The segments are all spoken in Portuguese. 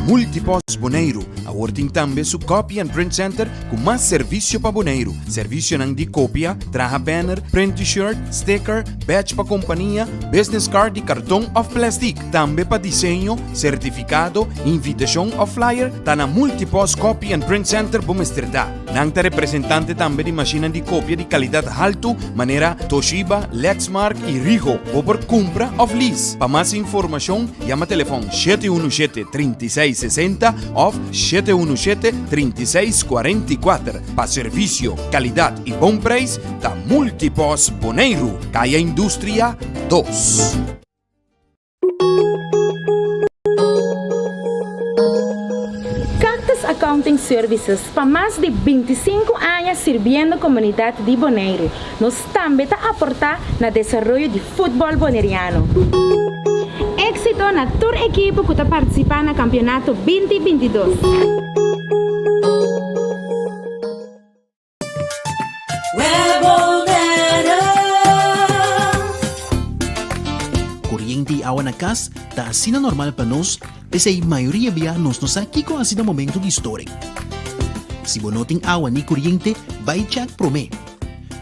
Multipos Bonaire, awarding tambe su Copy and Print Center com mais serviço para Bonaire. Serviço nang di copia, traha banner, print t-shirt, sticker, badge pa companhia, business card e cartão of plastic. Tambe pa desenho, certificado, invitation of flyer, ta na Multipos Copy and Print Center Bumesterdá. Nang ta representante tambe di macchina di copia di qualidade alto, maneira Toshiba, Lexmark e Rigo, por compra of lease. Pa mais informação, llama telefone 717-3660 of 717-3644. Pa serviço, qualidade e bom preço, da Multipos Bonaire, Caia Indústria 2. Accounting Services para mais de 25 anos servindo a comunidade de Bonaire. Nós também está a aportar no desenvolvimento de futebol bonaireano. Éxito na tour equipe que está participando no campeonato 2022. Corriente awa na casa está assim normal para nós, pese a maioria de nós não sabe que assim no momento de história. Se você não tem água nem corriente, vai check prome.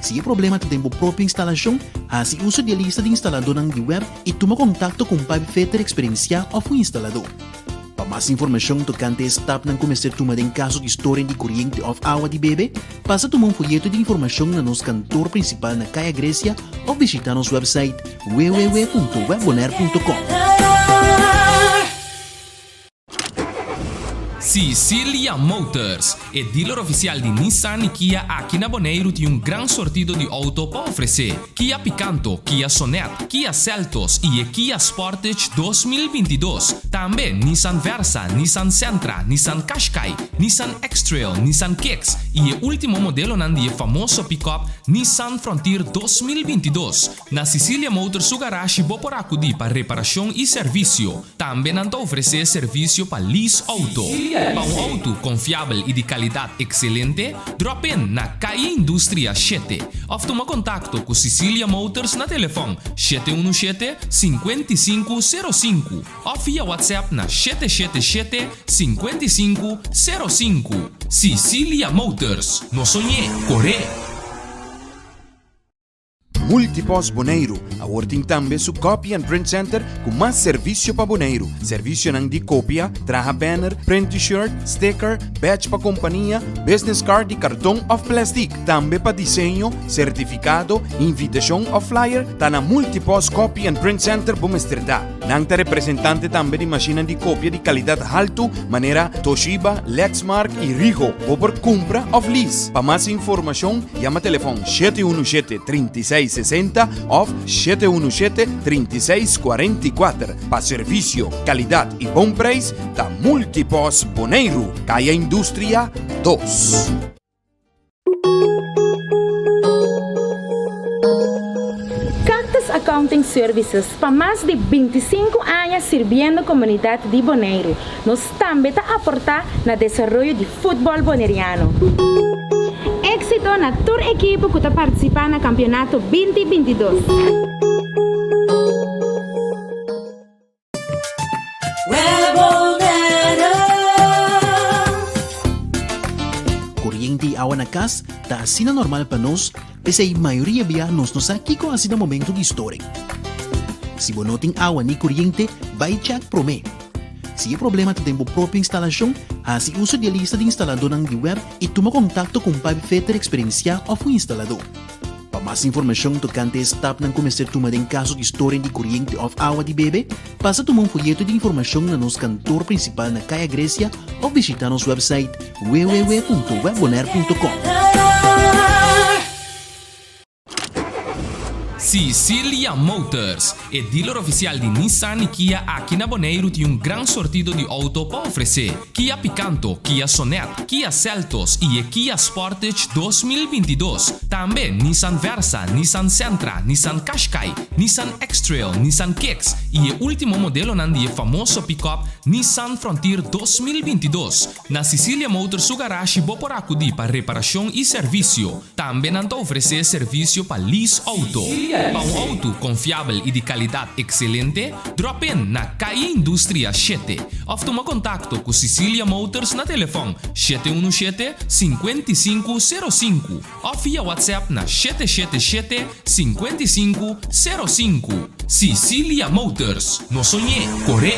Se é problema de tempo própria instalação, assim uso de lista de instalador na web e toma contato com o Pai Fetter experienciado ou o instalador. Para mais informação tocante a etapa na começar a tomar em caso de história de corriente ou água de bebê, passa a tomar folheto de informação na nosso cantor principal na Caia Grécia ou visitar nosso website www.webbonaire.com. Cecilia Motors é dealer oficial de Nissan e Kia aqui na Bonaire tem gran sortido de auto para oferecer. Kia Picanto, Kia Sonet, Kia Seltos e Kia Sportage 2022. Também Nissan Versa, Nissan Sentra, Nissan Qashqai, Nissan X-Trail, Nissan Kicks e o último modelo nandi famoso pick-up Nissan Frontier 2022. Na Cecilia Motors o garagem bo por acudir para reparação e serviço. Também nanta oferecer serviço para lease auto. Para um auto confiável e de qualidade excelente, drop in na Caia Indústria 7. Ou toma contato com Cecilia Motors na telefone 717-5505 ou via WhatsApp na 777-5505. Cecilia Motors, no sonhei, correr. Multipos Bonaire, awarding tambe su Copy and Print Center com mais serviço para Bonaire. Serviço nang di copia, traha banner, print t-shirt, sticker, badge pa companhia, business card e cartão of plastic. Tambe pa desenho, certificado, invitation of flyer, ta na Multipos Copy and Print Center Bumesterdá. Nang ta representante tambe di macchina di copia di qualidade alto, maneira Toshiba, Lexmark e Rigo, por compra of lease. Pa mais informação, llama telefone 717-3660 of 717-3644. Pa serviço, qualidade e bom preço, da Multipos Bonaire, Caia Indústria 2. Accounting Services para mais de 25 anos servindo a comunidade de Bonaire. Nós também está a aportar no desenvolvimento de futebol bonaireano. Éxito na tour equipe que está participando no campeonato 2022. Corriente awa na casa está assim normal para nós, pese a maioria de nós não sabe que assim no momento de história. Se você não tem água nem corriente, vai check prome. Se é problema de tempo própria instalação, assim uso de lista de instalador na web e toma contato com o Pai Fetter experienciado ou o instalador. Para mais informação tocante a etapa na começar a tomar em caso de história de corriente ou água de bebê, passa a tomar folheto de informação na nosso cantor principal na Caia Grécia ou visitar nosso website www.webbonaire.com. Cecilia Motors é dealer oficial de Nissan e Kia aqui na Bonaire tem gran sortido de auto para oferecer. Kia Picanto, Kia Sonet, Kia Seltos e Kia Sportage 2022. Também Nissan Versa, Nissan Sentra, Nissan Qashqai, Nissan X-Trail, Nissan Kicks e o último modelo nandi famoso pick-up Nissan Frontier 2022. Na Sicilia Motors su garage boporacudi para reparação e serviço. Também não oferece serviço para lease auto. Para auto confiável e de qualidade excelente, drop in na Calle Industria 7. Ou toma contato com Sicilia Motors na telefone 717-5505 ou via WhatsApp na 777-5505. Sicilia Motors. No sonhé, corre!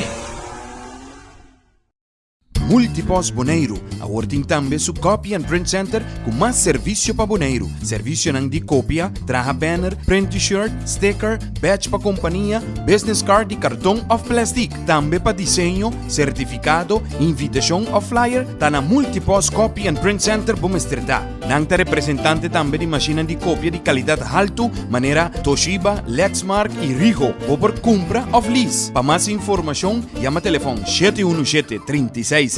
Multipos Boneiro, a working tambe su copy and print center com mais serviço para boneiro. Serviço nang di copia, traha banner, print t-shirt, sticker, badge pa companhia, business card e cartão of plastic. Tambe pa desenho, certificado, invitação of flyer, tá na Multipos Copy and Print Center Bumestrita. Nang ta representante tambe di macchina di copia di qualidade alto, maneira Toshiba, Lexmark e Rigo, ou por compra of lease. Pa mais informação, chama telefone 717-3660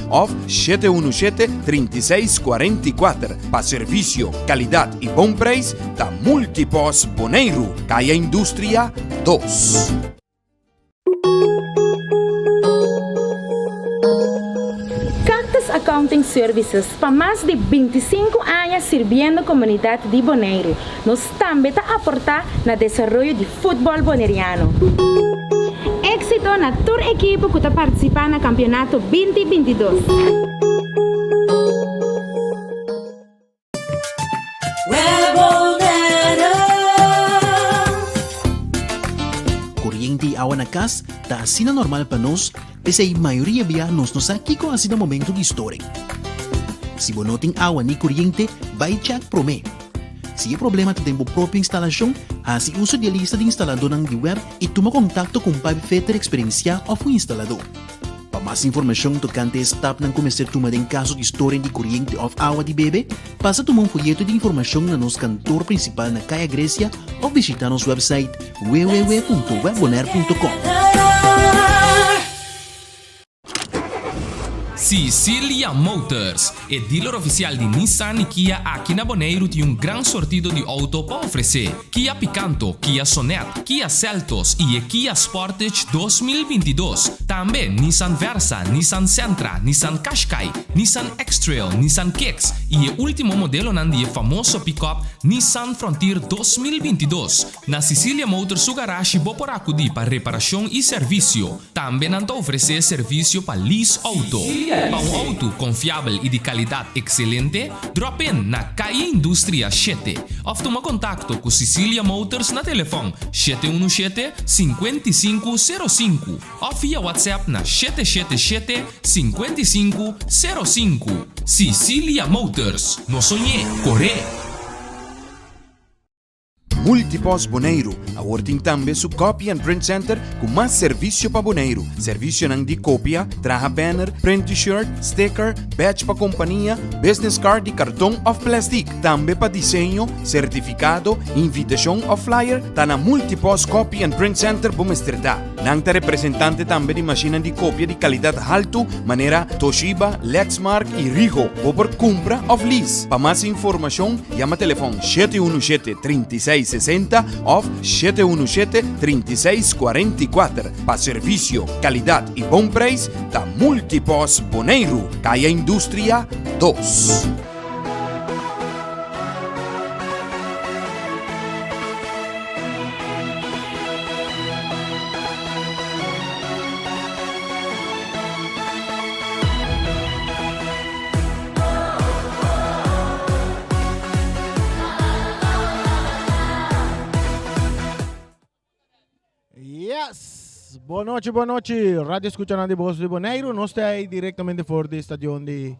ou 717-3644. Pa serviço, qualidade e bom preço, tá Multipos Boneiro, Caia Indústria 2. Cactus Accounting Services, para mais de 25 anos servindo a comunidade de Bonaire. Nós também está aportar no desenvolvimento de futebol boneriano. Éxito na tour equipe que está participando no campeonato 2022. Corriente e água na casa está assim normal para nós, mas a maioria bianos nos aqui com assim no momento de história. Se você não tem água nem corriente, vai check prome. Se é problema de tempo própria instalação, assim uso de lista de instalador na web e toma contato com o Pipe Fitter experienciado ou o instalador. Para mais informação tocante esse etapa não começar a tomar em caso de história de corriente ou água de bebê, passa a tomar um folheto de informação na nosso cantor principal na Caia Grécia ou visitar nosso website www.webbonaire.com. Sicilia Motors é dealer oficial de Nissan e Kia aqui na Bonaire tem gran sortido de auto para oferecer. Kia Picanto, Kia Sonet, Kia Seltos e Kia Sportage 2022. Também Nissan Versa, Nissan Sentra, Nissan Qashqai, Nissan X-Trail, Nissan Kicks e o último modelo nandi famoso pick-up Nissan Frontier 2022. Na Sicilia Motors su garage boporacudi para reparação e serviço. Também não oferece serviço para lease auto. Para auto confiável e de qualidade excelente, drop in na Calle Industria 7 ou toma contato com Sicilia Motors na telefone 717-5505 ou via WhatsApp na 777-5505. Sicilia Motors. No sonhé, corre! Multipos Boneiro, a working tambe su copy and print center com mais serviço para boneiro. Serviço nang di copia, traha banner, print t-shirt, sticker, badge pa companhia, business card e cartão of plastic. Tambe pa desenho, certificado, invitação of flyer, tá na Multipos Copy and Print Center Bumestrita. Nang ta representante tambe di macchina di copia di qualidade alto, maneira Toshiba, Lexmark e Rigo, ou por compra of lease. Pa mais informação, chama telefone 717-3660 ou 717-3644. Para serviço, qualidade e bom preço, da Multipos Boneiro, Caia Indústria 2. Yes! Boa noite. Radio escuchando de Voz de Bonaire. Nós estamos aí diretamente fora do estádio de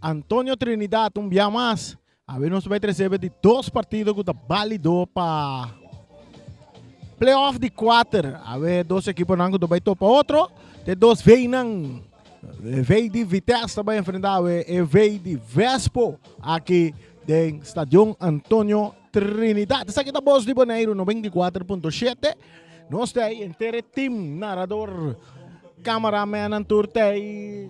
Antônio Trinidad. Dia mais. A ver, nós vamos receber de dois partidos que estão válidos para playoff de 4. A ver, dois equipes não que vai para outro. De dois vêm veio de Vitesse também enfrentar e veio de Vespo aqui do estádio Antônio Trinidad. Essa aqui é a Voz de Bonaire 94.7. Nós temos aí inteiro time, narrador, cameraman, turtei,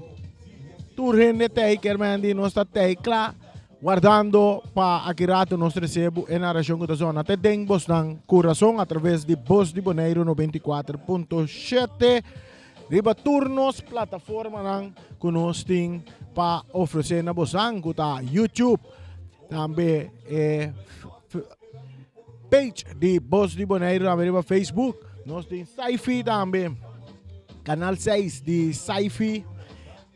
turrenetei, querendo nós estamos lá, guardando para aqui nós recebemos a narração da zona. Até temos coração através de Voz de Bonaire 94.7. Riba turnos plataforma ng kunosting pa oferecer na bosang kuta YouTube. Tambe page di Voz di Bonaire tambe riba Facebook. Nos din Saifi tambe. Canal 6 di Saifi.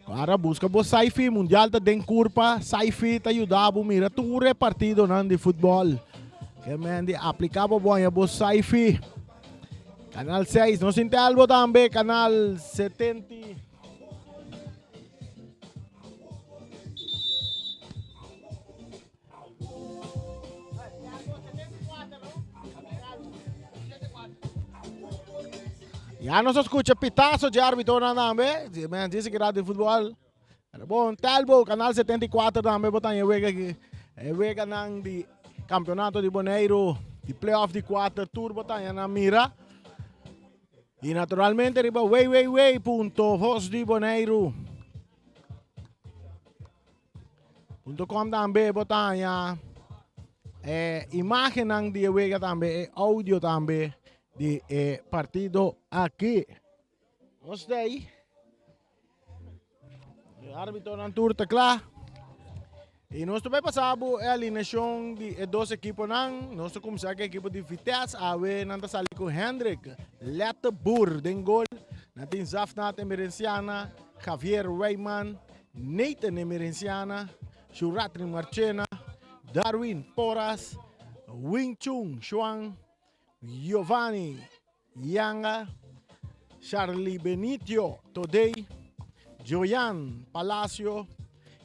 Para busca bo Saifi mundial ta den curpa. Saifi ta ayudabo mira ture partido nan di futebol. Que men di aplicabo boya bo Saifi. Canal 6, nos Intelbo tambe, Canal 70. Ya nos escucha pitazo de árbitro tambe, dice que era de fútbol. Pero bom, Telbo, Canal 74 tambe, botan wega nang di campeonato di Bonaire, di playoff di 4 tour, botan na mira. Y naturalmente riba www.vozdibonaire.com tambe botanya imagen ng di wega tambe audio tambe di partido aquí. Ostay. Árbitro ng tour takla. E nós também passamos a alineação de dois equipos não, nós começamos com a equipe de Vitesse, awe nanta sali com Hendrik Letteboer den gol, natin Zafnat Emerenciana, Javier Weyman, Nathan Emerenciana, Shuratri Marchena, Darwin Porras, Wing Chung Xuan, Giovanni Yanga, Charlie Benitio Todey, Joyan Palacio,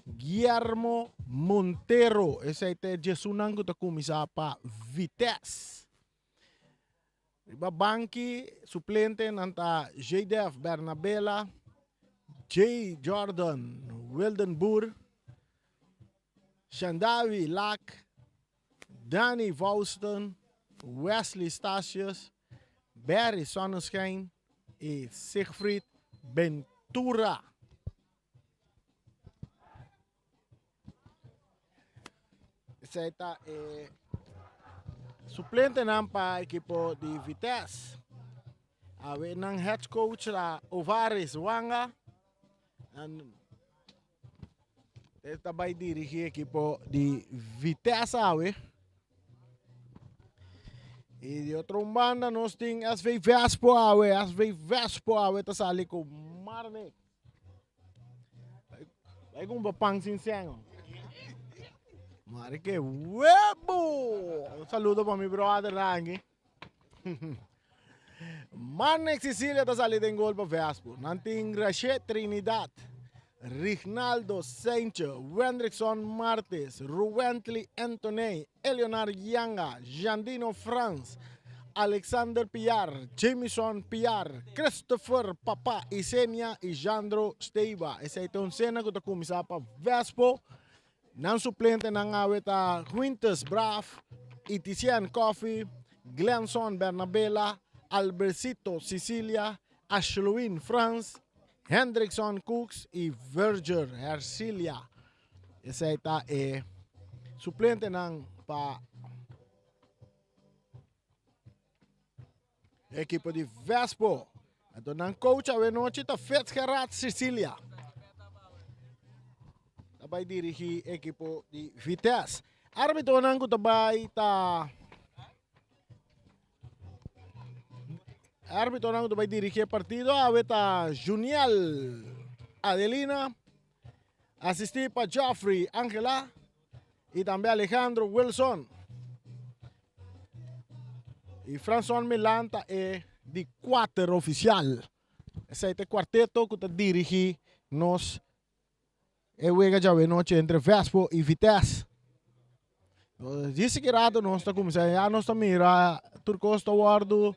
Guillermo Montero, esse é Jesunan que está começando para Vitesse. Riba banki suplente nanta JDF Bernabela, J. Jordan Wildenboer, Shandavi Lack, Danny Vouston, Wesley Stasius, Barry Sonnenschein e Siegfried Ventura. Esse é suplente ng pa equipo de Vitesse. Awe ng head coach la Ovares Wanga. Esta vai dirigir equipo de Vitesse awe. E de outro banda nós tem SV Vespo awe. SV Vespo awe ta sali ko Marne. Vai com bapang sincero. Mari que huevo! Un saludo para mi brother Rangi. Manek Sicilia está saliendo en gol para Vespo. Nanting Rachet Trinidad, Rignaldo Saincho, Wendrickson Martes, Ruentli Anthony, Eleonard Yanga, Jandino France, Alexander Piar, Jamison Piar, Christopher Papa, Isenia y Jandro Steiva. Essa é a cena que está começando para Vespo. Nang suplente ng aweta Quintus Braff, Itician Coffee, Glenson Bernabela, Albercito Sicilia, Ashluin France, Hendrickson Cooks e Verger Hercilia. Essa é suplente ng pa equipo de Vespo. Ito ng coach a noche ta Fitzgerald Sicilia. Tabay dirigi equipo de Vitesse. Arbitro nang kutabay ta Arbitro nang kutabay dirigi partido aweta Junial Adelina, asisti pa Geoffrey Angela e também Alejandro Wilson. E François Milanta é de quarter oficial. Esse é o quarteto que está dirigi nos e juega já noite entre Vespo e Vitesse. Disse que rato nós está começando, já nós está mira, Turcos está guardo,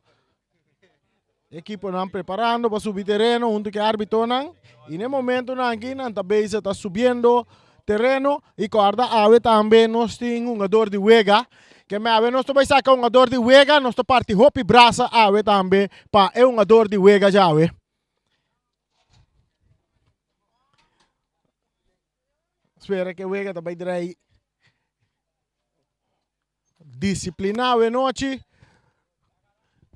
equipo não preparando para subir terreno, junto que árbitro não, e no momento não aqui não está base está subindo terreno e guarda ave também nós tem jogador de juega, que me ave nós vai sacar jogador de juega, nós está parte hopi braça ave também para é jogador de juega já ave. Espera que juega também daí disciplinado e noite.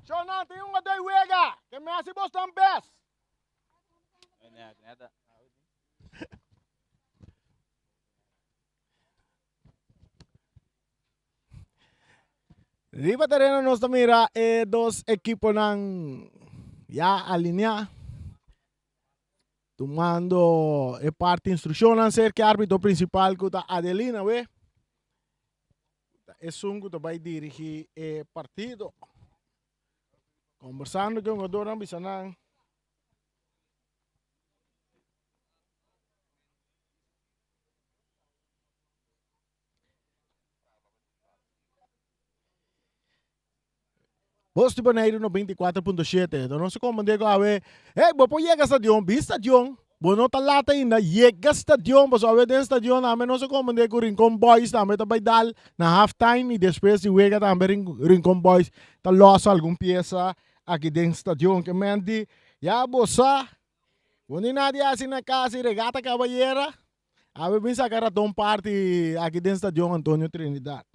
Jonathan, tem uma daí juega, que me hace bastante best. Riba terreno nós mira dos equipos nang ya alinea tomando parte instrução acerca do árbitro principal que está Adelina, we. É um que vai dirigir o partido. Conversando com o jogador ambicionado. Bosti Bonaire no 24.7. Então, não se como digo a ver, vou pôr chega stadion, bi stadion. Vou não tá lá ainda, chega stadion, vou só ver dentro stadion, não se como digo Rincon Boys, também tá vai dar na halftime e depois se chega também Rincon Boys, tá lost alguma peça aqui dentro stadion que mente, já bossa. Vou nem nada assim na casa, regata caballera. A ver bem sacar a tom parte aqui dentro stadion Antônio Trinidad.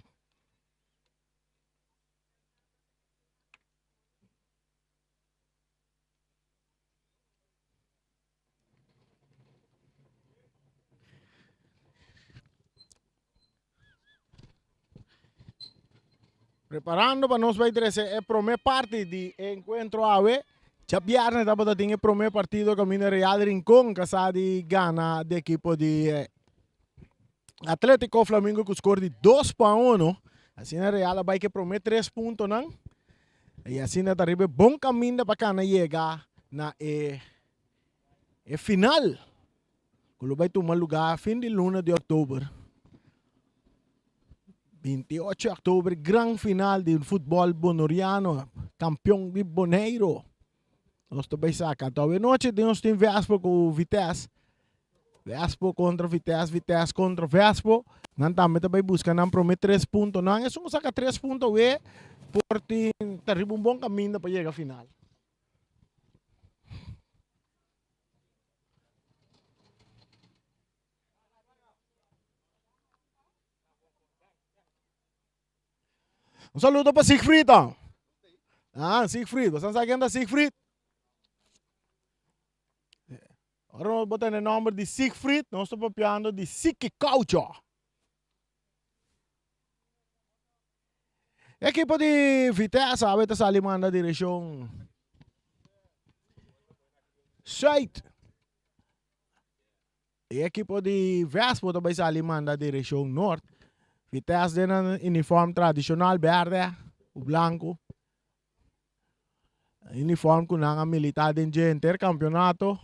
Preparando para nós vai trazer a primeira parte do encontro AVE. Já viernes estava a ter o primeiro partido com o Real Rincón, que está de Gana, do equipo de Atlético Flamengo, que score de 2-1. Assim a Real vai que promete 3 pontos, não? E assim está arriba bom caminho para cá chegar na final. Que vai tomar lugar fim de luna de outubro. 28 de outubro, gran final do futebol bonoriano, campeão de Bonaire. Nós também saca. Talvez noite nós temos Vespo com Vitesse. Vespo contra Vitesse, Vitesse contra Vespo. Nós também buscamos prometer 3 pontos. Não, é só sacar 3 pontos, porque tem um bom caminho para chegar à final. Um saludo para Siegfried. Siegfried. Você sabe quem é Siegfried? Agora nós botamos o nome de Siegfried. Nós estamos copiando de Siki Coucho. A equipe de Vitesse, sabe, está salindo na direção Sul. A equipe de Vespo também salindo na direção norte. Vitesse tem um uniforme tradicional verde, o branco. Uniforme com a militar de intercampeonato.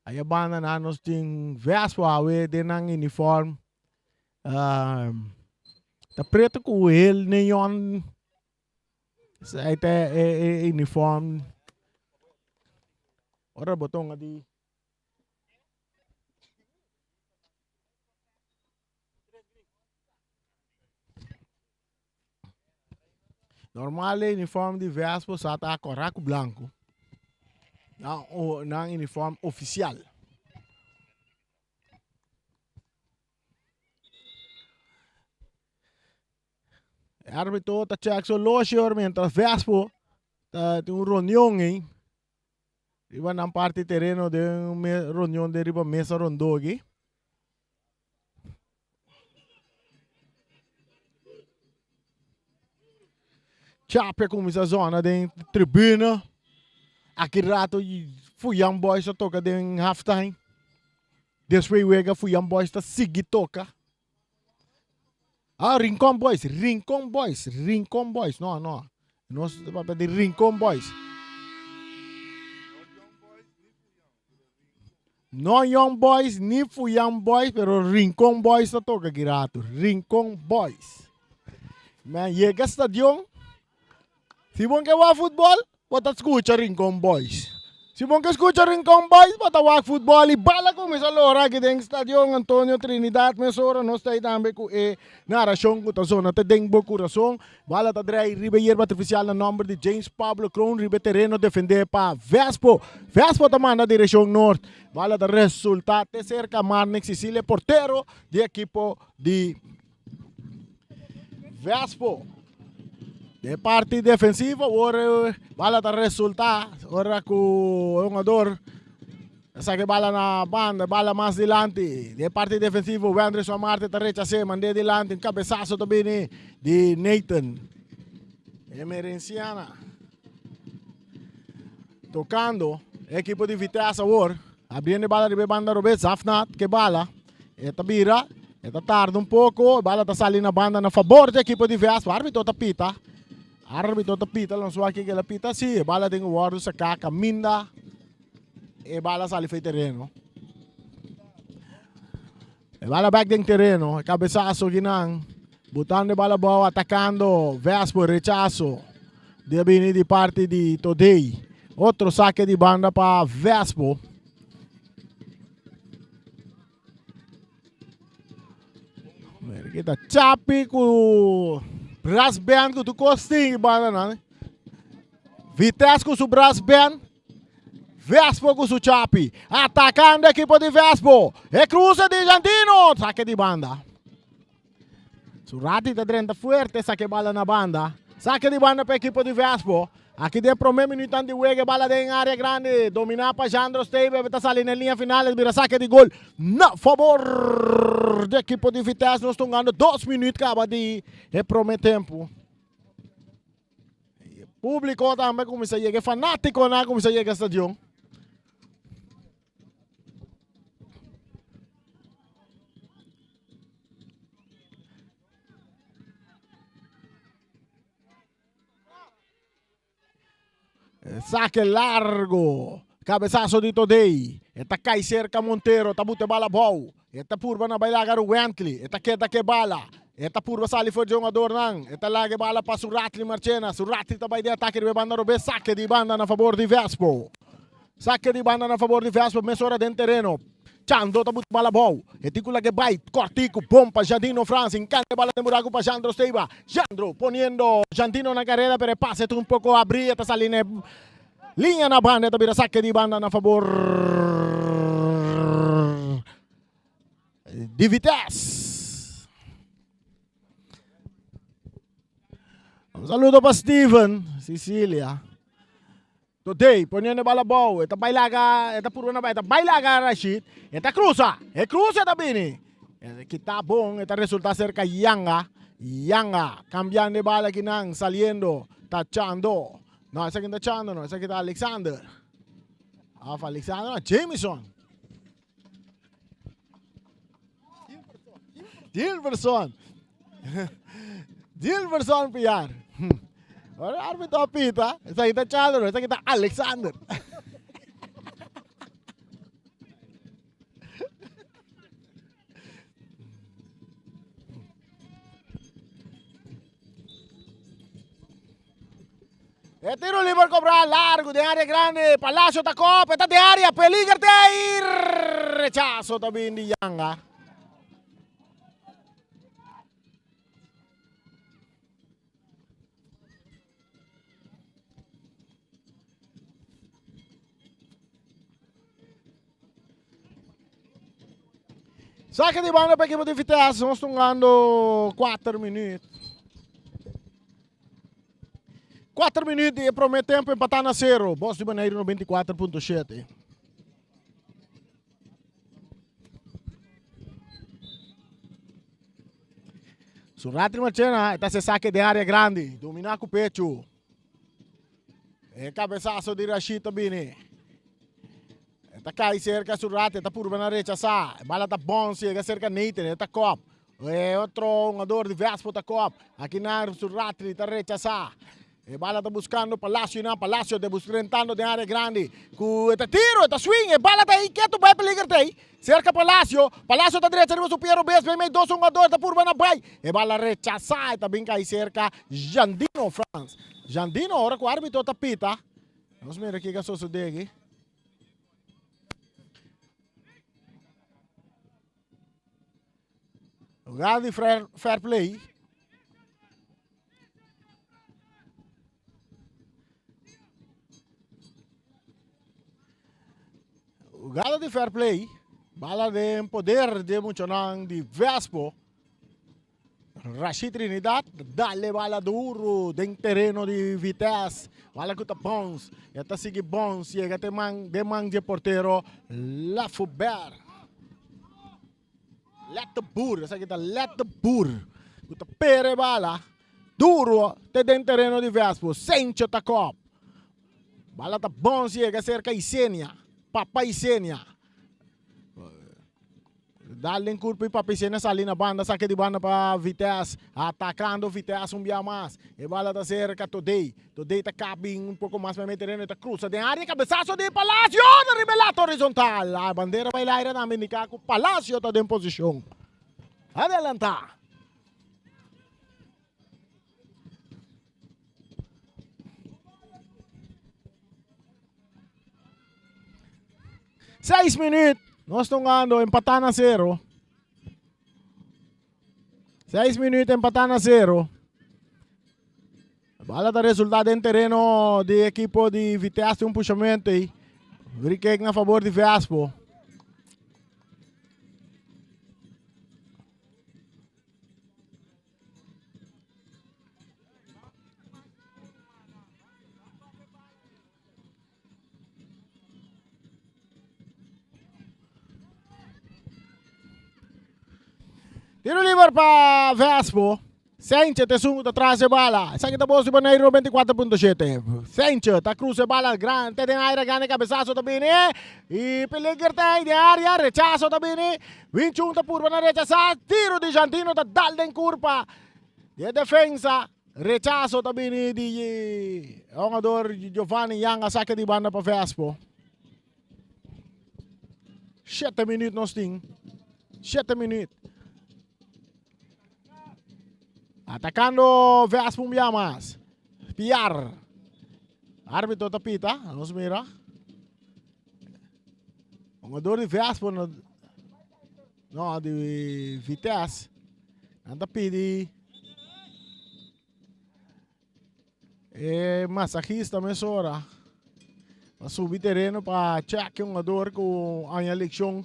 Aí a banda nós temos Vespo, tem um uniforme tá preto com ele, neon. Aí tem uniforme. Ora botão ali. Normal o uniforme de Vespo está coraco branco. Não uniforme oficial. O árbitro está checando o loxo, mientras Vespo tem uma reunião aí. Iba na parte terreno de uma reunião de riba mesa rondou aqui. Chapia com essa zona de tribuna. Aqui rato fui boys a toca de halftime. Depois wega fui boys a seguir toca. Rincon Boys. Não. Nós vamos pedir Rincon Boys. Não Young Boys, nem fui Young Boys, pero Rincon Boys a toca aqui rato. Rincon Boys. Mas chega stadion. Se bom que vai futebol, bota escuta Rincon Boys. Se bom que escuta Rincon Boys, bota vai futebol e bala começa a lora aqui dentro do estádio Antônio Trinidad. Mesora, nós estamos também com a narração com a zona de Denbo Coração. Bala está drei riba hierba artificial no nome de James Pablo Crown, riba terreno defender para Vespo. Vespo está na direção norte. Bala está resultado de cerca Marnex Sicília, portero de equipo de Vespo. De parte defensiva, agora bala está resultado. Agora com o jogador Essa que bala na banda, bala mais dilante. De parte defensivo, o Anderson Marte tá rechace, mandei dilante, um cabeçaço também de Nathan. Emerenciana. Tocando, equipo de Vitesse agora. Abrindo bala de banda Robert Zafnat, que bala. Eta bira, eta tarda um pouco, bala tá saindo na banda na favor da equipo de Vespa. Árbitro tapita. Árbitro tapita, lançou aqui que ela pita sim. Bala tem o guardo sa caminda. E bala sale foi terreno. E bala back dentro terreno, cabeçaço ginang. Botando bala boa, atacando, Vespo, rechazo. De bini di parte di Todei. Outro saque de banda para Vespo. Kita Chapi com brass band com tu costing banda na. Vitesse com su brass band. Vespo com su Chapi. Atacando a equipe de Vespo. E cruza de Jandino. Saque de banda. Surati da drenta fuerte, saque bala na banda. Saque de banda para a equipe de Vespo. Aqui dentro pro meio minuto de Wege, bala em área grande. Dominar para Jandro Steve, está salindo na linha final, vira saque de gol. Na favor da equipe de Vitesse, nós estamos ganhando 2 minutos, acaba de primeiro tempo. O público também começa a chegar, fanático na começa a chegar ao estádio. Saque largo. Cabeçaço de Todei. Eta cai cerca Monteiro. Eta bute bala bom. Eta purba na bailagar o Wentley. Eta que bala. Eta purba sali for jogador nang. Eta lage bala para Surati Marchena. Surati também de ataque de banda robe. Saque de banda na favor de Vespo. Saque de banda na favor de Vespo. Mesora dentro terreno. Chando tabut bala bom. Eticula que vai. Cortico. Bom para Jandino Franz. Encante bala de buraco para Jandro Steiva. Jandro poniendo Jandino na carreira. Pero passe um pouco abrir. Eta saline. Linha na banda, tabira saque de banda na favor de Vitesse. Um saludo para Steven, Sicilia. Today, ponendo bala boa, eta bailaga, eta puruna ba, eta bailaga Rashid, eta cruza também. Que tá bom, eta resulta cerca Yanga, cambiando de bala que não, saliendo, tachando. No, esa que está echando, no, esa que está Alexander. Alexander, no, Jameson. Dilberson, pillar. Ahora árbitro apita, esa que está echando, no, esa que está Alexander. E tiro livre cobrar largo de área grande. Palacio ta copa, está de área, peligro de rechazo também de Yanga. Saque de banda para a equipe de Vitesse, nós estamos ganhando 4 minutos. 4 minutos e primeiro tempo empatando a 0. Boss de Bonaire 94.7. Surati Marchena está se saque de área grande. Dominar com o pecho. E cabeçaço de Rashid também. Está cai cerca Surati, está por na rechaçar. Bala está bom, chega cerca Nathan, está cop. É outro jogador de Vespo está cop. Aqui na Surati está rechaçar. E bala está buscando Palacio na Palacio de buscando de área grande. Com este tiro, este swing, e bala está aí quieto, vai peligrar aí. Cerca Palacio está direita, temos o Piero Bes, vem 2 jogadores, está por na vai. E bala rechaçar, está bem cai cerca Jandino Franz. Jandino, ora com o árbitro está pita. Vamos ver aqui que só sucede aqui. Jogada de fair play. Jogada de fair play. Bala de poder de Muchonang de Vespo. Rashid Trinidad, dale bala duro dentro terreno di Vitesse. Bala com Bons. E tá seguindo Bons. Chega de man de porteiro. La Fubert. Let the Boer. Essa aqui tá Let the Boer. Com pere bala. Duro te dentro terreno di Vespo. Sencho ta cop. Bala tá Bons. Chega cerca Isenia. Papa Isenia. Dale em curva e Papicena ali na banda, saque de banda para Vitesse, atacando Vitesse dia mais. E bala da cerca Today tá cabendo pouco mais para meter na cruza de área, cabeçaço de Palacio, de ribelato horizontal. A bandeira vai lá na indicar que o Palacio está em posição. Adelanta. Seis minutos. Nós estamos empatando a 0. 6 minutos empatando a 0. Bala da resultado em terreno de equipo de Vitesse, um puxamento aí. Briquei na favor de Vespo. Tiro livre para Vespo. Sencha te sungo te traz a bala. Essa aqui tá boa se Boneiro 24.7. Sencha tá cruza a bala grande. Tem aire grande cabeçaço também, né? E Pellegrini tem de área. Rechazo também, né? 21 tá por na rechaçar. Tiro de Jantino tá dal em curva. De defesa. Rechazo também, né? De jogador Giovanni Yang a saque de banda para Vespo. 7 minutos nós temos. 7 minutos. Atacando Vespo mais. Piar. Árbitro tapita. Vamos mirar. Jogador de Vespo. Não, de Vitesse. Anda pedir. É massagista, mesora. Para subir terreno para check um jogador com a eleição.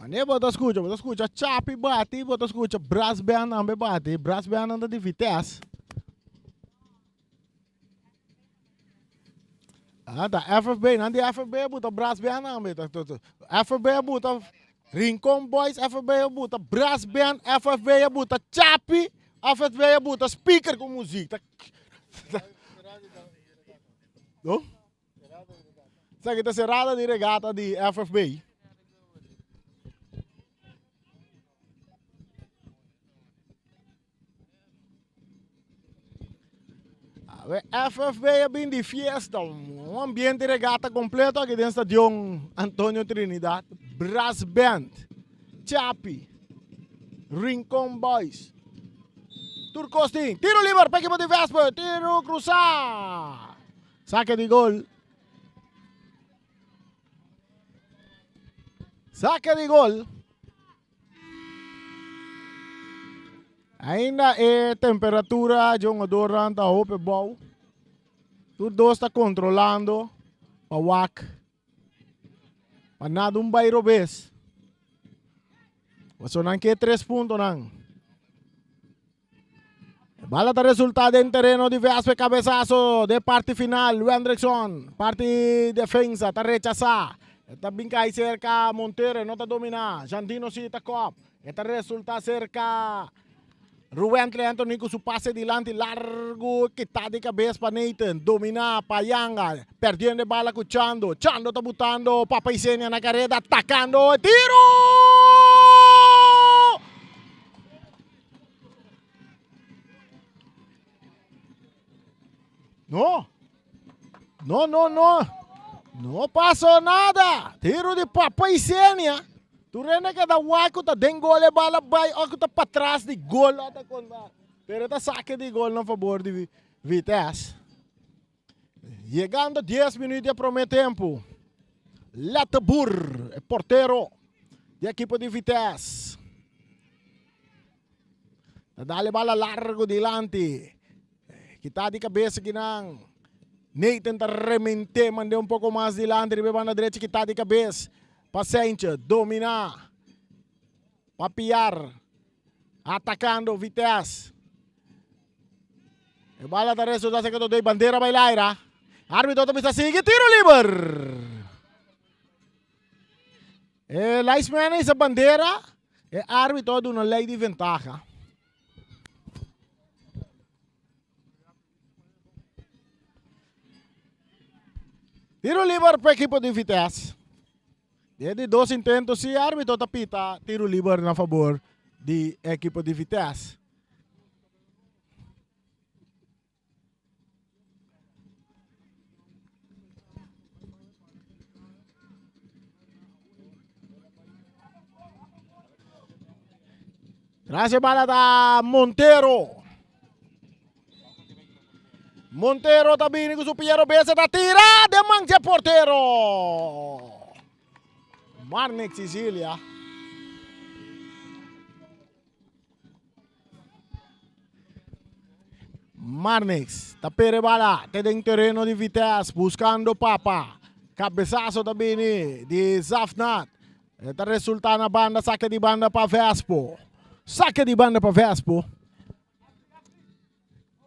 Ne bota escuta, Chapi bate, bota escuta, Brasben ambe bate, Brasben anda de Vitesse. Da FFB, não de FFB, bota Brasben ambe, FFB bota Rincon Boys, FFB bota Brasben, FFB bota Chapi, FFB bota speaker com música. Não? Essa aqui tá serrada de regata de FFB. FFB é bem de fiesta, um ambiente de regata completo aqui dentro do estádio Antônio Trinidad. Brass Band, Chapi, Rincon Boys, Turcostin, tiro livre para a equipe de Vespo, tiro cruzar, saque de gol. Saque de gol. Ainda é temperatura de um jogador anda open ball. Tudo dois está controlando para o WAC. Para nada bairro bes. Você não quer 3 pontos não. Bala da resultado em terreno de Vespo, cabeçaço de parte final. Wendrickson, parte defensa, está rechazar. Está brincar cerca Monteiro, não está dominar. Jandino sim está cop. Está resultado cerca Rubén Cleanthony com seu passe dilante largo, que está de cabeça para Nathan, dominar para Yanga, perdendo a bala com Chando, Chando está botando, Papa Isenia na carrera, atacando, tiro! Não passou nada, tiro de Papa Isenia. Tu rena que da waco tá den gol e bala vai ou que tá para trás de gol lá tá com pero tá saque de gol no favor de Vitesse. Chegando 10 minutos de primeiro tempo. Letebur, porteiro da equipe de Vitesse. Dá-lhe bala largo dilante. Que tá de cabeça que não. Nathan tá remente, mandou um pouco mais de lado, ribe banda direita que tá de cabeça. Paciente, dominar. Papiar. Atacando, Vitesse. E bala da resto da secondo dei bandeira bailaira. Árbitro também está seguindo, tiro livre. E linesman essa bandeira. E árbitro de uma lei de ventaja. Tiro livre para a equipe de Vitesse. De 2 intentos, o árbitro tapita tiro livre na favor da equipe de Vitesse. Grazie bala da Montero. Montero tabini com o Piero Bessa da tira de mangia portero. Marnix Sicilia. Marnix tapere bala te em terreno de Vitesse buscando Papa. Cabeçaço tabini de Zafnat. Está resultando na banda, saque de banda para Vespo. Saque de banda para Vespo.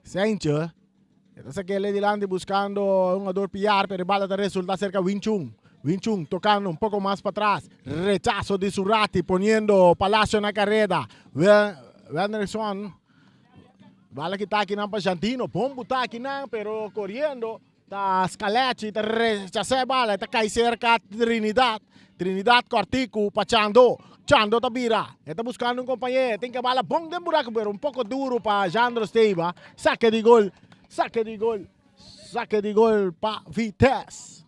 Sente, essa que ele delante buscando um jogador piar, pero bala de resulta cerca de Winchung. Winchung tocando un poco más para atrás. Rechazo de Surati poniendo Palacio na carrera. Wenderson. Bala que está aqui na Jantino. Pombo está aqui na, pero correndo. Tá Scaletti, tá rechaça a bala. Tá cai cerca Trinidad. Trinidad Cortico para Chando. Chando tabira. Está buscando um companheiro. Tem que a bala bom de buraco, pero um pouco duro para Jandro Steiva. Saque de gol. Saque de gol. Saque de gol para Vitesse.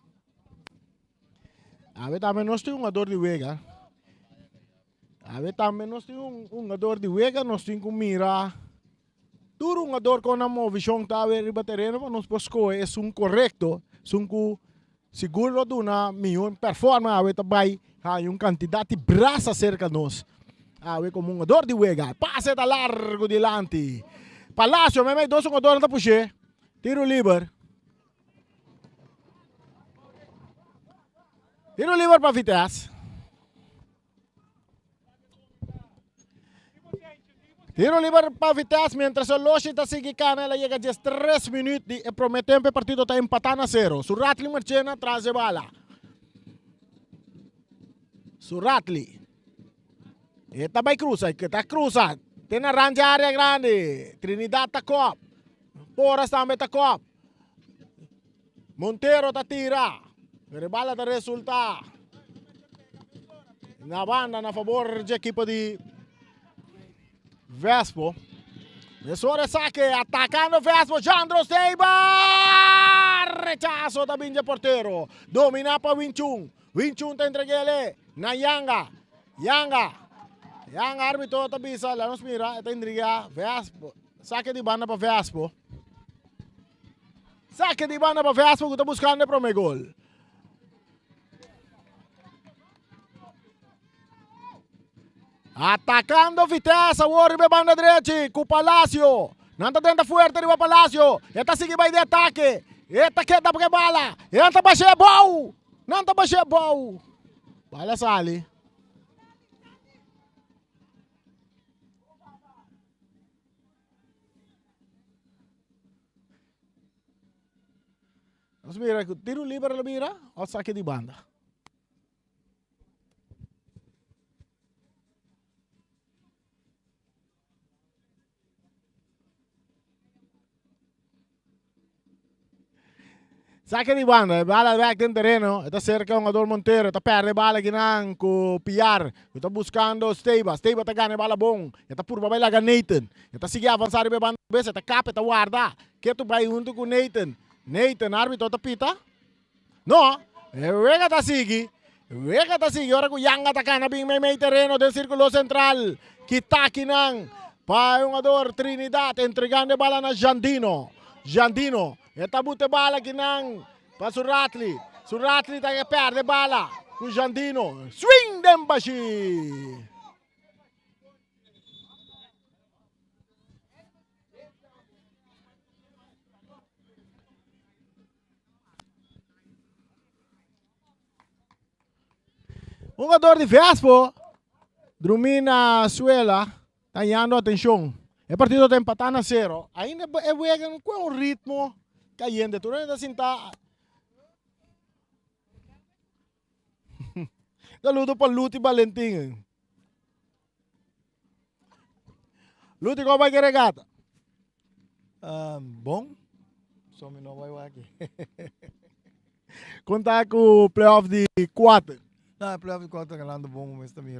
A ver, também nós temos um jogador de Vega. A ver, também nós temos um jogador de Vega. Nós temos que mirar. Duro um jogador com a visão que está a ver no terreno. Mas nós podemos é um correto. É um seguro de uma melhor performance. A ver, também há uma quantidade de braços cerca de nós. A ver, como um jogador de Vega. Passe da largo delante. Palacio, me dois jogadores da puxê. Tiro livre. Tiro livre para Vitesse. Tiro livre para Vitesse, mientras o Loshi está seguindo, ela chega a 3 minutos e prometendo que o partido está empatando a 0. Suratli Marchena traz a bala. Suratli. E também cruza, que está cruzando. Tem arranja área grande. Trinidad está cop. Poras também está cop. Montero está tira. Pero bala da resulta. Na banda, na favor da equipe de Vespo. Nessora saque, atacando Vespo, Jandro Steiba! Rechazo da Binja Portero. Domina para Winchung. Winchung te entregue ele. Na Yanga. Yanga, árbitro da bisa, lá nos mira, te entregue Vespo. Saque de banda para Vespo. Saque de banda para Vespo, que está buscando para o gol. Atacando Vitesse, o banda direita, com o Palacio. Não está dentro forte do Palacio. Está seguindo aí de ataque. Está queda porque bala. Está baixando bom. Não está baixando bom. Bala sale. Vamos mirar, tiro livre, mira, ou saque de banda. Saque de banda, bala back dentro terreno, está cerca un jogador Montero, está perde bala ginang com Piar, está buscando Steiva está ganhando bala bom, está por babela gan Nathan, está seguindo avançar e bebando besa, está capa, está guarda, que tu vai junto com Nathan, árbitro está pita? No, Vega está seguindo, ora com Yang atacando bem meio terreno do círculo central, que está ginang, para um jogador Trinidad, entregando bala na Jandino, está bute bala que não para Suratli está que perde bala com Jandino. Swing Dembashi. Um jogador de Vespo, Drumina Suela, está ganhando atenção. O partido está empatando a 0. Ainda é bueno com um ritmo caindo. Tu não está sentado. Saludo para Luti Valentim. Luti, como vai que regata? Bom, só me não vai aqui. Contar com o playoff de 4. Não, playoff de 4 ganhando bom, mas também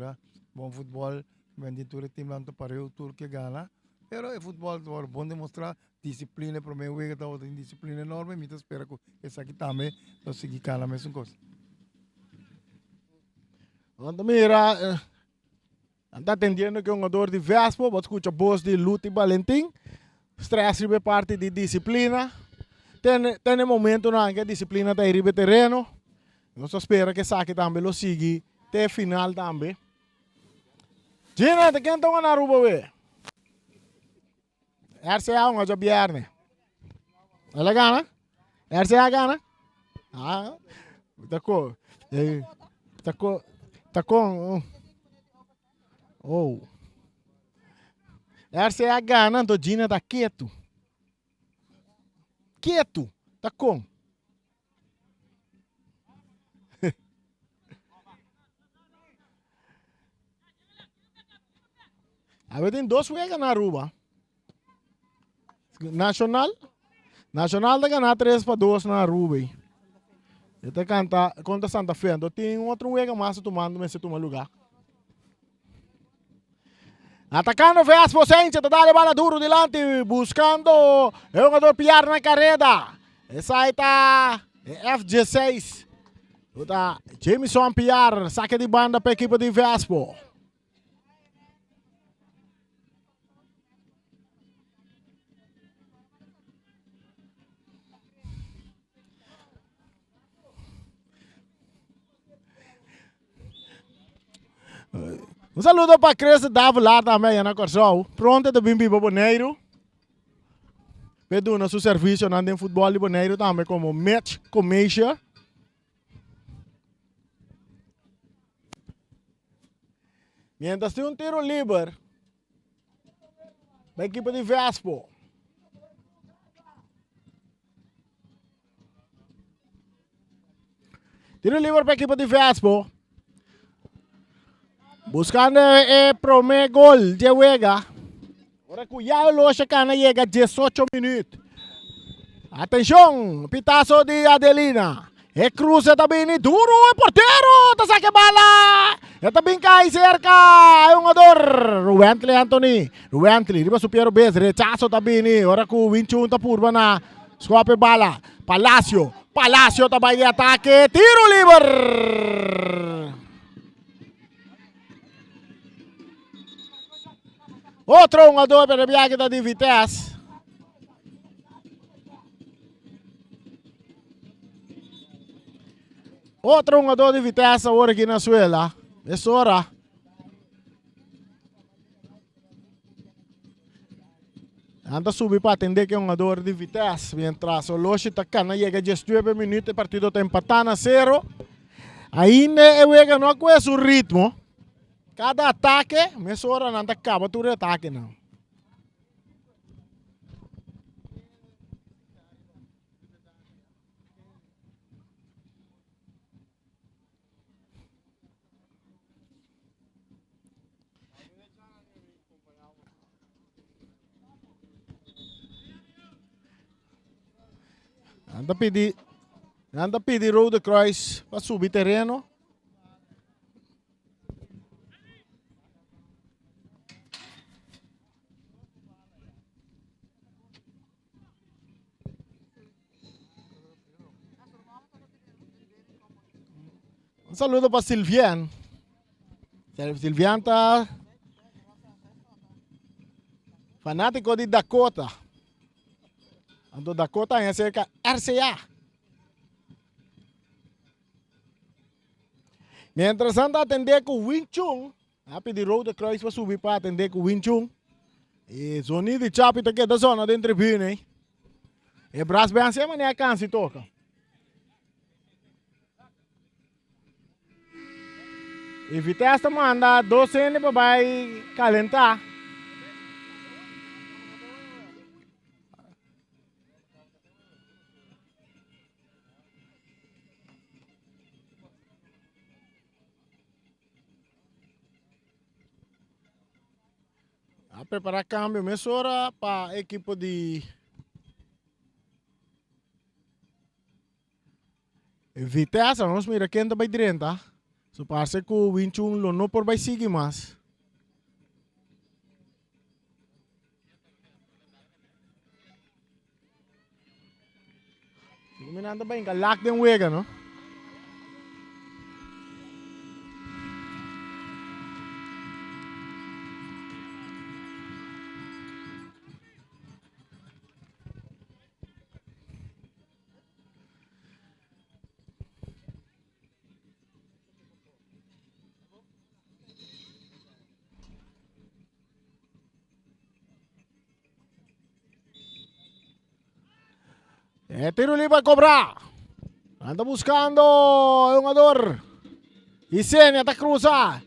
bom futebol. Bendito o time lá no Paris, tudo que ganha. Pero o futebol é bom demonstrar disciplina para mim, o que está em disciplina enorme, me espera que essa aqui também, então seguir cá na mesma coisa. Então, mira, anda atendendo que um jogador de Vespo, você escuta a voz de Luti Valentim. Stress ribe parte de disciplina. Tem momento na que a disciplina está ribe terreno. Nós espera que saque também lo siga até final também. Gina, te quem está na rua, we? RCA um job biarne. Ela gana? RCA gana? Ah, tá com. Oh. RCA gana, então Gina está quieto. Quieto, tá com. Aí tem 2 wegas na rua. Nacional está ganhando 3-2 na rua. Ele canta contra Santa Fe. Então tem outro wega mais tomando, mas se toma lugar. Atacando Vespo, Sencha, te dá a bola duro delante, buscando o jogador Piar na carrera. Essa aí está F16. Está Jameson Piar, saque de banda para a equipe de Vespo. Um saludo para a Cresce Davo lá também, na Corsol. Pronto, de Bimbi Boneiro. Pedo nosso serviço no futebol de Boneiro também como match commercial. Mientras tem tiro livre da equipe de Vespo. Tiro livre para a equipe de Vespo. Buscando el primer gol de juega. Ahora cuidado lo chacana llega 18 minutos. Atención, pitazo de Adelina. El cruce también duro, el portero, te saque bala. Ya también cae cerca, hay un jugador. Rubentle Anthony, Rubentle, riba su Piero Bez, rechazo también. Ahora con 21 tapurba na scope bala. Palacio también de ataque, tiro libre. Outro jogador para a viagem da Vitesse. Outro jogador de Vitesse agora aqui na Suela. Essa hora. Anda subir para atender que é um jogador de Vitesse. Mientras o Loshi está cá, chega 19 minutos, o partido está empatando a 0. Ainda é não conhece o ritmo. Cada ataque, mas hora não acaba tudo ataque não. Anda pedir Road Cross para subir terreno. Um saludo para Silvian. Silvian está fanático de Dakota. Ando Dakota é cerca RCA. Mientras anda atender com o Wing Chun, a pedir Road Cross para subir para atender com o Wing Chun. E Zoni de Chapita que é da zona de tribuna, hein? E braço bem assim, mas nem a cansa e toca. E Vitesse manda 2 cene para vai calentar. A preparar câmbio, mesura para a equipe de Vitesse. Vamos mirar quem vai dentro, tá? So parece que o 21 não por vai seguir mais. Iluminando bem, que lock den wega, não? Tiro livre a cobrar. Anda buscando o jogador. Isenia está cruzar.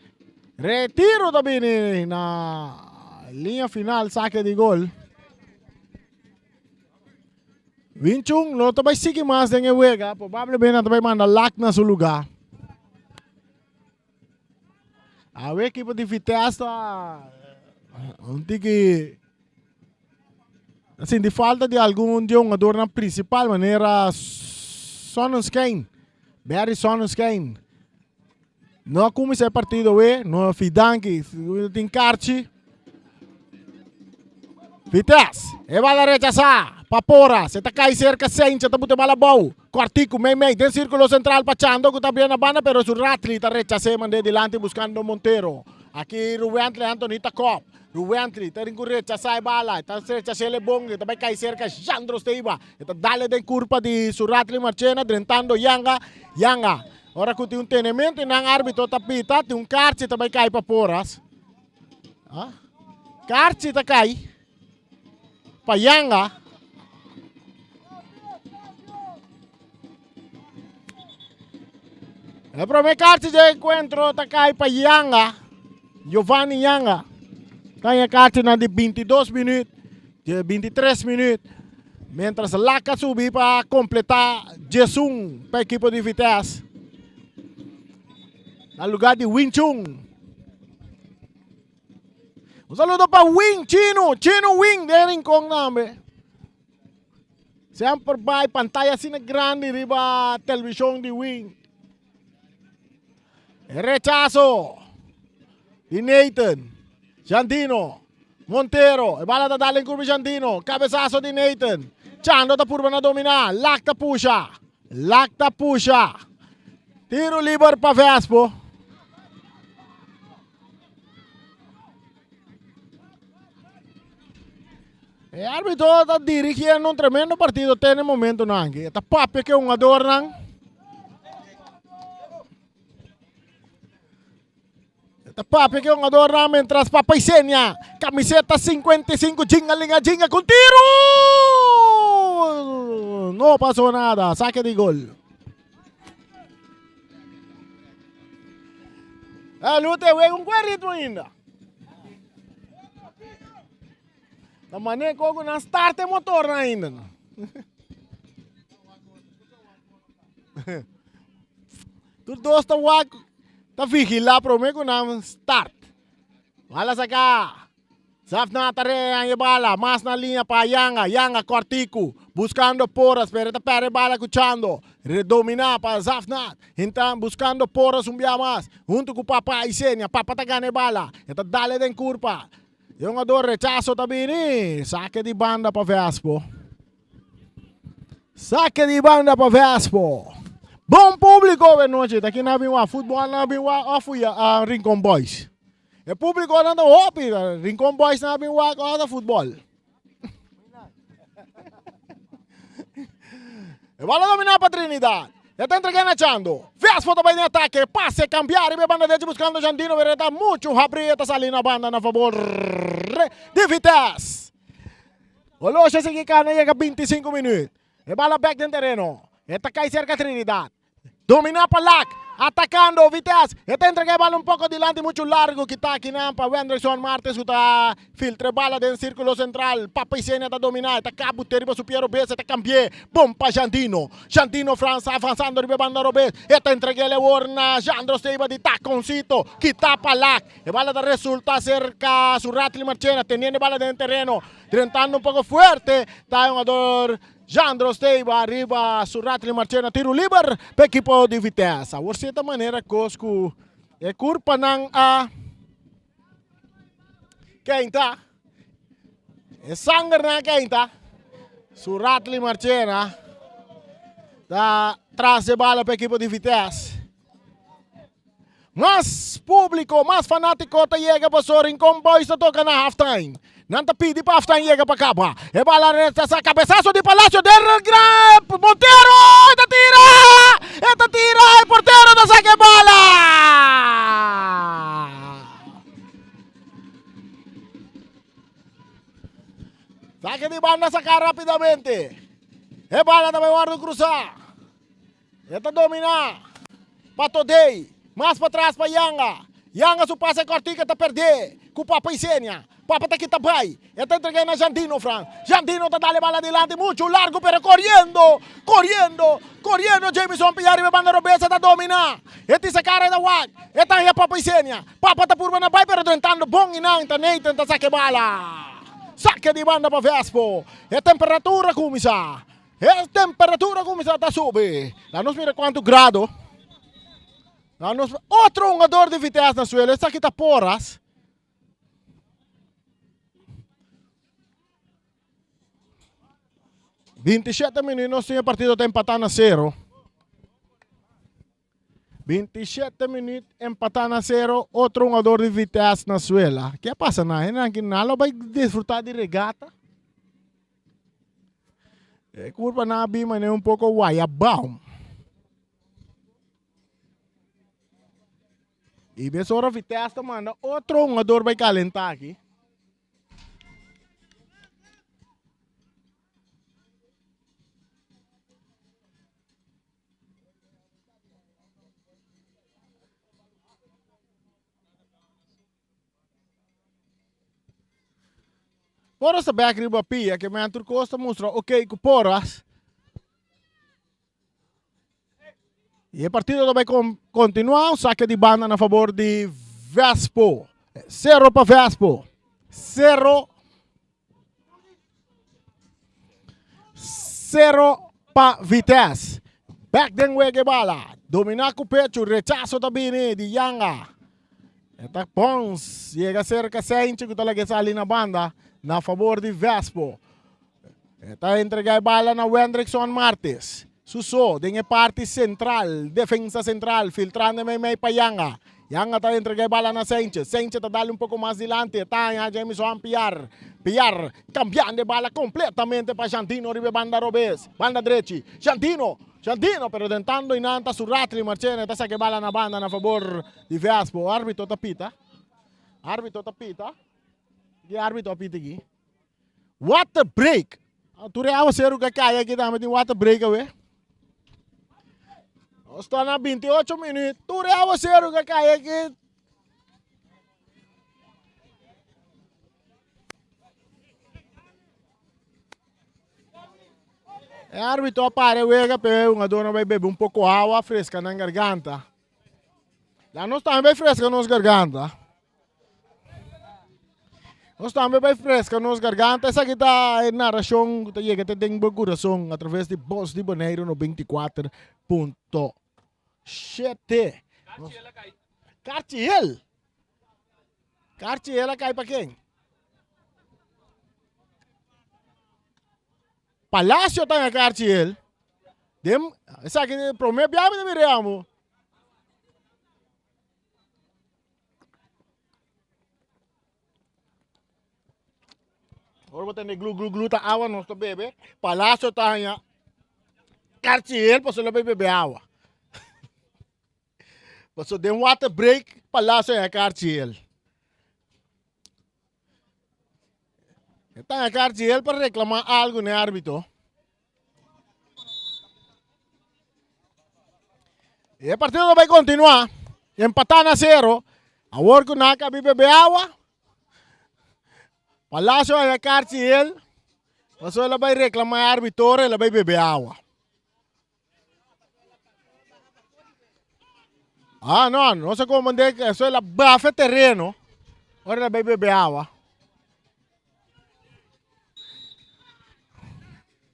Retiro também na linha final, saque de gol. 21 não também sigue mais den wega. Provavelmente também manda lock na seu lugar. A equipe de Vitesse está assim, de falta de algum jogador na principal maneira, Sonnenschein, Barry Sonnenschein. Não começa o partido, não fidanque, tem Carci. Vitesse, e bala rechazar, Papora, se está cai cerca sem, se está bute malabau. Quartico, meio, tem círculo central pachando, que está bem na banda, pero su Ratli está rechazando, mande delante buscando Montero. Aqui Ruentli, Anthony Takop. Ruentli, está rechazar a bala, está rechazando o bong, está cai cerca, Jandro Steiba. Está dale de curva de su Ratli Marchena, drentando Yanga. Ora que tem um tenimento, e não árbitro está pita, tem um Carci, também cai Paporas. Carci está cai. Payanga. El primer carta de encuentro está acá para Yanga, Giovanni Yanga. Kaya carta na de 22 minutos, de 23 minutos. Mientras Laca subi para completar Jesung para a equipe de Vitesse. No lugar de Wing Chun. Un saludo para Wing Chino Wing de Rincón Nambe. Sempre vai pantalla assim grande riba televisão de Wing. Rechazo de Nathan, Jandino, Montero, e bala da dale in curva Jandino, cabezazo di Nathan, Chando da purba na dominar, Lacta pusha, tiro liber para Vespo. E árbitro está dirigindo un tremendo partido nel momento anche. Sta papi che un adornan. Papi que un adorna mientras Papa Isenia, camiseta 55, jinga con tiro. No pasó nada, saque de gol. No te juega un buen ritmo ainda. La manera como na start motor ainda. Tu dois tá vigilar para mim na start. Bala saca. Zafnat tare bala, mas na linha para Yanga Cortico, buscando Poras, pero está pere bala escuchando. Redominar para Zafnat. Então buscando Poras mais. Junto com Papa Isenia, Papa tá ganhando bala. Está dale den curva. Jogador rechazo também, saque de banda para Vespo. Saque de banda para Vespo. Bom público, boa noite. Aqui na Vinha futebol, na Vinha a Rincon Boys. O público anda hopi, Rincon Boys na Vinha a futebol. E bola dominar para Trinidad. Está entregando a Chando. Vespo também em ataque. Passe, cambiar. E a banda de buscando Jandino. Vereda muito. Abrir. Está salindo a banda na favor de Vitesse. O Loja sigue cá. Chega 25 minutos. E bola back no terreno. Está cai cerca Trinidad. Dominar para Lac. Atacando Vitesse. Esta entrega bola un poco delante, mucho largo. Kita kinampa Wenderson Martes. Uta filtre bala dentro círculo central. Papa Isenia está dominar. Está cabo teriba su Piero Bessa. Está cambié. Bom para Jandino. Jandino França avançando ribe banda Robes. Esta entrega le warna. Jandro Steiva de taconcito. Kita palak. E bala da resulta cerca su Ratli Marchena. Teniendo bala dentro terreno. Tentando un poco fuerte. Está un jugador. Jandro Steiva arriba su Ratli Marchena, tiro liber para equipo de Vitesse. Por certa maneira, Cosco é culpa ng quem tá? É sangue na quem tá? Su Ratli Marchena da traz de bala para equipo de Vitesse. Mais público, mais fanático tá chega para o Rincon Boys tá toca na halftime. Nanta pidi pa aftan llega pa capa. E bala resta sa cabezazo di Palacio del Grab. Montero! Esta tira! El portero no saque bala! Saque di banda saca rapidamente. E bala também guarda cruzar. Esta domina. Patodei. Mais para trás para Yanga. Yanga su pase cortica tá perder. Com Papa Isenia. Papa tá kita bay. Esta entrega na Jandino, Fran. Jandino tá dale bala adelante, mucho largo, pero corriendo. Jameson Piari banda Robesa tá domina. Este se cara da wag. Esta é Papa Isenia. Papa tá purba na bay, pero tentando bom inang tá Nathan tá saque bala. Saque di banda para Vespo. E temperatura começa. Tá sube. Lá nos mira quanto grado. Lá nos outro jogador de Vitesse na Suela. Esta aqui tá Porras. 27 minutos e o partido está empatando a 0. 27 minutos empatando a 0. Outro jogador de Vitesse na Suela. O que passa na que não vai desfrutar de regata? É culpa na Bima, é um pouco guaiabão. E vê só a Vitesse manda outro jogador vai calentar aqui. Poras sa back riba pia que me Arthur Costa mostra ok com Poras. E o partido vai continuar, saque de banda a favor de Vespo. 0 para Vespo. 0 para Vitesse. Back den wege bala. Dominar com o pecho, rechazo também de Yanga. Eta Pons, chega cerca 100 que talaga sa ali na banda. Na favor de Vespo. Está entregar a bala na Wendrickson Martes. Suso, dengue parte central, defensa central, filtrando meio para Yanga. Yanga está entregar a bala na Sanchez. Sanchez está dando um pouco mais adiante. Está a Jameson Piar. Piar, cambiando de bala completamente para Jandino, ribe banda Robes. Banda direita. Jandino, pero tentando inanta su Ratli Marchena. Está saque bala na banda na favor de Vespo. Árbitro tapita. Que árbitro apita aqui. Water break. Tu real ser o que cai aqui também tem water break away. Está na 28 minutos. Tu real ser o que cai aqui. É árbitro apare wega pe uma dona vai beber um pouco água fresca na garganta. Lá nós estamos bem fresca nas garganta. Nós estamos bem fresca nas garganta. Essa aqui está em narração que chega até tem bom coração através de Voz de Boneiro no 24.7. Cartier cai para quem? Palácio está em Cartier. Essa aqui é o primeiro biamo de Miriamo. Agora vou ter glu tá água não estou bebendo. Palácio está em Cartier, para só beber água. Para só dar water break, Palácio em Cartier. Está em Cartier para reclamar algo no árbitro. E o partido vai continuar. Empatar na 0. A work na bebe água. Palácio vai carci ele. Mas ela vai reclamar árbitro, ela vai beber água. Ah, não sei como é que ela bafa terreno. Agora ela vai beber água.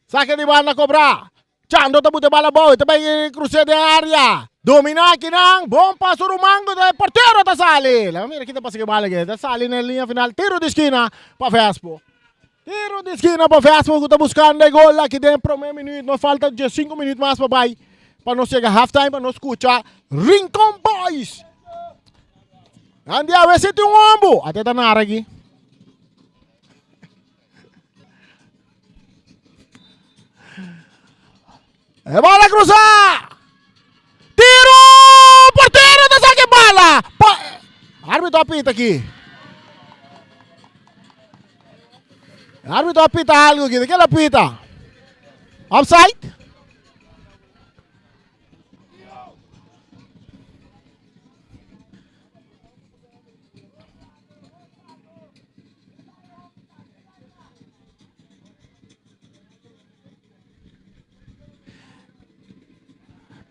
Saque de bala cobrar. Chando tabu de bala boy, também cruze de área. Domina aqui não, bom passo do mango, do porteiro da sali. Mira aqui tá passando bala aqui, da sali na linha final, tiro de esquina para Vespo. Tiro de esquina para Vespo, que tá buscando o gol aqui dentro, primeiro minuto, não falta 5 minutos mais para vai. Para não chegar half time, para não escutar Rincon Boys. Andi a ver se tem ombo, até tá na área aqui. É bola cruzar! Tiro! Porteiro da saque bala! Árbitro apita aqui. Árbitro apita algo aqui. De que ele apita? Offside?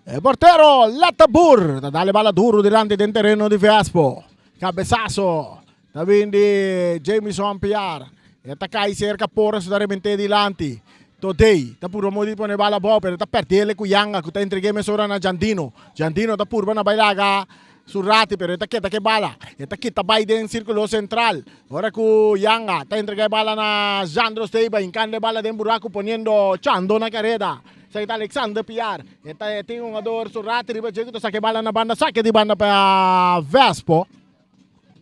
El portero Latabur, dale bala duro delante del terreno di Vespo. Cabezazo, también de Jameson Piar. Esta cai cerca por su repente delante. Today, ta puro mo di pone bala bo, pero ta perdele kuyanga, ku ta entregue mesora na Giandino. Giandino ta puro na bailaga surrati, pero esta kita ke bala. Esta kita baide en círculo central. Ahora ku Yanga, ta entregue bala na Jandro Steiba, incande bala de buraco poniendo Chando na carrera. Sa Alexander Piar. Esta tem um jogador surrati, riba jeito saque bala na banda, saque de banda para Vespo.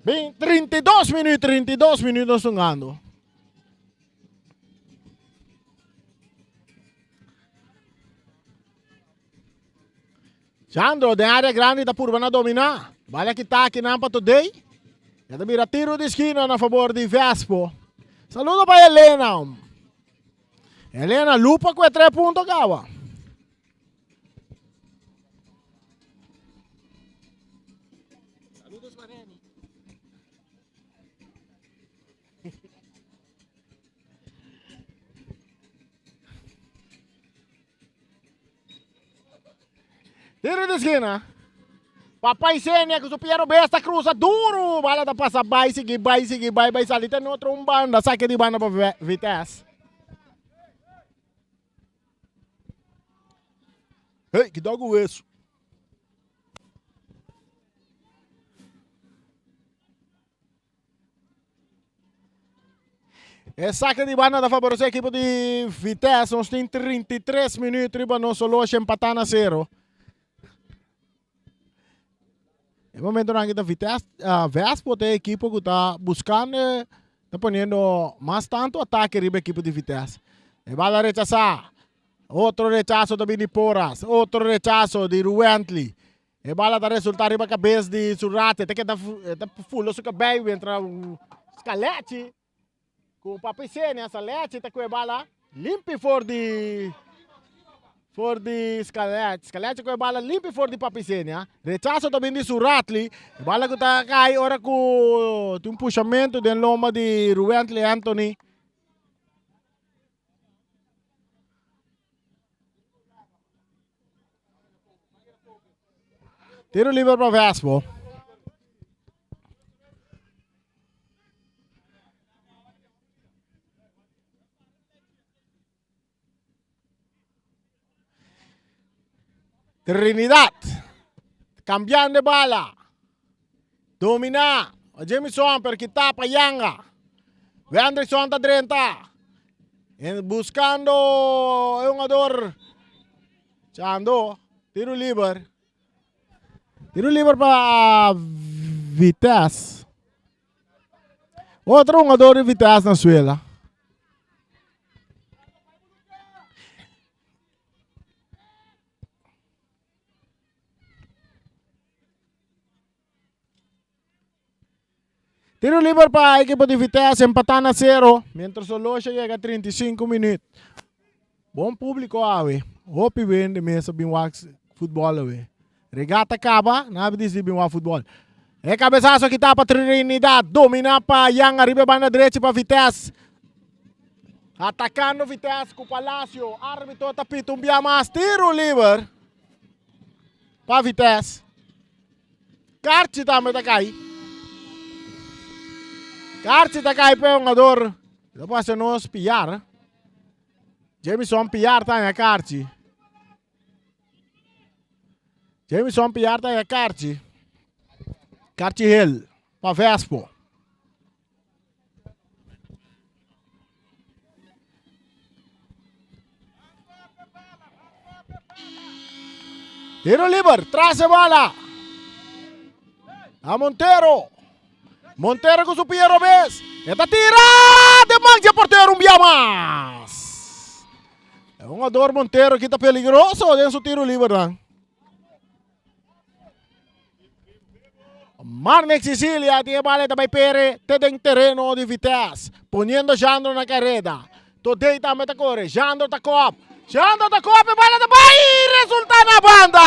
Bem, 32 minutos jogando. Jandro, de área grande da Purba na dominar. Bala que tá aqui na today. E da mira tiro de esquina na favor de Vespo. Saludo para Helena. Helena lupa com 3 pontos, Gawa. Saludos, Mareni. Tiro de esquina. Papai Sênia, que o Piero Besta cruza duro. Bala da passa, vai seguir, vai salir. Tem outro banda, saque de banda para Vitesse. Ei, que dogo é isso? É saque de banda da favorecer a equipe de Vitesse. Nós temos 33 minutos para nós só empatar na 0. É momento na que a Vitesse, a Vespo tem a equipe que está buscando, está ponendo mais tanto ataque para a equipe de Vitesse. E vai rechazar. Outro rechazo também de Porras. Outro rechazo de Ruentli. E bala da resultar para a cabeça de Surrate. Até que está full o cabelo. Entra um Scaletti. Com o Papicene, Scaletti. Está com a bala limpa for de Scaletti. Scaletti com a bala limpa for de Papicene. Rechazo também de Surrate. E bala que está cai. Ora com um puxamento de loma de Ruentli Anthony. Tiro livre para Vespo. Trinidad. Cambiando de bala. Domina. Jameson per que tapa Yanga. Anderson está 30. Buscando um jogador. Chando. Tiro livre. Tiro livre para Vitesse. Outro jogador de Vitesse na Suela. Tiro livre para a equipe de Vitesse, empatando a 0. Mientras solo chega a 35 minutos. Bom público, ave. Hope win de mesa bem wax futebol, ave. Regata acaba, nabi disibim wa futebol. É cabeçaço que tá para Trinidad, domina para Yang, arriba banda direita para Vitesse. Atacando Vitesse com o Palácio, árbitro tapita um biamas, tiro livre para Vitesse. Carti também tá cai. Carti tá cai para o jogador. Depois nós piar. Jameson piar tá na Carti. Jameson piar tá na Carti. Carti Hill para Vespo. Tiro livre, traz a bola. A Montero. Montero com o Piero Bes. Está tirada. Demanda porteiro um biamas. É um jogador Montero que está peligroso dentro do tiro livre. Né? Marnex Sicilia tinha bola também Pere. Tem terreno de Vitesse. Ponendo Jandro na carreira. Today também está correndo. Jandro está cop. Jandro está cop. Bola da Bahia. Resulta na banda.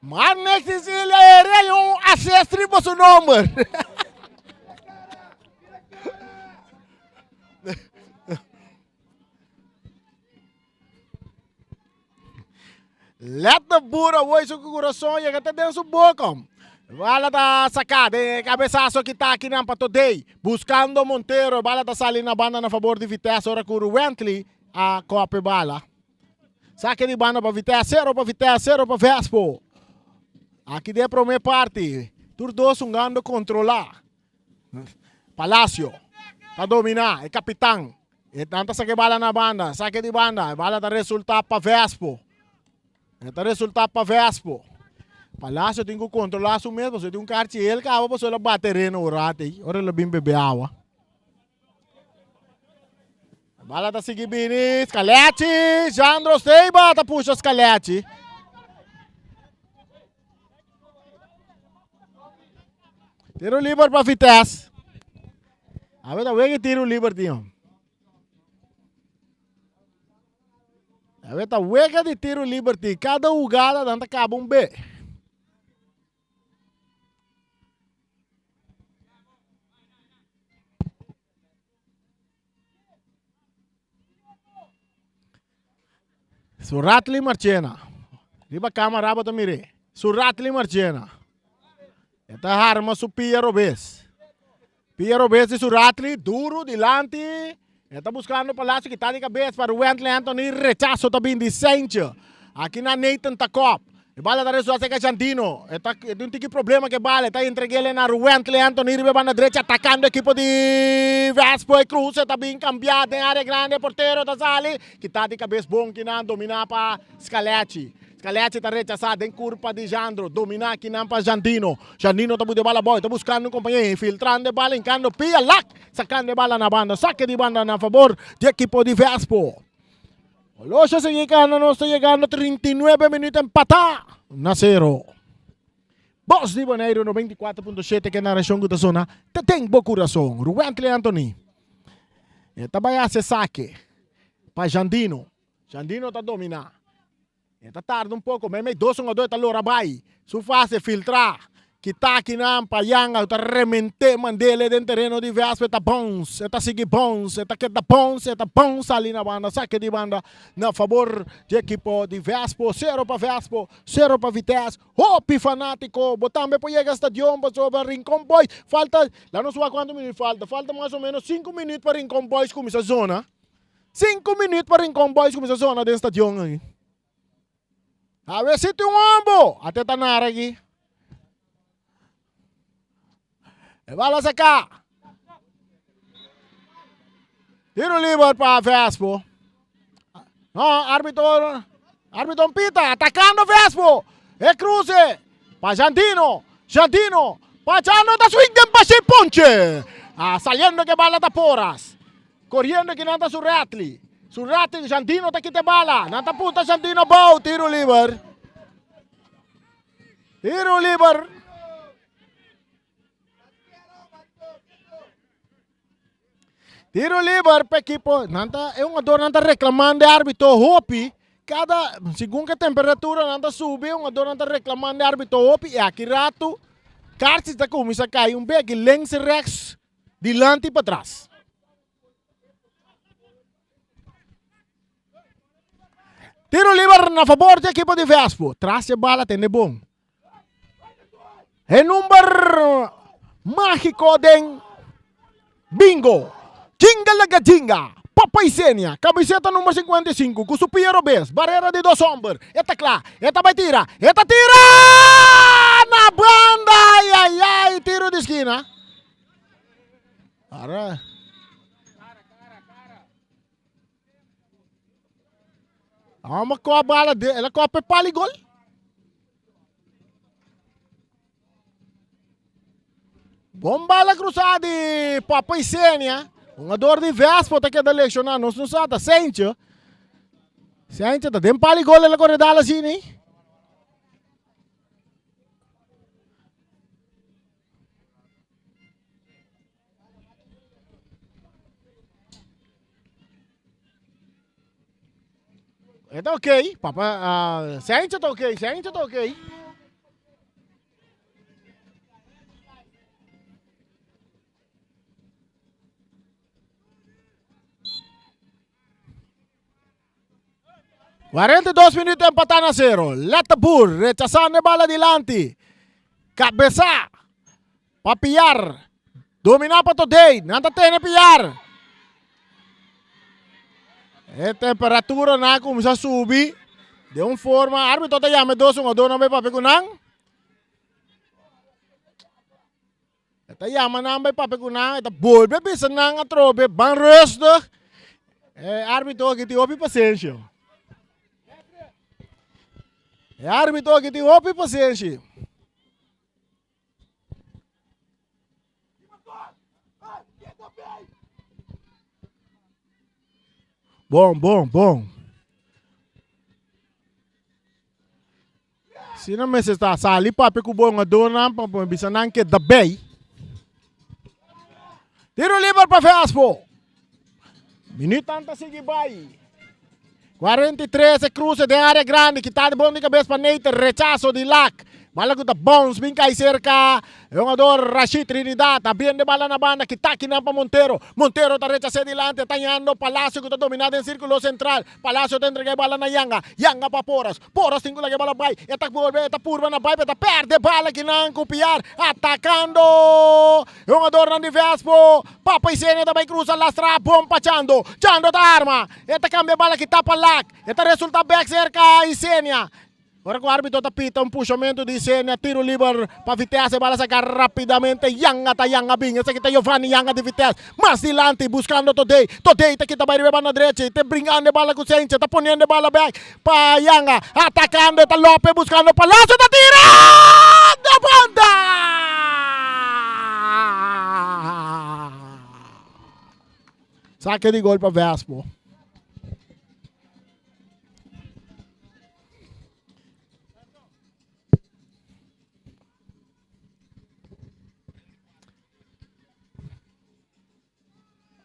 Marnex Sicilia era um assist para seu nome. Let the Bura voy su coração e até dentro do boca. Bala da sacada, cabeçaço que tá aqui na Today, buscando Monteiro, bala da sali na banda na favor de Vitesse, ora com o Wentley, a copa bala. Saque de banda para Vitesse, 0 para Vitesse, 0 para Vespo. Aqui de primeira parte, tur dois gando controlar. Palácio, tá dominar, é capitão. E tanta saque bala na banda, saque de banda, bala da resultado para Vespo. Ito resultado para Vespo. Palácio tem que controlar isso mesmo. Se tem um kart ele acaba para só bater no rate. Ora ele bem beber água. A bala tá seguindo bem. Scaletti. Jandro Seiba tá puxa Scaletti. Tiro livre para Vitesse. A ver, tá que tiro livre, tio. A ver, tá hueca de tiro livre. Cada jogada danta acaba um B. Suratli Marchena. Riba câmera raba mire. Suratli Marchena. Esta arma su Piero Bes. Piero Bes e Suratli, duro, dilante. Está buscando o Palácio que está de cabeça para o Wentley Anthony. Rechazo também de Sanchez. Aqui na Nathan Takop. E bala da resultado que Jandino. Tem um tipo problema que bala. Está entregando na Wentley Anthony. Riba na direita atacando a equipe de Vespo e Cruz. Está bem cambiado em área grande. Porteiro da Sali. Que está de cabeça bom que não dominar para Scaletti. Scaletti está rechaçado em curva de Jandro. Dominar aqui não para Jandino. Jandino está de bala boy. Está buscando um companheiro. Infiltrando bala. Encando Pia Lac. Sacando bala na banda. Saque de banda na favor de equipo de Vespo. Olosha se chegando, não está chegando 39 minutos empatar na 0. Boss de Bonaire 94.7 que na região da zona tem bom coração. Wentley Anthony. Está vai a saque para Jandino. Jandino está dominar. Está tarde um pouco, mas 2 ou 2 está lora vai. Su fase filtrar. Que tá aqui na Payanga, está remente mandele dentro do terreno de Vespo, está bons, está seguir bons, está que está bons ali na banda, saque de banda, na favor de equipo de Vespo, 0 para Vespo, 0 para Vitesse, Hopi fanático, botamos para chegar ao estadião, para sobre Rincon Boys, falta, lá não sei quantos minutos falta mais ou menos 5 minutos para Rincon Boys começar a zona, 5 minutos para Rincon Boys começar a zona dentro do estadião aí. A ver se tem um ombo, até tá na área aqui. E bala sacar. Tiro livre para Vespo. Árbitro pita, atacando Vespo. E cruze para Jandino. Jandino, pachando da swing para si ponche. Saliendo que bala da Poras. Corriendo que nada su Ratli. Su Ratli, Jandino te quita bala. Nata puta Jandino bau, tiro livre. Tiro livre. Tiro livre para equipo. Nanta é um ador nanta reclamando de árbitro hopi. Cada segundo a temperatura nanta sube, um ador nanta reclamando de árbitro hopi e aqui rato cartas da começa a cair bem links e rechts, dilante e para trás. Tiro livre na favor da equipe de Vespo. Traz a bala, tem de bom. É número mágico de Bingo. Jinga laga jinga. Papa Isenia. Camiseta número 55. Com o Piero Bes. Barreira de 2 hombres. Eta clá. Eta vai tira. Eta tira! Na banda. Ai, ai, ai. Tiro de esquina. Cara. Vamos com a bala dele. Ela copa pali gol. Bom bala cruzada de Papa Isenia. Um ador de Vespo tá querendo lecionar. Nós não sabemos. Sente. Sente. Tá dentro pali gol. Ela corre dala assim, né? Está ok. Papa. Sente tá ok. Sente tá ok. $42 minutos empatando a 0. Letapur rechazando a bala adelante. Cabeça. Para pillar. Dominar para today. Nada tem a pillar. A temperatura na começa a subir. De uma forma. Árbitro está chamando 2-1. Não vai para pegunang. Está chamando não vai para pegunang. Está volve bisa nang atrobe. Bang resto. Árbitro que tem paciência. É árbitro que tem paciência. Bom. Se não me está sali papi com bom adorno para bisa nang que da bem. Tiro livre para Vespo. Minuto antes seguir vai. 43 cruce de área grande, que está de bom de cabeça para Neiter, rechazo de Lac. Bala com Bones, vem cair cerca. Jogador Rashid Trinidad, bien de bala na banda, que está aqui na para Montero. Montero está rechazando delante, está yendo Palacio, que está dominado en círculo central. Palacio está entrega bala na Yanga. Yanga para Poras. Poras tem que bala vai. Está volve, está purva na vai, está perde bala que não copiar. Atacando. Jogador na Vespo. Papa Isenia também cruza lastra, bom para Chando. Chando está arma. Está cambia bala que está para Lac. Está resulta back cerca Isenia. Agora com o árbitro tapita puxamento de Isenia, tiro livre para Vitesse, bala sacar rapidamente, Yanga bem, esse aqui está Giovanni Yanga de Vitesse, mais dilante, buscando Today está aqui também na direita, está brincando bala com o Sente, está ponendo bala back para Yanga, atacando, está Lopes buscando Palácio, está tirando da banda! Saque de gol para Vespo.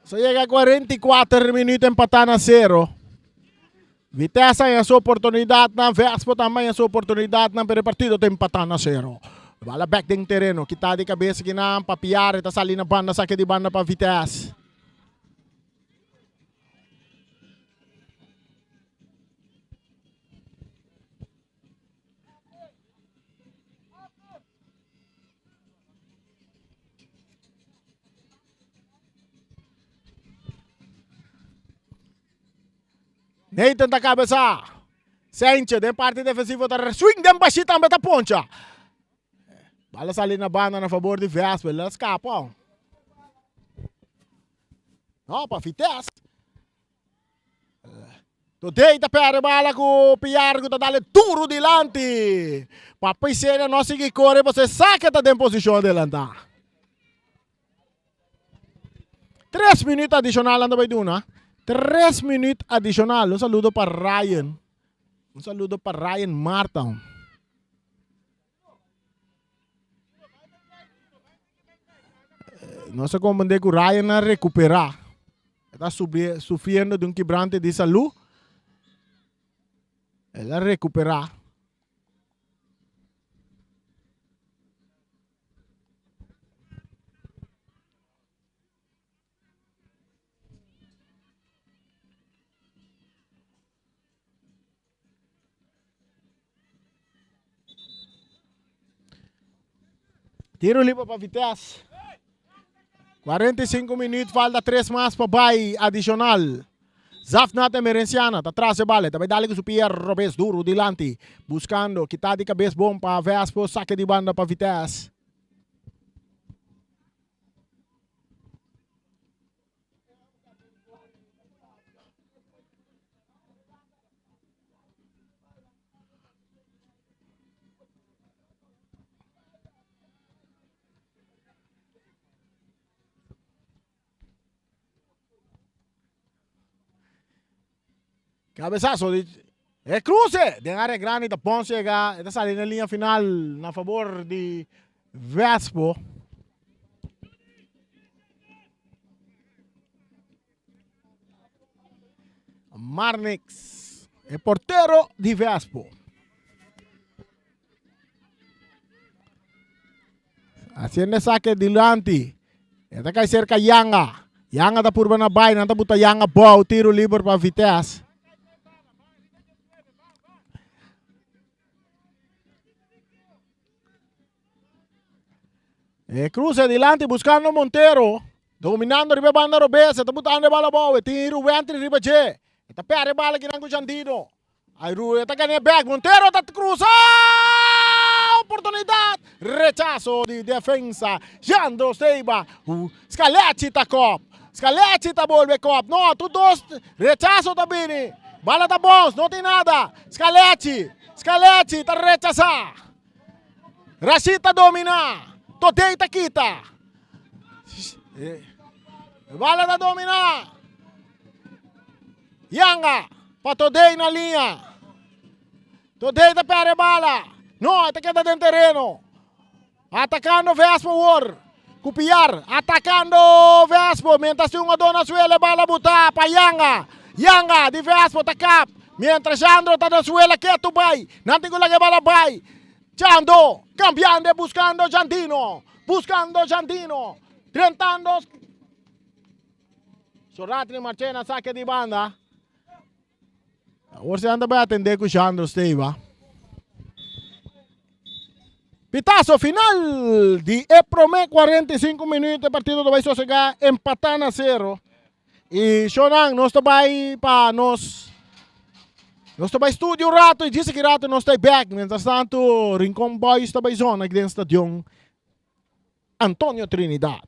So llega a 44 minutos empatando a 0. Vitesse tem a sua oportunidade na Vespo também a sua oportunidade na partido está empatando a 0. Bala back dentro terreno, que está de cabeça que não para piar, está saindo na banda, saque de banda para Vitesse. Nathan da cabeça. Sente, de parte defensiva, tá swing dem baixinho também tá poncha. Bala sali na banda na favor de Vespo, ele escapa. Não, para Vitesse. Today tá perde bala com o Piargo, tá dando duro delante. Papa Isenia não segue corre, você saca tá em posição de lançar. 3 minutos adicional anda vai duna. 3 minutos adicional. Un saludo para Ryan. Un saludo para Ryan Martin. No se confunde con Ryan a recuperar. está sufriendo de un quebrante de salud. Ela recuperar. Tiro livre para Vitesse. 45 minutos, falta 3 mais para Bay adicional. Zafnat Emerenciana, está atrás de bala, também dá-lhe com o Pierre Robes duro delante, buscando quitar de cabeça bom para Vespo, saque de banda para Vitesse. Cabeçazo de cruze de área grande da Ponce está saindo na linha final na favor de Vespo. Marnix é porteiro de Vespo. Haciendo saque delante. Está cai cerca Yanga. Yanga da purba na bay, nanta buta Yanga bom, tiro livre para Vitesse. Cruce adelante buscando Montero. Dominando riba banda Robes. Está botando bala boa. Tiro ventre riba G. Está perde bala que não Jandino. Aí Rui está ganhando back. Montero está cruza. Oportunidade. Rechazo de defensa. Jandro Seiba. Scaletti está cop. Scaletti está volve cop. Não, tu dois. Rechazo está bem. Bala está bom. Não tem nada. Scaletti está rechazar. Rashida domina. Todei tá quita. Bala da domina. Yanga. Para Todei na linha. Todei da perde bala. Não, está queda dentro terreno. Atacando Vespo War. Copiar. Atacando Vespo. Mientras uma dona suela bala botar para Yanga. Yanga de Vespo tá cap. Mientras Jandro tá na suela que tu vai. Não tem que lá que bala vai. Chando, cambiando, buscando Jandino, tentando. Sorratri Marchena, saque di banda. Ora anda bem atender com o Jandro Steva. Pitazo final de Epromé, 45 minutos, partido vai sossegar, empatando a 0. E Shonan, nós também para nós. Nós estamos em estúdio rato e disse que rato nós estamos back. Mientras tanto, Rincon Boys está em zona aqui dentro do estadion Antônio Trinidad.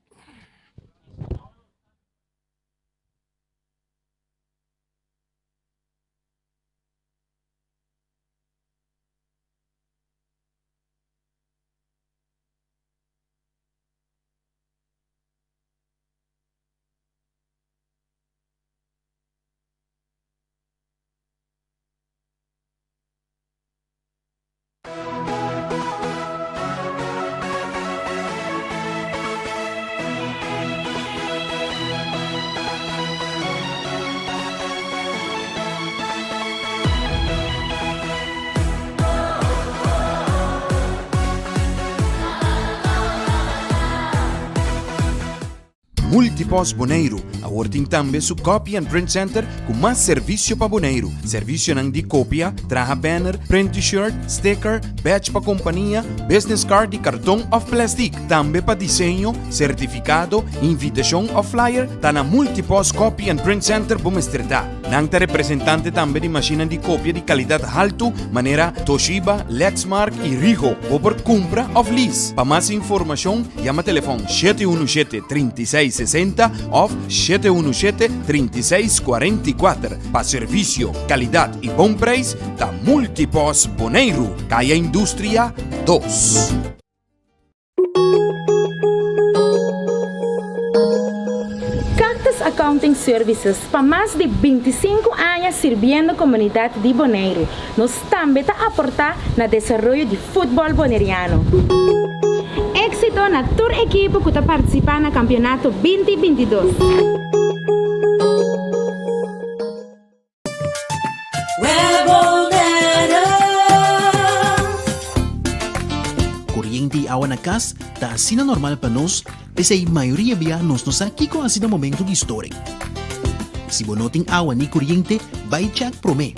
Multipos Boneiro, awarting tambe su Copy and Print Center com mais serviço para Boneiro. Serviço nang di copia, traha banner, print t-shirt, sticker, badge pa companhia, business card e cartão of plastic. Tambe pa desenho, certificado, invitação of flyer, ta na Multipos Copy and Print Center bumestrita. Nang ta representante tambe di macchina di copia di qualidade alto, maneira Toshiba, Lexmark e Rigo, ou por compra of lease. Pa mais informação, chama telefone 717-3660 of 717-3644. Pa serviço, qualidade e bom preço, da Multipos Boneiro, Caia Indústria 2. Cactus Accounting Services, para mais de 25 anos servindo a comunidade de Boneiro. Nós também está aportar no desenvolvimento do futebol boneriano. Éxito na tour equipe que está participando no campeonato 2022. Kuryente e água na casa tá assim normal para nós, mas a maioria biyanos nos aqui com assim no momento de história. Se você não tem água nem corrente, vai check prome.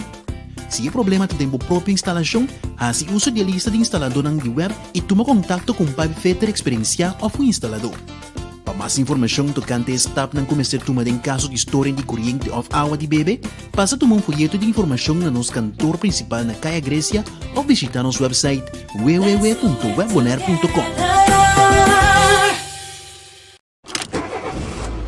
Se é problema tem a própria instalação, assim uso de lista de instalador na web e toma contato com o Pipe Fitter Experiencia ou o instalador. Para mais informação tocante a step ng começar tomar em caso de história de corrente ou água de bebê, passa a tomar um folheto de informação no nosso cantor principal na Caia Grécia ou visitar nosso website www.webbonaire.com.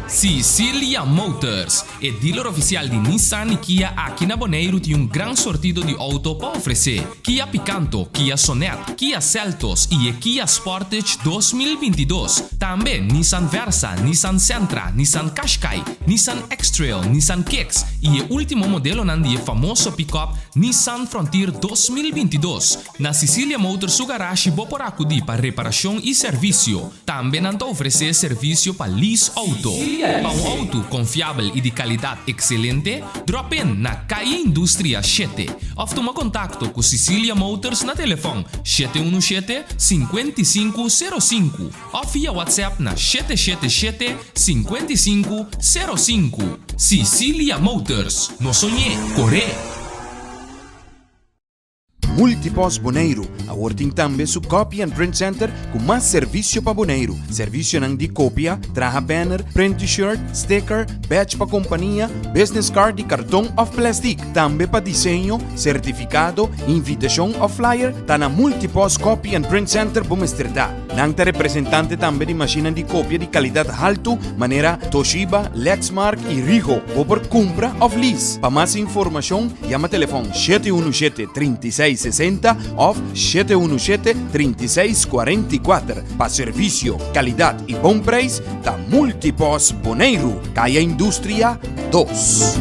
Sicilia Motors é dealer oficial de Nissan e Kia aqui na Bonaire tem gran sortido de auto para oferecer. Kia Picanto, Kia Sonet, Kia Seltos e Kia Sportage 2022. Também Nissan Versa, Nissan Sentra, Nissan Qashqai, Nissan X-Trail, Nissan Kicks e o último modelo nandi famoso pick-up Nissan Frontier 2022. Na Sicilia Motors su garage bo por acudi para reparação e serviço. Também nanta oferecer serviço para lease auto. Para um auto confiável e de qualidade excelente, drop in na Caia Indústria 7. Ou toma contato com Sicilia Motors na telefone 717-5505 ou via WhatsApp na 777-5505. Sicilia Motors, no sonhei, corre! Multipos Bonaire, awarting tambe su Copy and Print Center com mais serviço para Bonaire. Serviço nang de cópia, traha banner, print t-shirt, sticker, badge para companhia, business card de cartão ou plastic. Tambe para desenho, certificado, invitação ou flyer, tá na Multipos Copy and Print Center Bumesterdá. Nang ta representante tambe de máquina de cópia de qualidade alto, maneira Toshiba, Lexmark e Ricoh, ou por compra ou lease. Para mais informação, chama telefone 717-3660 ou 717-3644. Para serviço, qualidade e bom preço, da Multipos Bonaire, Caia Indústria 2.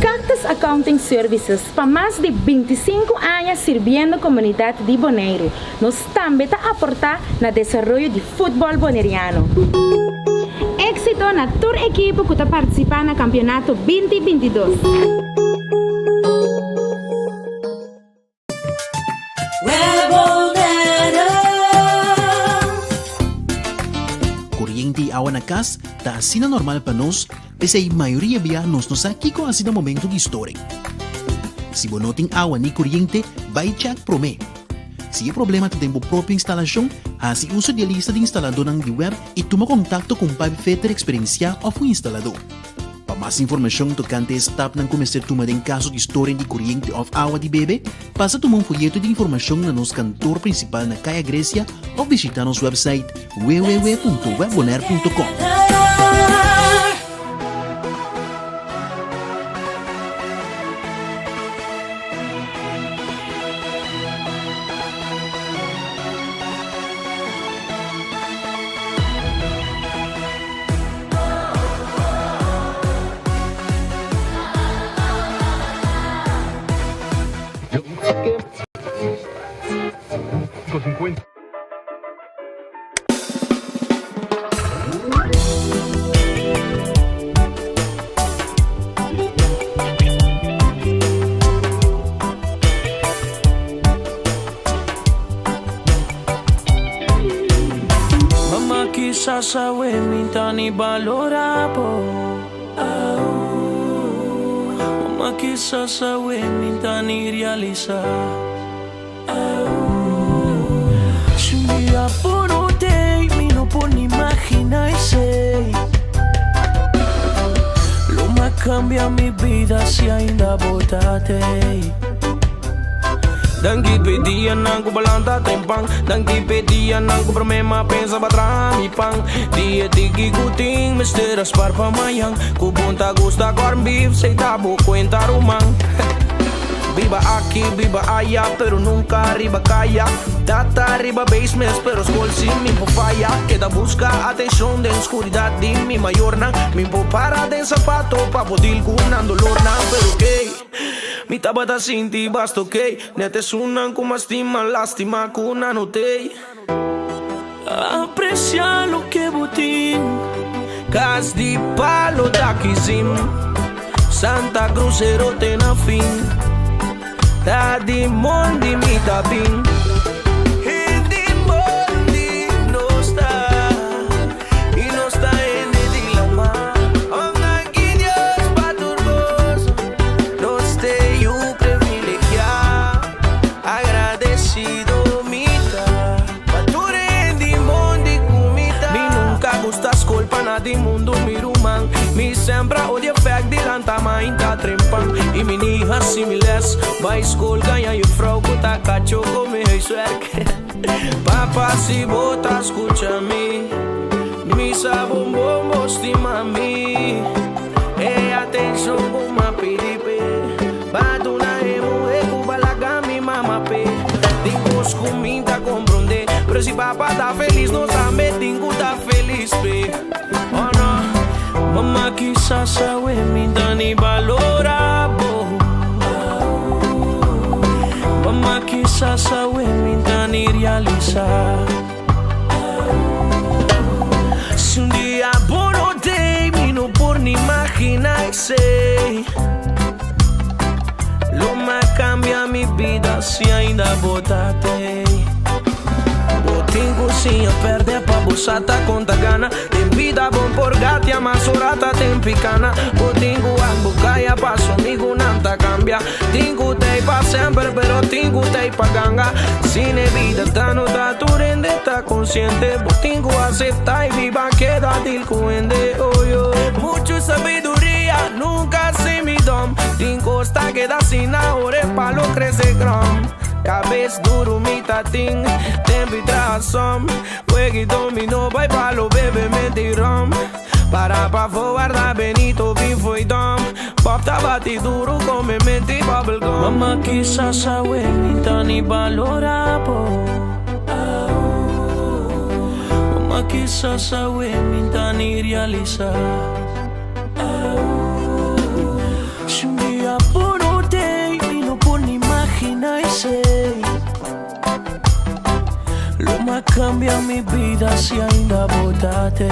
Cactus Accounting Services, para mais de 25 anos servindo a comunidade de Bonaire. Nós também está aportar no desenvolvimento de futebol bonaireano. Éxito na tour equipe que está participando no campeonato 2022. Kuryente e água na casa tá assim normal para nós, mas a maioria biyanos nos aqui com assim no momento de história. Se você não tem água nem corrente, vai check prome. Se é problema tem a própria instalação, assim uso de lista de instalador na web e toma contato com o Pipe Fitter Experiencia ou o instalador. Para mais informação tocante a step ng começar tomar em caso de história de corrente ou água de bebê, passa a tomar um folheto de informação no nosso cantor principal na Caia Grécia ou visitar nosso website www.webbonaire.com. Sasa we minta ni valora po. Mama kisa sa we minta ni realiza. Si un día por te mi no por ni imaginarse. Lo más cambia mi vida si ainda botate. Dangi pedian aku balanta tempang, dangi pedian aku problema pensa batra mi pang. Dia tiki kuting mister aspar pamayang, ku punta gusta corn beef sei tabo cuenta rumang. Viva aquí, viva allá, pero nunca arriba calla. Data arriba basements, pero school sin mi po falla. Queda busca atención de oscuridad di mi mayor na. Mi po para de zapato pa poder cunan dolor na, pero que mi tabata sinti basto que nete sunan como estima lástima kuna notei. Aprecia lo que botín, cas di palo da kizim, Santa Cruz erote na fin. Da di mondi mi da bin. E di mondi non sta. E non sta in di la ma. Onda que Dios pa turboso. No stay you privilegiado. Agradecido mita. Pa tu rendi mondi kumita. Mi nunca gusta scolpa na di mundo miruman. Mi sembra odia fag di lantama inta trempan. E menina similes. Vai school ganha e frau kuta cacho come huiswerk. Papa si bota escucha-me. Mi sabon bombo estima-me. E atenção com uma piripe. Baduna emo e kubalaga mi mama pe. Tingos cominta compreender. Pero si papa tá feliz, nós também tingo tá feliz pe. Oh no, mama quizás sabe me dani valorabo. Mama quizás sabe me dani realizar. Se dia bom não tem, me não por nem imaginar sei. Lo me cambia mi vida se ainda botate. Botingo sim a perder pa bussata conta gana. Tem vida bom por gatia, mas orata tem picana. Botingo ambucaia passo amigo nanta cambia. Tingo tei pa sempre, pero tingo tei pa ganga. Sin vida tá no tá tu rende, tá consciente. Botingo acepta e viva queda dil cuende. Oh yo, mucho sabiduría, nunca se me dom. Tingo está queda sin ahora pa lo crece gram. Cabeça duro mi tating, tempo e tração. Juegue dominó, vai palo, bebe mentirão. Para voar da Benito, vivo e dom. Pop tá bate duro, come mente bubblegum. Mama quizás sabe, me tá ni valorabo. Mama quizás sabe, me tá ni realizar. Se dia por um day, me não por ni imaginar sei. Lo más cambia mi vida si ainda botate.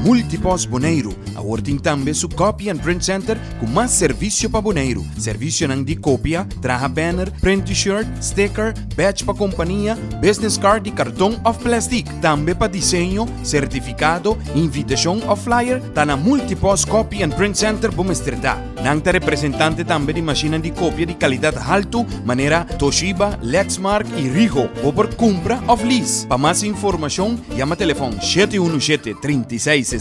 Multipos Boneiro, a working tambe su Copy and Print Center com mais serviço para Boneiro. Serviço nang di copia, traha banner, print t-shirt, sticker, badge pa companhia, business card e cartão of plastic. Tambe pa desenho, certificado, invitação of flyer, tá na Multipos Copy and Print Center Bumesterdá. Nang ta representante tambe di macchina di copia di qualidade alto, maneira Toshiba, Lexmark e Rigo, ou por compra of lease. Pa mais informação, chama telefone 717-3660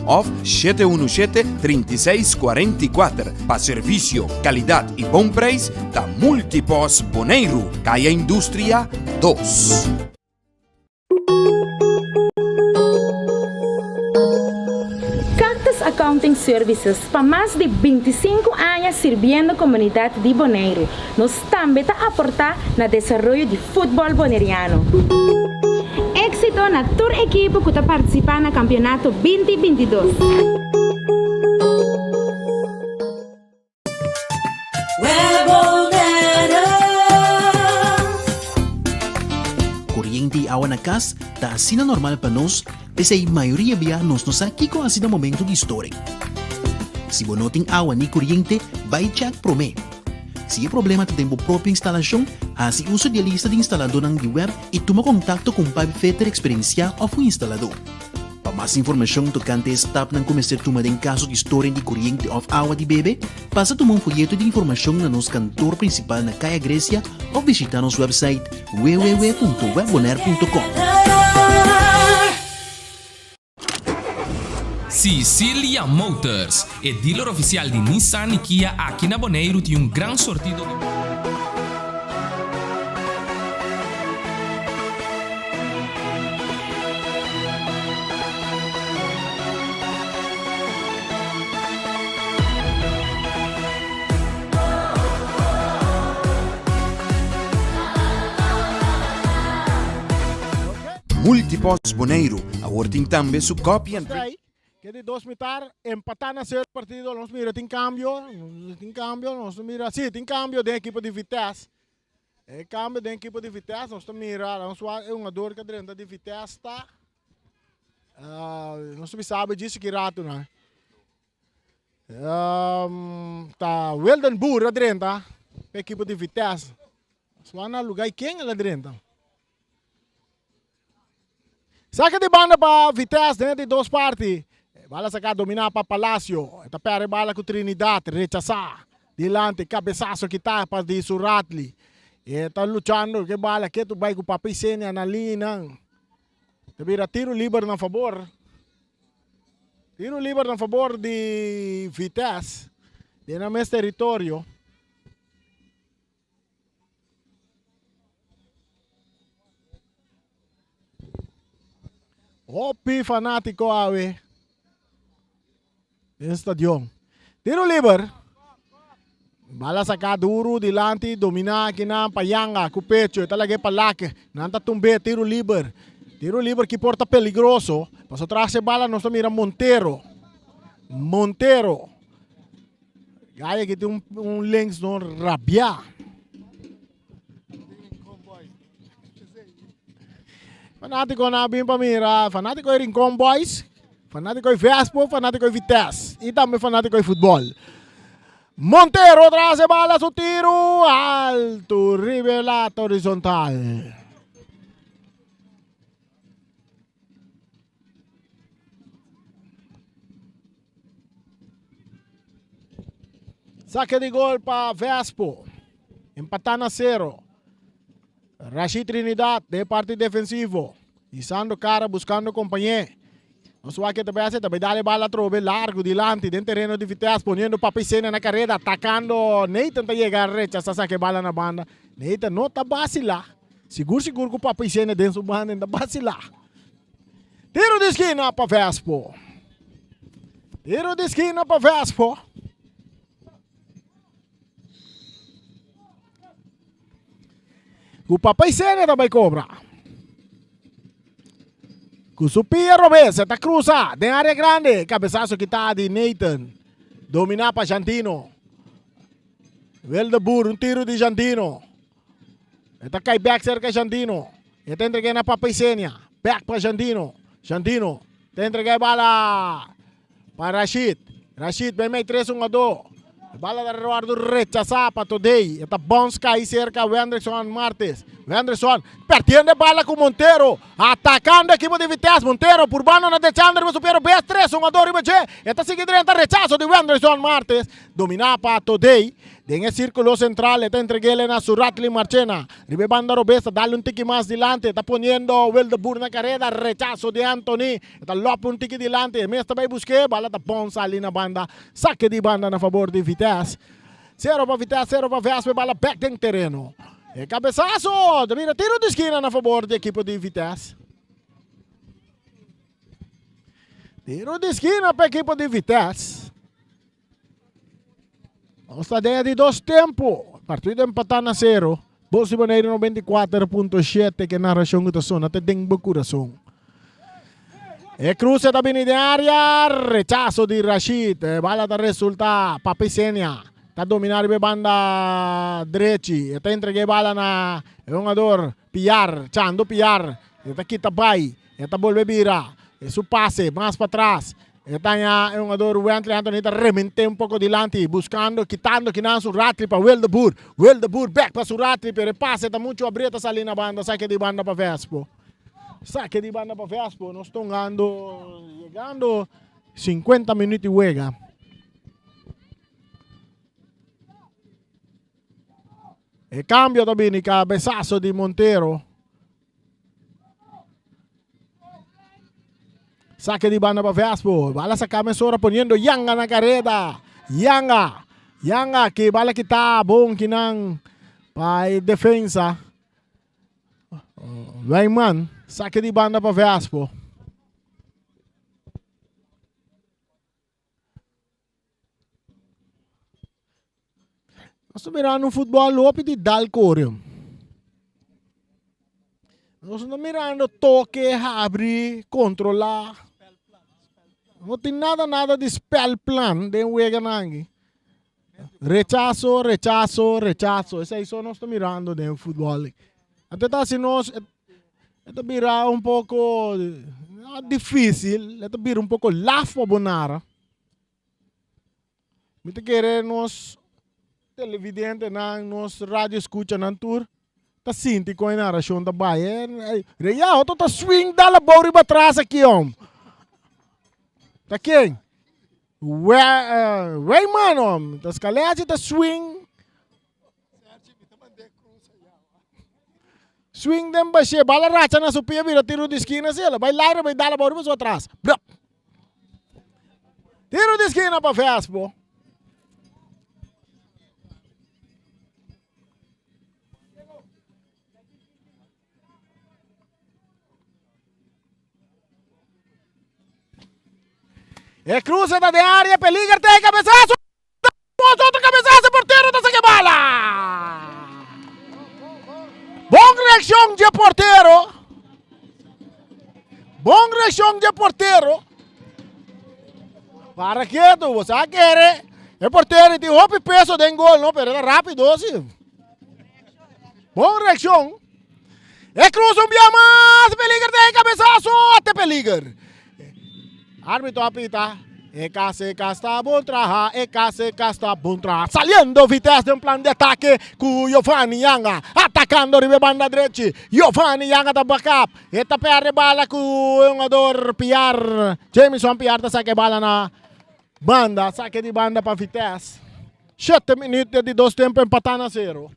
of 717-3644. Pa serviço, qualidade e bom preço, da Multipos Boneiro, Caia Indústria 2. Cactus Accounting Services, para mais de 25 anos servindo a comunidade de Bonaire, nós também está a aportar no desenvolvimento do futebol boneriano. Éxito na tour equipe que está participando no campeonato 2022. Corriente e água na casa tá assim normal para nós, pese a maioria vianos nos aqui com assim no momento de história. Se você não tem água nem corriente, vai check promê. Se o problema tem a própria instalação, assim uso de lista de instalador na web e toma contato com o Pai Fetter Experiencia ou o instalador. Para mais informação tocante a etapa não começar a tomar em caso de história de corriente ou água de bebê, passa a tomar folheto de informação no nosso cantor principal na Caia Grécia ou visitar nosso website www.webbonaire.com. Sicilia Motors é dealer oficial de Nissan e Kia aqui na Bonaire tem um grande sortido de... Multipos Boneiro, a working tambe su Copy and Print. Que de 2 mitar, empatar na ser partido, nós mira, tem cambio, nós mira, sim, tem cambio da equipe de Vitesse. É cambio da equipe de Vitesse, nós mira, nós é uma dor que dentro de Vitesse tá. Nós sabe disso que rato, né? Tá Weldon Boer dentro, tá? Equipe de Vitesse. Só na lugar quem é lá dentro. Saca de banda para Vitesse dentro de 2 partes. Bala sacar dominar para Palacio. Esta pera bala com Trinidad, rechazar. Dilante, cabeçaço que tá para de Suratli. Está lutando que bala que tu vai com papi Senia na linha. Te vira tiro livre na favor. Tiro livre na favor de Vitesse. De na mes território. Opi fanático ave. Estadion. Tiro liber. Bala saca duro dilante, domina kina payanga, cupecho, talaga palake. Nanta tumbe tiro liber. Tiro liber que porta peligroso. Paso atrás bala nós mira Montero. Montero. Gaya que tem links no rabia. Fanático na bim pamira, fanático é Rincon Boys. Fanático é Vespo, fanático é Vitesse. E também fanático é futebol. Montero traz a bala, su tiro alto, rivelato horizontal. Saque de gol para Vespo. Empatando a 0. Rashid Trinidad de parte defensivo. Isando cara, buscando companheiro. No suwa que também dá bala trove largo dilante dentro terreno de Vitesse, poniendo papicena na carrera, atacando. Nathan tá chegar recha, saque bala na banda. Nathan não tá vacila. Seguro que o papicena dentro do banda ainda vacila. Tiro de esquina para Vespo. Tiro de esquina para Vespo. O papicena também cobra. Kusupia Robes, está cruza, de área grande, cabeçaço que está de Nathan, dominar para Jantino, Veldebur, tiro de Jantino, está cai back cerca de Jantino, está entregando a Papicenia, back para Jantino, Jantino, está entregando bala para Rashid, Rashid vem mais 3-1-2, bala de Eduardo rechazar para Today, está bounce cai cerca de Anderson Martes. Anderson, perdiendo bala com Montero, atacando a equipe de Vitesse, Montero, por bano na deixando, supera o B3, 1-2, riba G, está seguindo dentro, rechazo de Anderson Martes, domina para Today, en el círculo central, está entregando a Suratli Marchena, riba banda Robesa, dale un tiki más delante, está poniendo Weldebur na carrera, rechazo de Anthony, está Lope un tiki delante, Mesta vai busque, bala da Ponsa ali na banda, saque de banda na favor de Vitesse, 0 para Vitesse, 0 para Vespe, bala back dentro terreno. E cabeçaço, mira, tiro de esquina na favor da equipe de Vitesse. Tiro de esquina para a equipe de Vitesse. Vamos a ideia de 2 tempos. Partido empatado a 0. Bolsa Boneiro 94.7 que narração que está até dentro do coração. E cruza da área, rechazo de Rashid. Bala da resulta, Papicenia. Está dominar a banda direita, está entregando bala na jogador Piar, Chando Piar, está quita vai, está volve vira, é su passe, mais para trás, está o jogador Wentley Anthony, está remente um pouco delante, buscando, quitando que não Suratli para Weldebur, Weldebur back para Suratli, pero passe está muito aberto ali na banda, saque de banda para Vespo, saque de banda para Vespo, nós estamos chegando 50 minutos e juega. E cambio também, cabeçaço de Montero. Saque de banda para Vespo. Bala sa camesora poniendo Yanga na carrera. Yanga que bala que tá bom que não para defesa. Weiman, saque de banda para Vespo. Nós estamos mirando um futebol lope de Dalcorium. Nós estamos mirando toque, abrir, controlar. não tem nada de spell plan de juega nangi. Rechazo. Esse aí só nós estamos mirando de futebol. Até tá se nós vira um pouco difícil, vira um pouco lafo bonara. Mita querer nós televidente nós rádio escuta na tour. Tá sinti com a narração da baia. Real, tá swing dala bori ba atrás aqui, Tá quem? Way mano, tá escalete tá swing. Swing dem ba siya, bala racha na supia, vira tiro de esquina sila. Vai lá, vai dala bori ba atrás. Tiro de esquina pa Vespo. Cruza da de área, peligra, tem cabeçaço! Outro cabeçaço, porteiro da que bala! Bom reação de porteiro! Bom reação de porteiro! Para quieto, você quer? É porteiro, tem roupa e peso de gol, não, pero é rápido, assim. Bom reação! Cruza via mais, peligra, tem cabeçaço, até peligra! Árbitro apita, EK está bom traja, EK está bom traja. Saliendo Vitesse de un plan de ataque, com Giovanni Yanga, atacando ribe banda direita. Giovanni Yanga da backup, eta perde bala com o jogador Piar, Jameson Piar da saque bala na banda, saque de banda para Vitesse. 7 minutos de 2 tempos empatando a 0.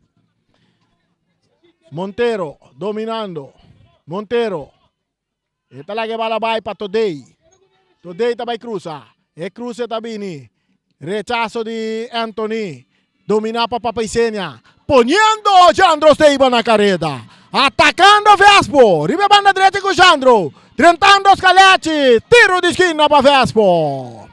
Montero dominando, Montero, eta la que bala vai para Todei. Todei também cruza. Cruza também. Rechazo de Anthony. Domina para Papaicenia. Poniendo Jandro Steiba na careta. Atacando Vespo. Ribe banda direita com Jandro. Tentando Scaletti. Tiro de esquina para Vespo.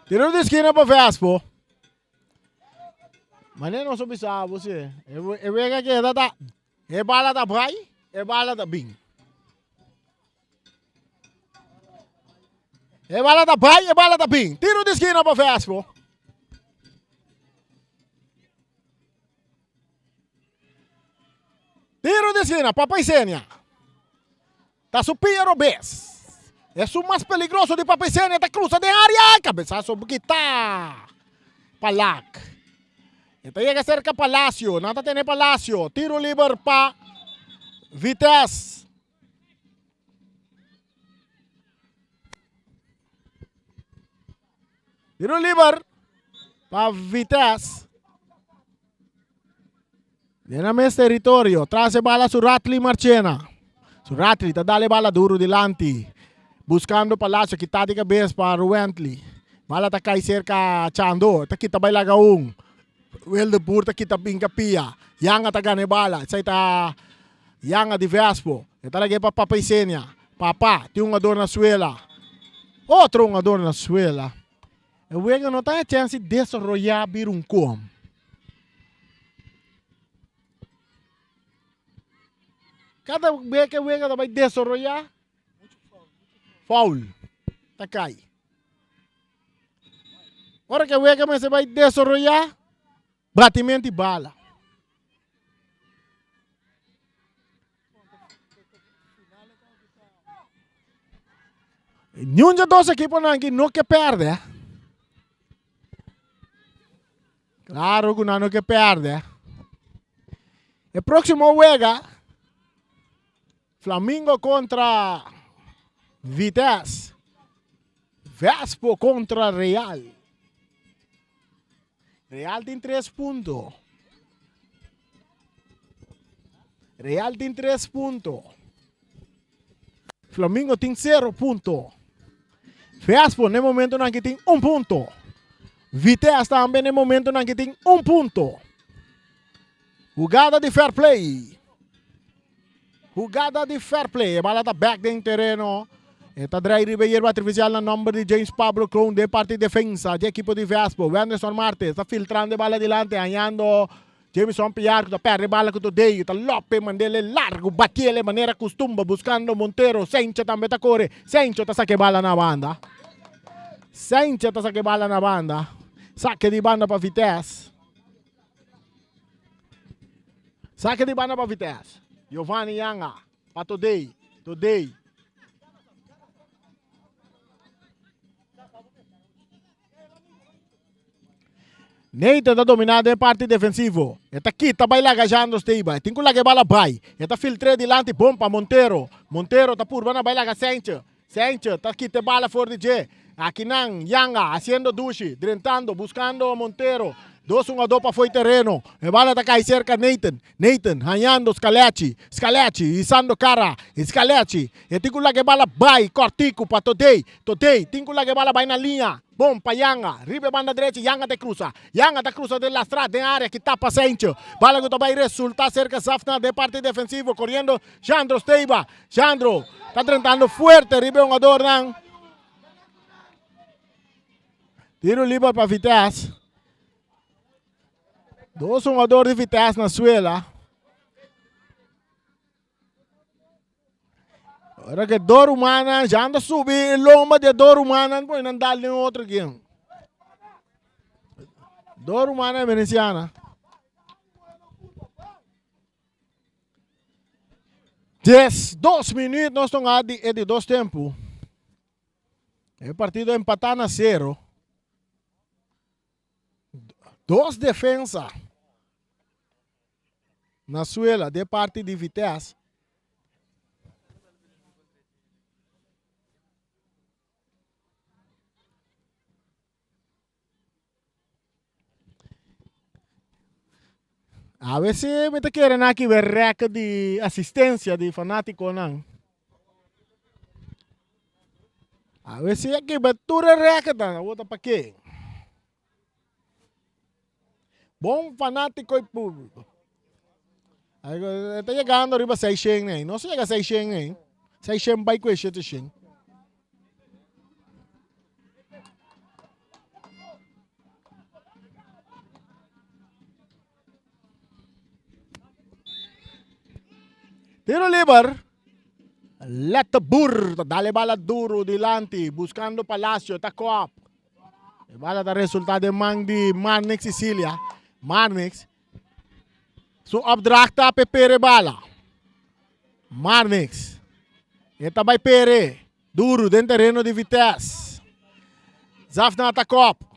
Tiro de esquina para Vespo. Mas nem não soube você. Eu vejo que é bala da Brai, é bala da Bing. É bala da Brai, é bala da Bing. Tiro de esquina para Vespo. Tiro de esquina, Papaicenia. Tá supindo Bes. É o mais peligroso de Papaicenia, tá cruza de área. Cabeçaço, Buquita. Palak. Ito llega cerca Palacio, nada tiene Palacio, tiro libre pa Vitesse. Tiro libre pa Vitesse. Viene a mes territorio, trae bala su Ratli Marchena. Su Ratli, ta dale bala duro delante. Buscando Palacio, kita di cabeça para Wentley. Bala ta cai cerca Chando, ta kita baila gaung. Wel de Boer kita pingkapia. Yang atagane bala. Sa ita yang de Vespo. Ita lagi pa Papaicenia. Papa, tem um jogador na suela. Outro jogador na suela. E o Wega não tem a chance de desenvolver vir um com. Cada vez que o Wega vai desenvolver, foul. Tá cai. Ora que o Wega vai desenvolver, batimento de bala. Nenhum de dois equipos não que perde. Claro que não que perde. O próximo juega Flamengo contra Vitesse. Vespo contra Real. Real tem 3 pontos. Real tem 3 pontos. Flamengo tem 0 pontos. Vespo, no momento, não tem 1 ponto. Vitesse também, no momento, não tem 1 ponto. Jogada de fair play. Jogada de fair play. A bola está back dentro do terreno. Está Dry Ribeiro artificial no nome de James Pablo Crown de parte de defensa de equipo de Vespo. Anderson Martes está filtrando a bola adiante, ganhando Jameson Piar da perde bala com o Dei, tá Lope mandele largo, batiele maneira costumba buscando Montero, Sencha também tá corre, Sencha tá saque bala na banda. Sencha tá saque bala na banda. Saque de banda para Vitesse. Saque de banda para Vitesse. Giovanni Yanga, para Todei. Neita está dominado em parte defensivo. Está aqui, está bailando os teiba. Tem que lá bala vai. Está filtre dilante bom para Montero. Montero está por bana bailar Sencha. Sencha está aqui te bala for DJ. Aqui não, Yanga haciendo dushi, drentando, buscando Montero. 2-1 para foi terreno. E bala está cai cerca Nathan. Nathan hanyando Scaletti. Scaletti isando cara. Scaletti. E tem que lá bala vai cortico para Todei. Todei, tem que lá bala vai na linha. Bom para Yanga, ribe banda direita, Yanga te cruza della strada em área que tapa Sencho. Bala que vai resultar cerca Safna de parte defensivo, correndo Jandro Steiba. Jandro está tentando fuerte, ribe um adornan. Tiro livre para Vitesse. 2-1 ador de Vitesse na suela. Ora que dor humana, já anda subir lomba de dor humana, põe não dá nenhum outro aqui. Dor humana é veneciana. 2 minutos nós estamos de 2 tempos. O partido empatar na 0. 2 defensas na suela de parte de Vitesse. A veces me te quieren aquí ver reca de asistencia de fanático nan. A veces aquí betura reca tan, bota pa quê? Bom fanático e público. Está chegando arriba 600 nem. Não chega a 600 nem. 600 vai com esse 700. Tiro liber. Let Burr, dale bala duro dilante, buscando Palacio, Tacoap. Bala da resultado de Mang di Marnix Sicilia. Marnix. Su abdrakta pepere bala. Marnix. Eta vai pere. Duro dentro terreno de Vitesse. Zafna Tacoap.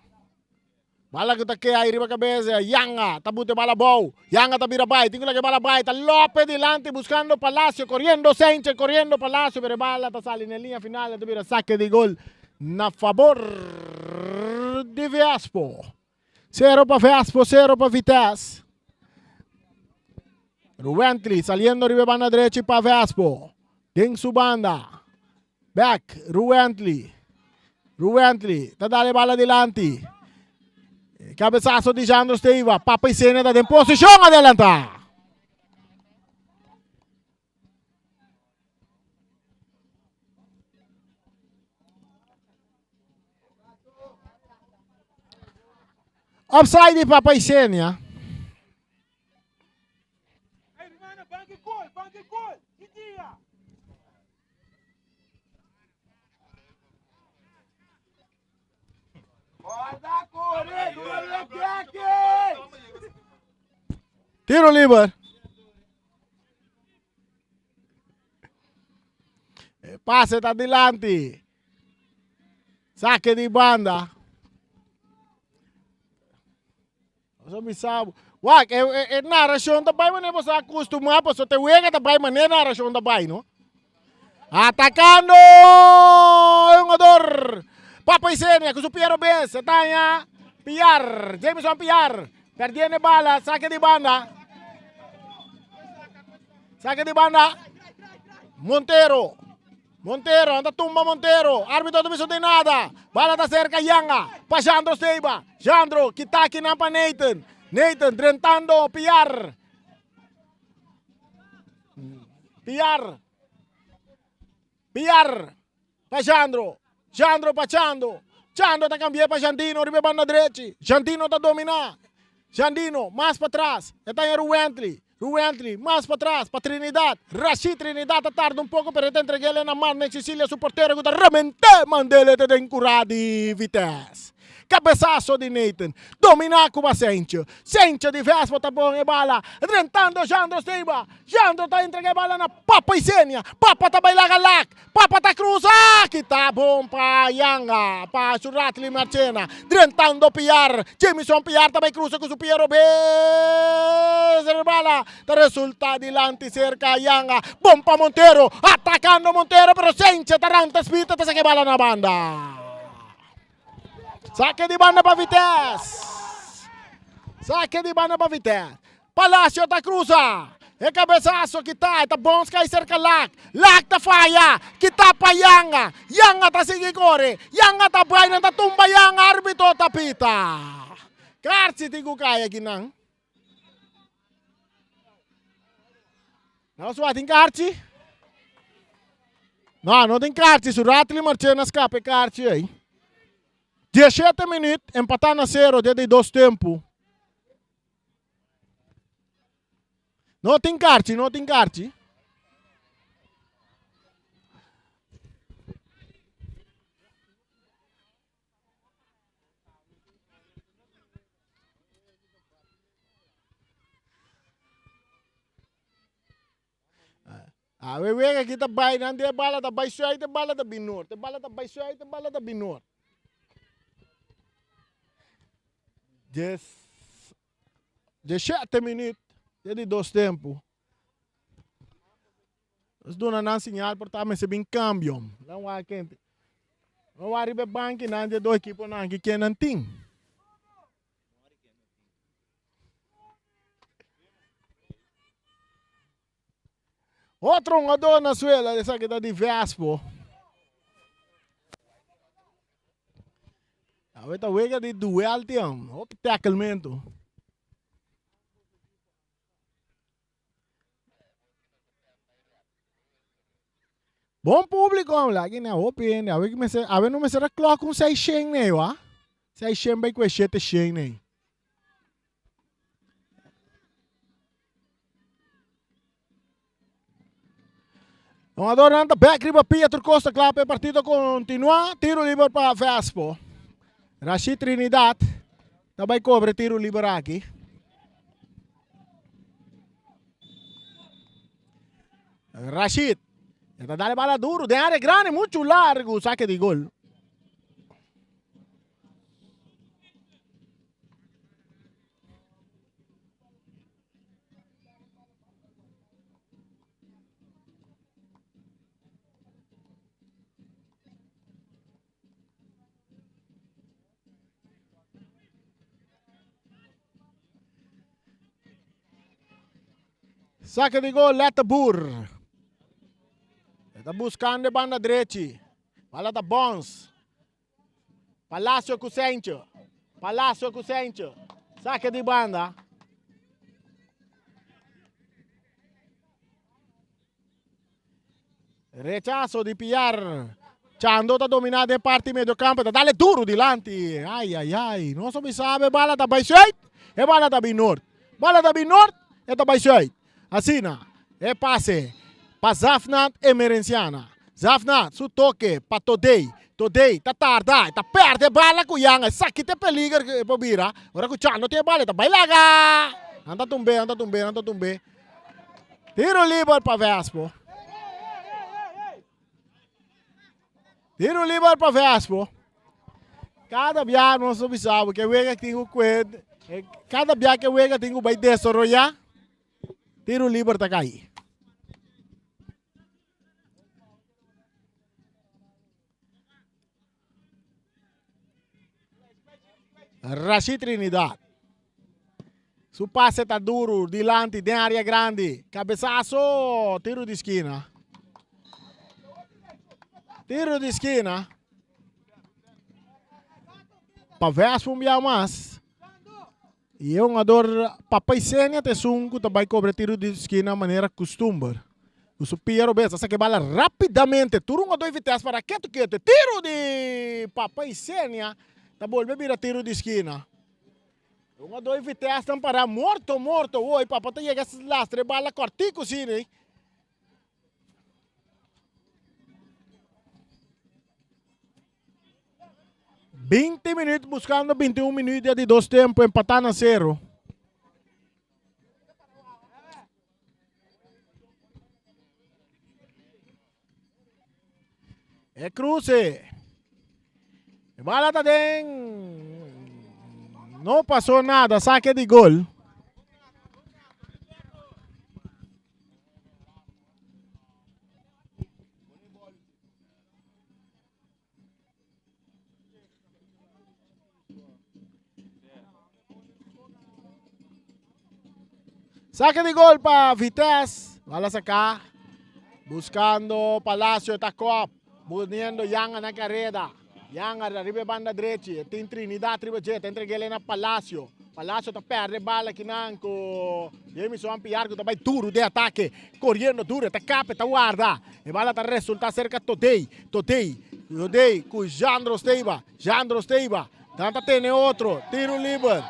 Bala que tá aqui aí riba cabeça, Yanga, tabute bala bom, Yanga tá vira bai, tingo lagi bala bai, tá Lope dilante buscando Palacio, corriendo Senche, corriendo Palacio, pero bala tá sali na linha final, tá vira saque de gol na favor de Vespo. 0 para Vespo, 0 para Vitesse. Ruentli saliendo riba banda derecha para Vespo. Tem su banda. Back, Ruentli, tá dale bala dilante. Cabeçazo de Jandro Steiva. Papa e Sena está em posição adelanta. Offside de Papa e Sena. Tiro livre. Passe da dilante. Saque de banda. Você me sabe. Uai, é narração também, mas você acostumar, você te uega também, mas é narração também, não? Atacando! Jogador! Papa e Senia, com o Piero Benz, Tanya, Piar, Jameson Piar, perdendo bala, saque de banda. Saque de banda. Montero, anda tumba Montero, árbitro não precisa de nada. Bala da cerca, Yanga, para Jandro Steiba. Jandro, que tá aqui na Nathan. Nathan, drentando, Piar. Para Jandro. Jandro para Chando. Chando está cambiando para Jantino, ribe banda direita. Jantino está dominando. Jandino, mais para trás. Está em Ruentli. Ruentli, mais para trás, para Trinidad. Rashid Trinidad tarda um pouco para entregar ele na mão. Cecília, su porteiro, que realmente mandele te encurado de Vitesse. Cabeçaço de Nathan. Dominar com a Sencha. Sencha de Vespa, tá bom, e bala. Rentando Jandro Steiba. Jandro tá entregando a bala na Papa e Sênia. Papa tá bailando lá. Papa tá cruza. Que tá bom pra Yanga. Pra Suratli Marchena. Rentando Piar. Jameson Piar também cruza com o Piero B. Bala. Tá resulta dilante cerca Yanga. Bom pra Montero. Atacando Montero. Pero Sencha tá ranta spita. Tá saque bala na banda. Saque de banda para Vitesse. Saque de banda para Vitesse. Palácio tá cruza. É cabeçaço que tá bom que cerca Lac. Lac tá falha. Que tá para Yanga. Yanga tá seguir corre. Yanga tá baila, tá tumba Yanga. Árbitro tá pita. Karsi tigo kaya ginang. Não suating Karsi? Não tem Karsi. Suratli Marchena escape Karsi aí. 17 minutos, empatando a 0 desde 2 tempos. Não tem Karsi, não tem Karsi. A wewe kita bay nanti bala da bay suai te bala da binur, te bala da bay suai te bala da binur. 17 minutos de 2 tempos. Nós damos um sinal para estar recebendo câmbio. Não há quente. Não há ribe banque, não há 2 equipes que não tem. Outro jogador na suela, essa que está de Vespo. Ahorita juega de duel, tío. O que tacklemento. Bom público, vamos lá. Aqui na open. A ver não me será clock com 600, né, ó. 600 vai com 700, né. Um adorante back riba Pietro Costa, claro, o partido continua. Tiro livre para Vespo. Rashid Trinidad também cobre tiro livre aqui. Rashid. Está dando bala duro, de área grande, muito largo, saque de gol. Saque de gol, Letabur. Está buscando a banda direita. Bala da Bons. Palácio com Sencho. Palácio com Sencho. Saque de banda. Rechazo de Piar. Chando está dominado em parte meio campo. Dale duro dilante. Ai, ai, ai. Não se sabe. Bala da Baixoit. E bala da Binor. Bala da Binor. E da Baixoit. Assim, é passe para Zafnat e Merenciana. Zafnat, su toque para Todei. Todei, tá tarda, tá perde bala com Yang. Sakit é peligar para Bira. Ora com Chano tem bala, tá bailaga. Anda tumbe, anda tumbe, anda tumbe. Tiro livre para Vespo. Tiro livre para Vespo. Cada dia não se sabe que o tem o cuid. Cada dia que o tem o vai desarrollar. Tiro livre tá cair. Rashid Trinidad. Su passe está duro, dilante, de área grande. Cabeçaço, tiro de esquina. Tiro de esquina. Para Vespo um dia mais. E é um ador papai Sênia te sunco também cobre tiro de esquina de maneira costumbre. O Piero Bessa, essa que bala rapidamente. Turo um ador Vitesse para quieto. Tiro de papai Sênia. Tá bom, vira tiro de esquina. Uma dois Vitesse estão para morto, oi, para poder chegar essas lastre, bala cortico, sim, né? $20 minutos buscando 21 minutos de dois tempos, empatando a 0. É cruce. Bala tá dentro. Não passou nada, saque de gol. Saque de gol para Vitesse. Bala sacar. Buscando Palacio, tacop. Bunyiendo Yanga na carrera. Yanga arriba banda direita. Tem Trinidad, tribo jet. Entrega ele na Palacio. Palacio tá perde bala que não com Jameson Ampiargo também duro de ataque. Correndo duro, tá capa, tá guarda. E bala tá resulta cerca Todei com Jandro Steiva. Tanta tem outro. Tiro livre.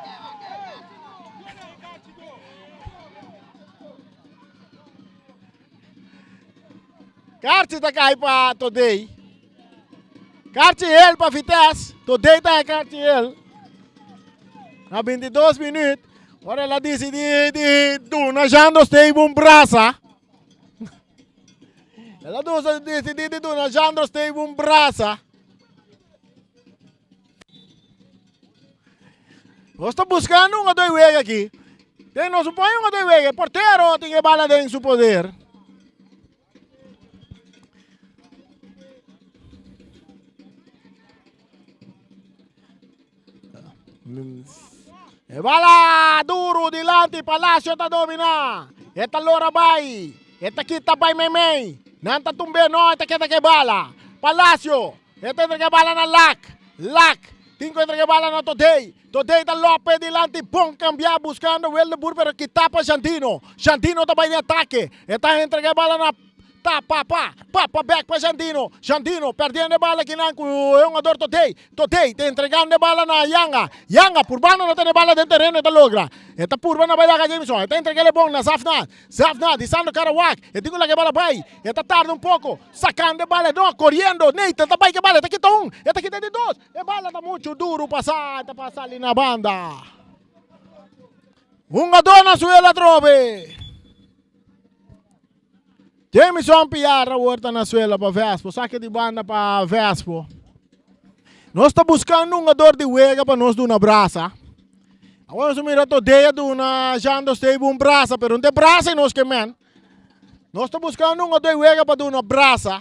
Carti tá cai para Todei. Carti ele para Vitesse. Todei tá carti ele. Na 22 minutos. Agora ela disse de Duna Jandro Steiva braça. Ela disse de Duna Jandro Steiva braça. Nós estamos buscando uma dois vegas aqui. Tem, não supõe uma dois vegas. Porteiro tem que bala dentro do poder. E bala duro dilante, Palacio tá domina. Eta lora vai. Eta kita vai memei. Nanta tumbe no, eta kita que bala. Palacio. Eta entrega bala na Lac. Tinko entrega bala na Todei tá Lopes dilante, bom cambiar buscando o Eldeburg, pero kita pa Jandino tá vai de ataque. Eta entrega bala na back para Jandino perdendo a bala aqui na jogador Todei te entregando a bala na Yanga por banda não tem bala dentro do terreno da logra eta por banda vai dar Jameson eta entregando bom na Zafnat disando Karawak e digo lá que bala vai eta tarda pouco sacando a bala não correndo Neita tá vai que bala eta quita eta quita de dois e bala tá muito duro passar ali na banda jogador suela trove Jameson Piara volta na suela para Vespo, saque de banda para Vespo. Nós estamos buscando um jogador de Wega para nós dar uma braça. Agora nós miramos Todei de uma Jandro Steiva braça, pero não tem braça em nós que men. Nós estamos buscando um jogador de Wega para dar uma braça.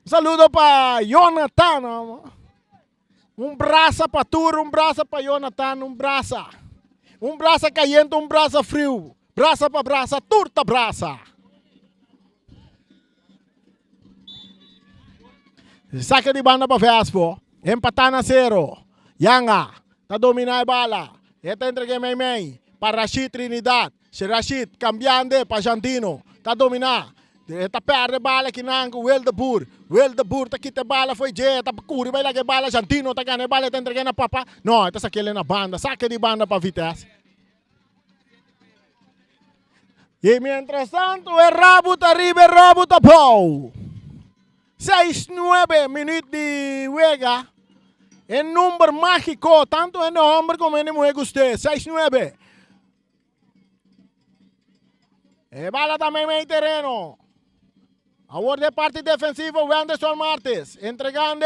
Saludo para Jonathan. Braça para Turo, braça para Jonathan, braça. Braça caliente, braça frio. Braça para braça, turta braça. Saca de banda para Vespo. Empatar na 0. Yanga. Tá dominar a bala. Eta entregue mei. Para Rashid Trinidad. Se Rashid cambiando para Jandino. Tá dominar. Eta perde bala que não com o Eldeburg tá quita bala foi je tá curi vai lá que bala Jandino tá ganhando bala tá entregando papa não tá saquele na banda saque de banda para Vitesse e mientras tanto é Rabut arriba Rabut apau 6-9 minutos de Wega é número mágico tanto em homem como em mulher usted 6-9 e bala também meio terreno. Agora de parte defensiva, o Anderson Martes, entregando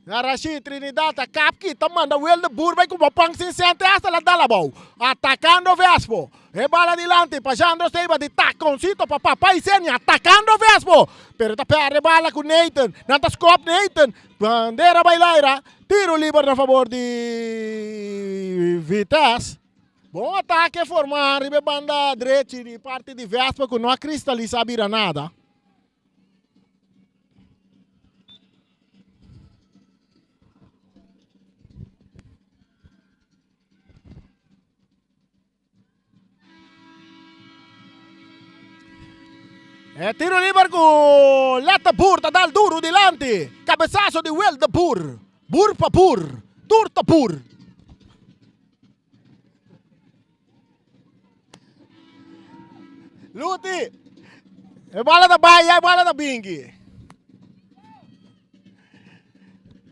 a Rashid Trinidad, a Capki, manda o Eldeburg, vai com o pang sem sente, essa lá dá la boa. Atacando o Vespo, e bala adiante, para Jandro Steiva, de taconcito, para Papai Senia, atacando o Vespo. Pero tá perde bala com Nathan, nanta scope Nathan, bandeira bailaira, tiro livre a favor de Vitesse. Bom ataque formar, e banda direita de parte de Vespo, que não cristaliza a nada. E tiro libero con Letta Pur, dal duro di Lanti. Cabezazo di Will de Pur. Burpa Pur. Turta Pur. Luti. E bola da Baia e bola da Binghi.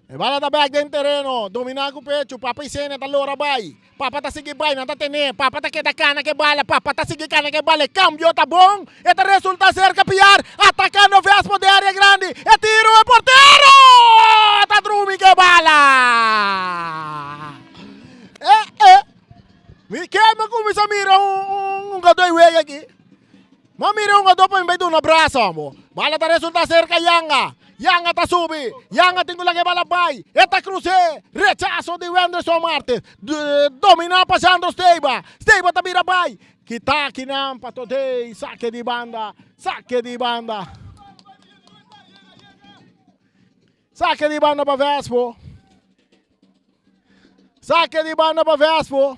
E bola da back dentro terreno. Dominar com o pecho. Papa e cena da Lora Bai. Papa tá seguindo bem, não tá tendo. Papa tá queda cana que bala. Papa tá seguindo cana que bala. Cambio tá bom. E tá resulta cerca piar. Atacando o Vespo de área grande. E tiro é porteiro. Tá drumi que bala. Me queima como se mira gadoi wega aqui. Mas mira gadoi para meio de abraço, amor. Bala tá resulta cerca Yanga. Yanga tá subi, Yanga tem que bala vai, eta cruze, rechazo de Wenderson Martes, domina passando Steiba tá vira vai, kita kinam patodei, saque de banda, saque de banda para Vespo, saque de banda para Vespo,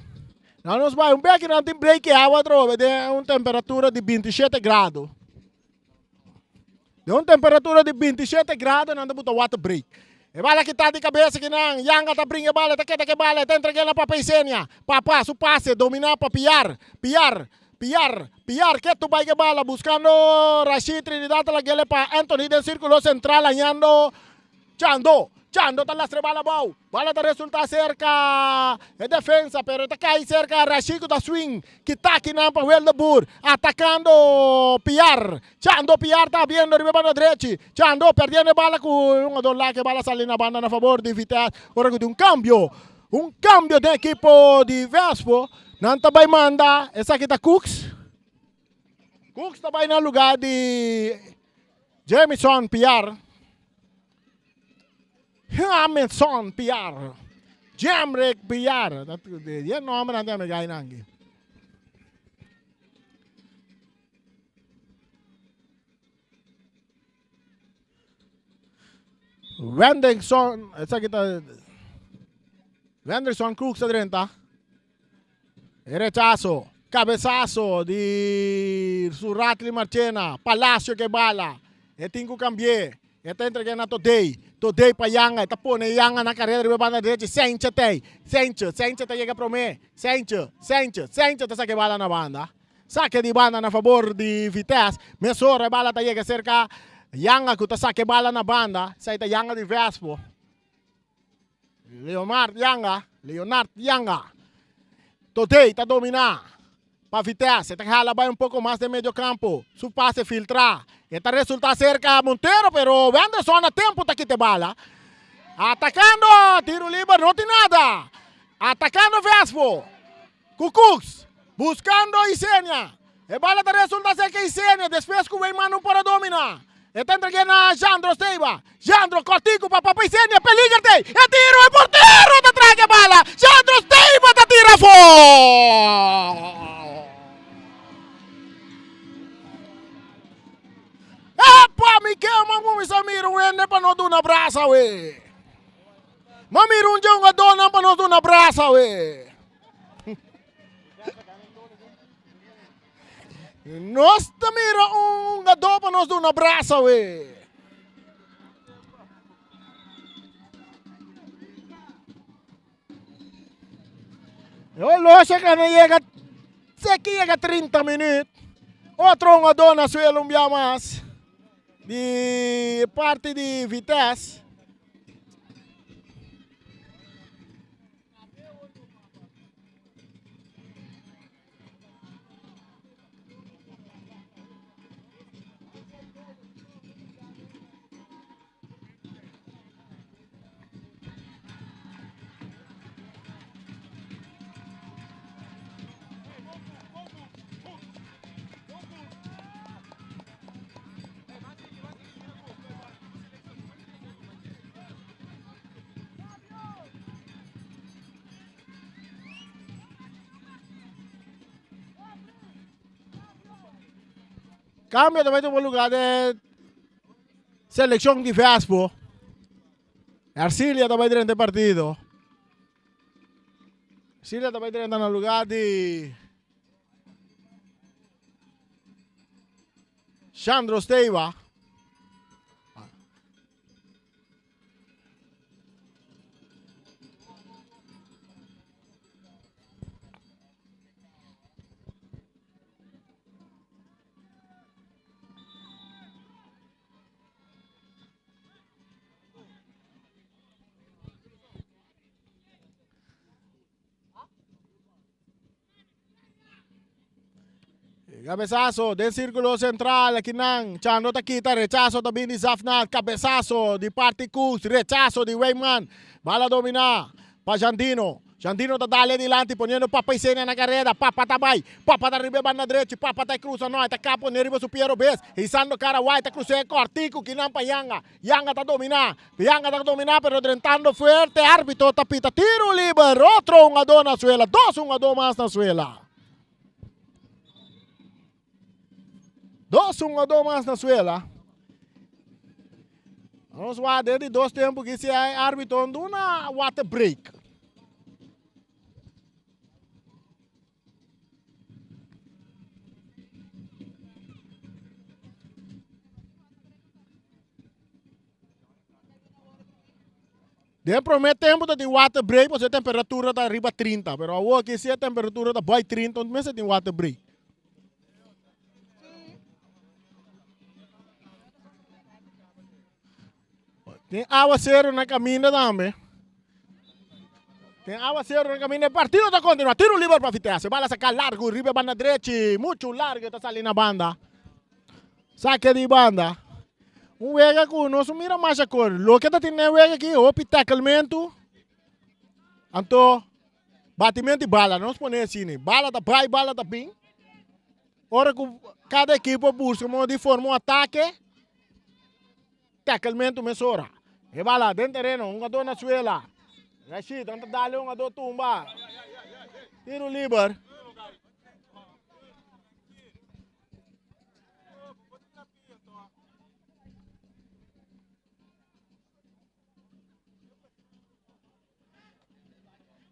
não nos vai, que não tem break água trove, tem uma temperatura de 27 graus. De uma temperatura de 27 graus, não dá water break. E bala que tá de cabeça que não, Yanga tá brinca bala, tá que bala, tá entregando para Peisenia. Papá, su passe, dominar para piar, que tu vai que bala, buscando Rashid Trinidad, la guele para Anthony del círculo central, añando Chando tá lastre bala bau. Bala tá resulta cerca. É defensa, pero tá cai cerca Rashid da swing. Que tá aqui na Will de Bur. Atacando Piar. Chando Piar tá vindo arriba na direita. Chando perdendo bala com um lá que bala sale na banda a favor de Vitesse. Ora que tem um cambio de equipo de Vespo. Não tá vai manda. Essa aqui tá Cooks. Cooks tá vai no lugar de Jameson Piar. Jameson Piar. Jamrek Piar. Yan nome na dami gaya nangi. Wenderson, essa aqui tá Wenderson Cruz sa 30. Rechazo, cabezazo de Suratli Marchena, Palacio que bala. E tingo cambié. E tá entregando a Today pa Yanga, tapon na Yanga na carreira de banda direita, Sencha tá chega pro me, Sencha tá saque bala na banda, saque de banda na favor de Vitesse, Mesora bala tá chega cerca, Yanga que tá saque bala na banda, sai tá Yanga de Vespo, Leonard Yanga, Today tá dominar, pa Vitesse, tá jala vai pouco mais de meio campo, su passe filtrar. Esta resulta cerca a Montero, pero Wenderson a tempo tá aqui te bala. Atacando, tiro livre, não tem nada. Atacando Vespo. Cucux, buscando Isenia. E bala tá resulta cerca Isenia, depois que o Weyman não pode dominar. Está entregando a Jandro Steiba. Jandro, cortico para Papa Isenia, peligarte. E tiro, é porteiro, tá traga a bala. Jandro Steiba tá tira fora. Epa, me queima, vamos samir um ende para nós dar um abraço, ué. Mamir um dia uma dona para nós dar um abraço, ué. Nós também um gador para nós dar um abraço, ué. Eu loja que não chega, se que chega 30 minutos. Outro uma dona suelo um dia mais. De parte de Vitesse. Cambio também de um lugar de seleção de Vespo. Arcília também dentro do partido. Arcília também dentro no lugar de Sandro Steva. Cabezazo del círculo central, Kinang, Chano Takita, rechazo también de Zafnat, cabezazo de Party Cooks, rechazo de Wayman, bala domina para Jandino. Jandino está dale adelante, poniendo Papa y Sena na carrera, Papa também, Papa da riba na direita, Papa tá cruza nós, tá capo neriba su Piero Bes, Isando Carawai, tá cruza cortico, Kinang pa Yanga, Yanga tá dominar, pero drentando fuerte, árbitro tapita, tiro libre, otro un ador na suela, 2-1 más na suela. 2-1 mais na suela. Vamos lá, desde 2 tempos que se é arbitrando uma water break. Dentro promete tempo de water break, você temperatura da arriba 30, pero agora aqui se a temperatura da baixo 30, onde você tem water break. Tem aguaceiro na caminha também. Tem aguaceiro na caminha. Partido está continuando. Tiro livre para Vitesse. Bala sacar largo. Ribe banda direita. Muito largo está saindo na banda. Saque de banda. Wega com nós mira mais a cor. Lo que está tendo wega aqui. Opi tacklemento. Anto. Batimento de bala. Nós põe assim. Bala da pai. Bala da pin. Ora que cada equipe busca de forma um ataque. Tacklemento mesora. E bala dentro terreno, um ador na suela. Rashid, tenta dar um ador tumba. Tiro livre.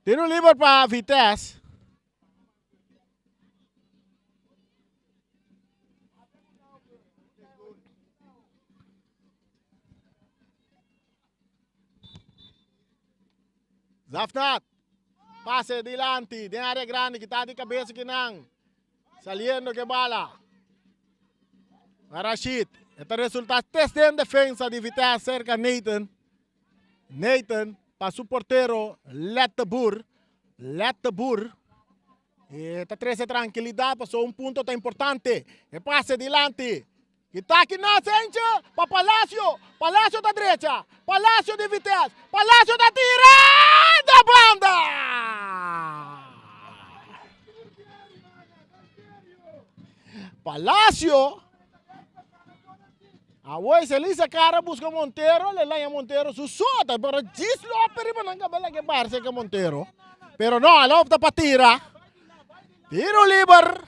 Tiro livre para Vitesse. Zafnat, pase adelante, de área grande, que está de cabeça que não, saliendo que bala. Rashid, este resultado teste en defensa de Vitesse cerca Nathan. Nathan, para su portero, Lettebur. Está 13 tranquilidade, passou um ponto tão importante. E pase adelante. Que está aqui na frente para Palácio. Palácio da direita. Palácio de Vitesse. Palácio da tirada banda. Palácio. A hoje Elisa cara busca Monteiro. Lelaya Monteiro su sota. Pero disloperi para não cabela que barse que Monteiro. Pero no, ela opta para tirar. Tiro livre.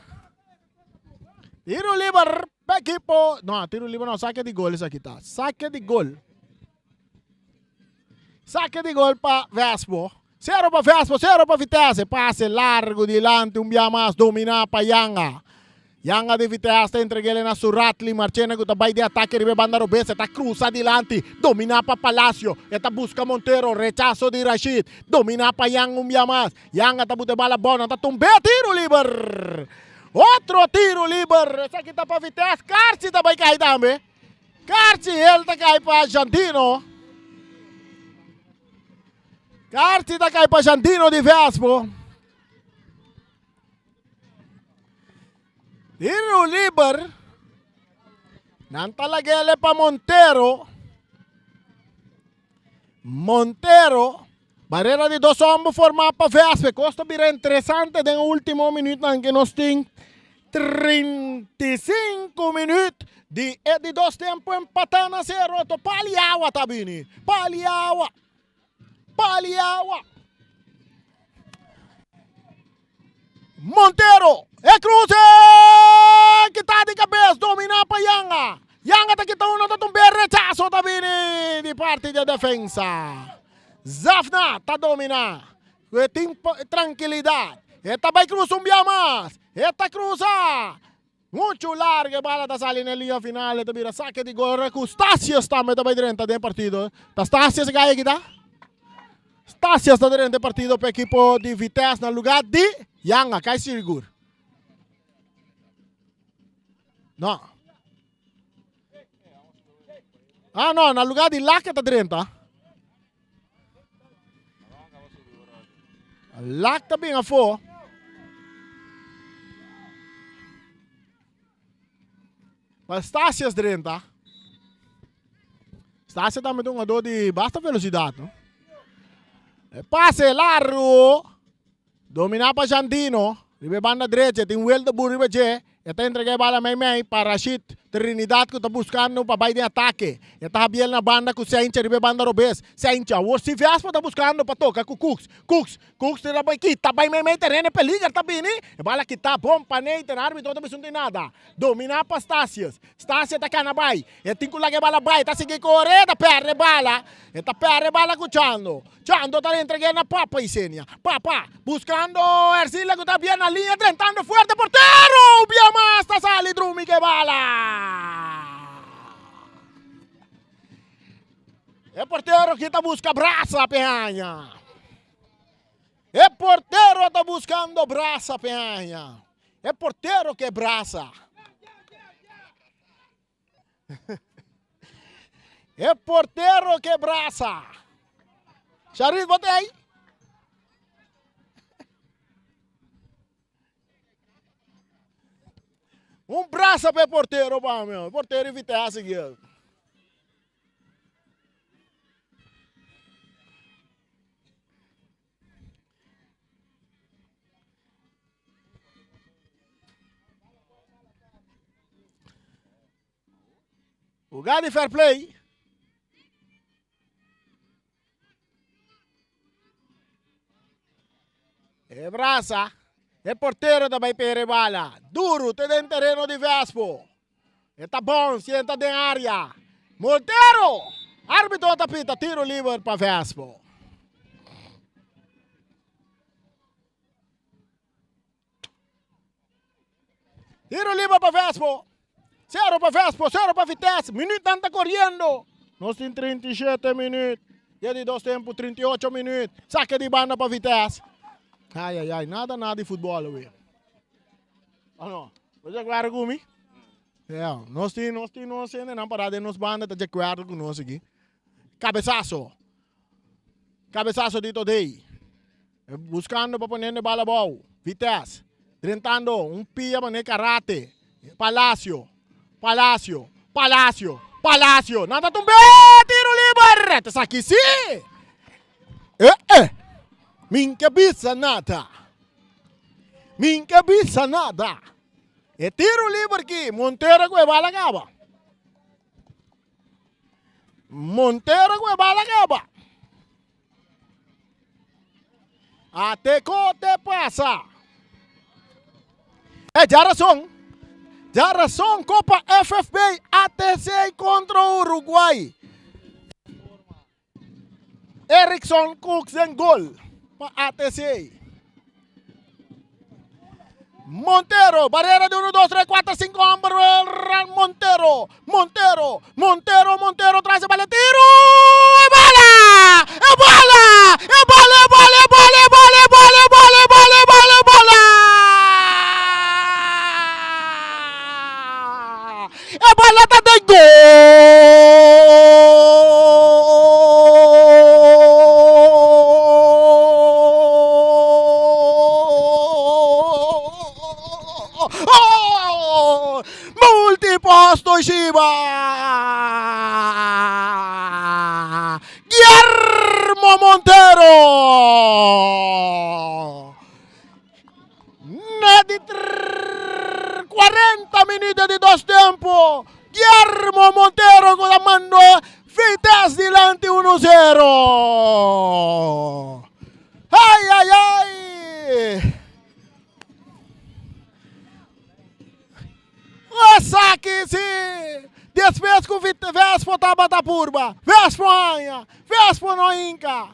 Tiro livre. Equipo, no, tiro livre no, saque de gol isso aqui tá. Saque de gol. Saque de gol para Vespo. 0 para Vespo, 0 para Vitesse. Passe largo delante, um dia mais, dominar para Yanga. Yanga de Vitesse, entrega ele na Suratli, Marchena que vai de ataque, ribe banda Robesa, tá cruza adelante, dominar para Palácio, eta busca Monteiro, rechazo de Rashid, dominar para Yanga um dia mais. Yanga tá botando bala boa, tá tumbé, tiro livre. Outro tiro livre. Esse aqui tá para Vitesse. Carci também cai também. Carci, ele tá cai para Jandino. Carci tá cai para Jandino de Vespo. Tiro livre. Não talaga ele para Monteiro. Monteiro. Barreira de 2 homens formar para Vespo. Costa bira interessante no último minuto em que nós temos 35 minutos de 2 tempos empatando a 0. Paliawa tá vindo. Paliawa. Monteiro. É cruze. Que tá de cabeça. Dominar para Yanga. Yanga tá quitando um tumber. Rechazo tá vindo de parte de defesa. Zafna tá dominando. Tem tranquilidade. Eta vai cruzar um dia mais. Eta cruza. Muito larga bola da sali na linha final. Tabira saque de gol. Stasios está metendo bem dentro do partido. Stasios ganha aqui, tá? Stasios está dentro do partido para a equipe de Vitesse no lugar de Yanga. Cai seguro. Não. Ah, não. No lugar de Lac está dentro, tá? Lac está bem a fora. Mas Stasios dentro, tá? Stasios está metendo um jogador de basta velocidade, não? Passe largo. Dominar para Jandino. Ribe banda direita. Tem Will de Burri Baje. Está entregando a bola meio para Rashid Trinidad que está buscando para baixo de ataque. Está bem na banda com Saincha. Ribe banda Robes. Saincha. O Siviaspo está buscando para tocar com Cooks. Cooks está bem aqui. Está bem meio terreno. Peliga. Está bem. A bola que está bom para Neiter. Árbitro não tem nada. Dominar para Stasios. Stasios está cá na baixo. Tem que largar a bola baixo. Está seguindo correr. Está perde a bola. Está perde a bola com Chando. Chando está entregando a Papa Isenia. Papa buscando Ercila que está bem na linha. Tentando fuerte portero. Bien más. Está sali Drumi que bala. É porteiro que está buscando braça, Penha. É porteiro que está buscando braça, Penha. É porteiro que braça. É porteiro que braça. Charis, bota aí. Um braço para o porteiro, meu. Porteiro e Vitesse aqui. O Gadi Fair Play. É braça. É porteiro também para bala. Duro, tem dentro terreno de Vespo. Está bom, senta dentro da área. Monteiro. Árbitro da pita, tiro livre para Vespo. Tiro livre para Vespo. 0 para Vespo, 0 para Vitesse. Minuto anda correndo. Nós temos 37 minutos. E de 2 tempos, 38 minutos. Saque de banda para Vitesse. Ai, nada de futebol, ué. Ah, não. Você guarda comigo? É, nós temos não parada de nos bandas, tá guarda com nós aqui. Cabeçaço de today. Buscando para poner na bola boa. Vitesse. Tentando um pia para karate. Palácio. Nada tumbe, tiro livre. Tá aqui sim. Minha bisa nada. É tiro livre aqui. Monteiro com a bala acaba. Até que passa. É Jarason Copa FFB ATC contra o Uruguai. Erickson Cooks em gol para ATC. Montero, barreira de 1, 2, 3, 4, 5, Montero, traz a bola, tiro, é bola! A bola tá de gol! Multiposto Shiba! Guillermo Montero! De 40 minutos de 2 tempos. Guillermo Montero con la mano. Vitesse dilante 1-0. Ai. O saque sim. Depois que o Vespo estava da purba. Vespo anha. Vespo no inca.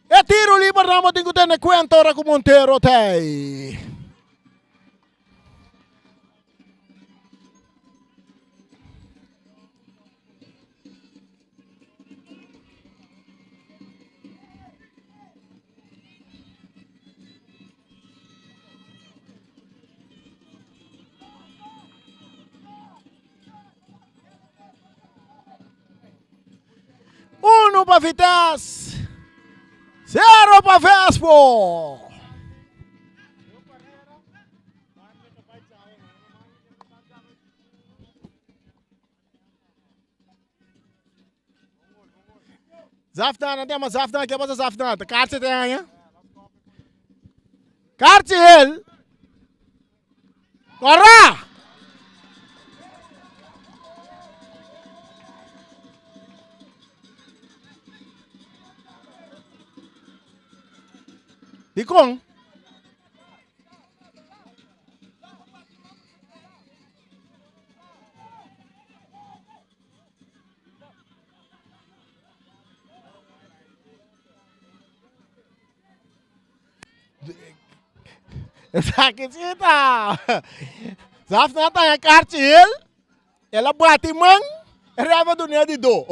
É tiro livre, não tem que ter conta ora com Monteiro tem. 1 para Vitesse, 0 para Vespo. Zafdan, nanti sama Zafdan, क्या पता Zafdan, तो कार से आए हैं, कार से हेल, कोरा, Dikong, sakit kita. Zafdan tanya karcil, ela bati mang, reva dunia di do.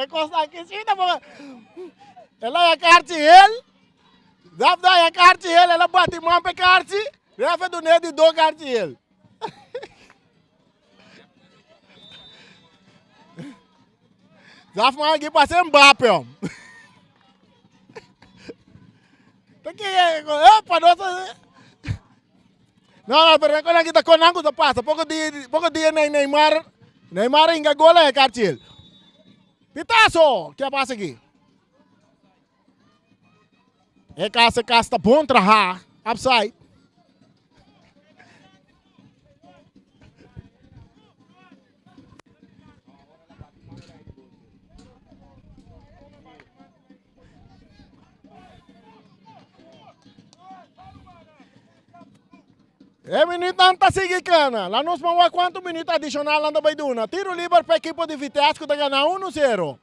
Kau sakit kita bang. Ela ya karcil, Zafdan ya karcil, ela bati mang pe karcil, reva dunia di do karcil. Zafdan lagi pasang Mbappe om. Porque, opa, nossa. Não, pero quando kita konangu sa passa, pouco dia Neymar inga gola é cartil. Pitaço, que passa aqui? É casta bom traha, upside. Minuto anta sige kana. Lá nos vamos quanto minuto adicional anda vai duna. Tiro livre para a equipe de Vitesse que está ganhando 1-0.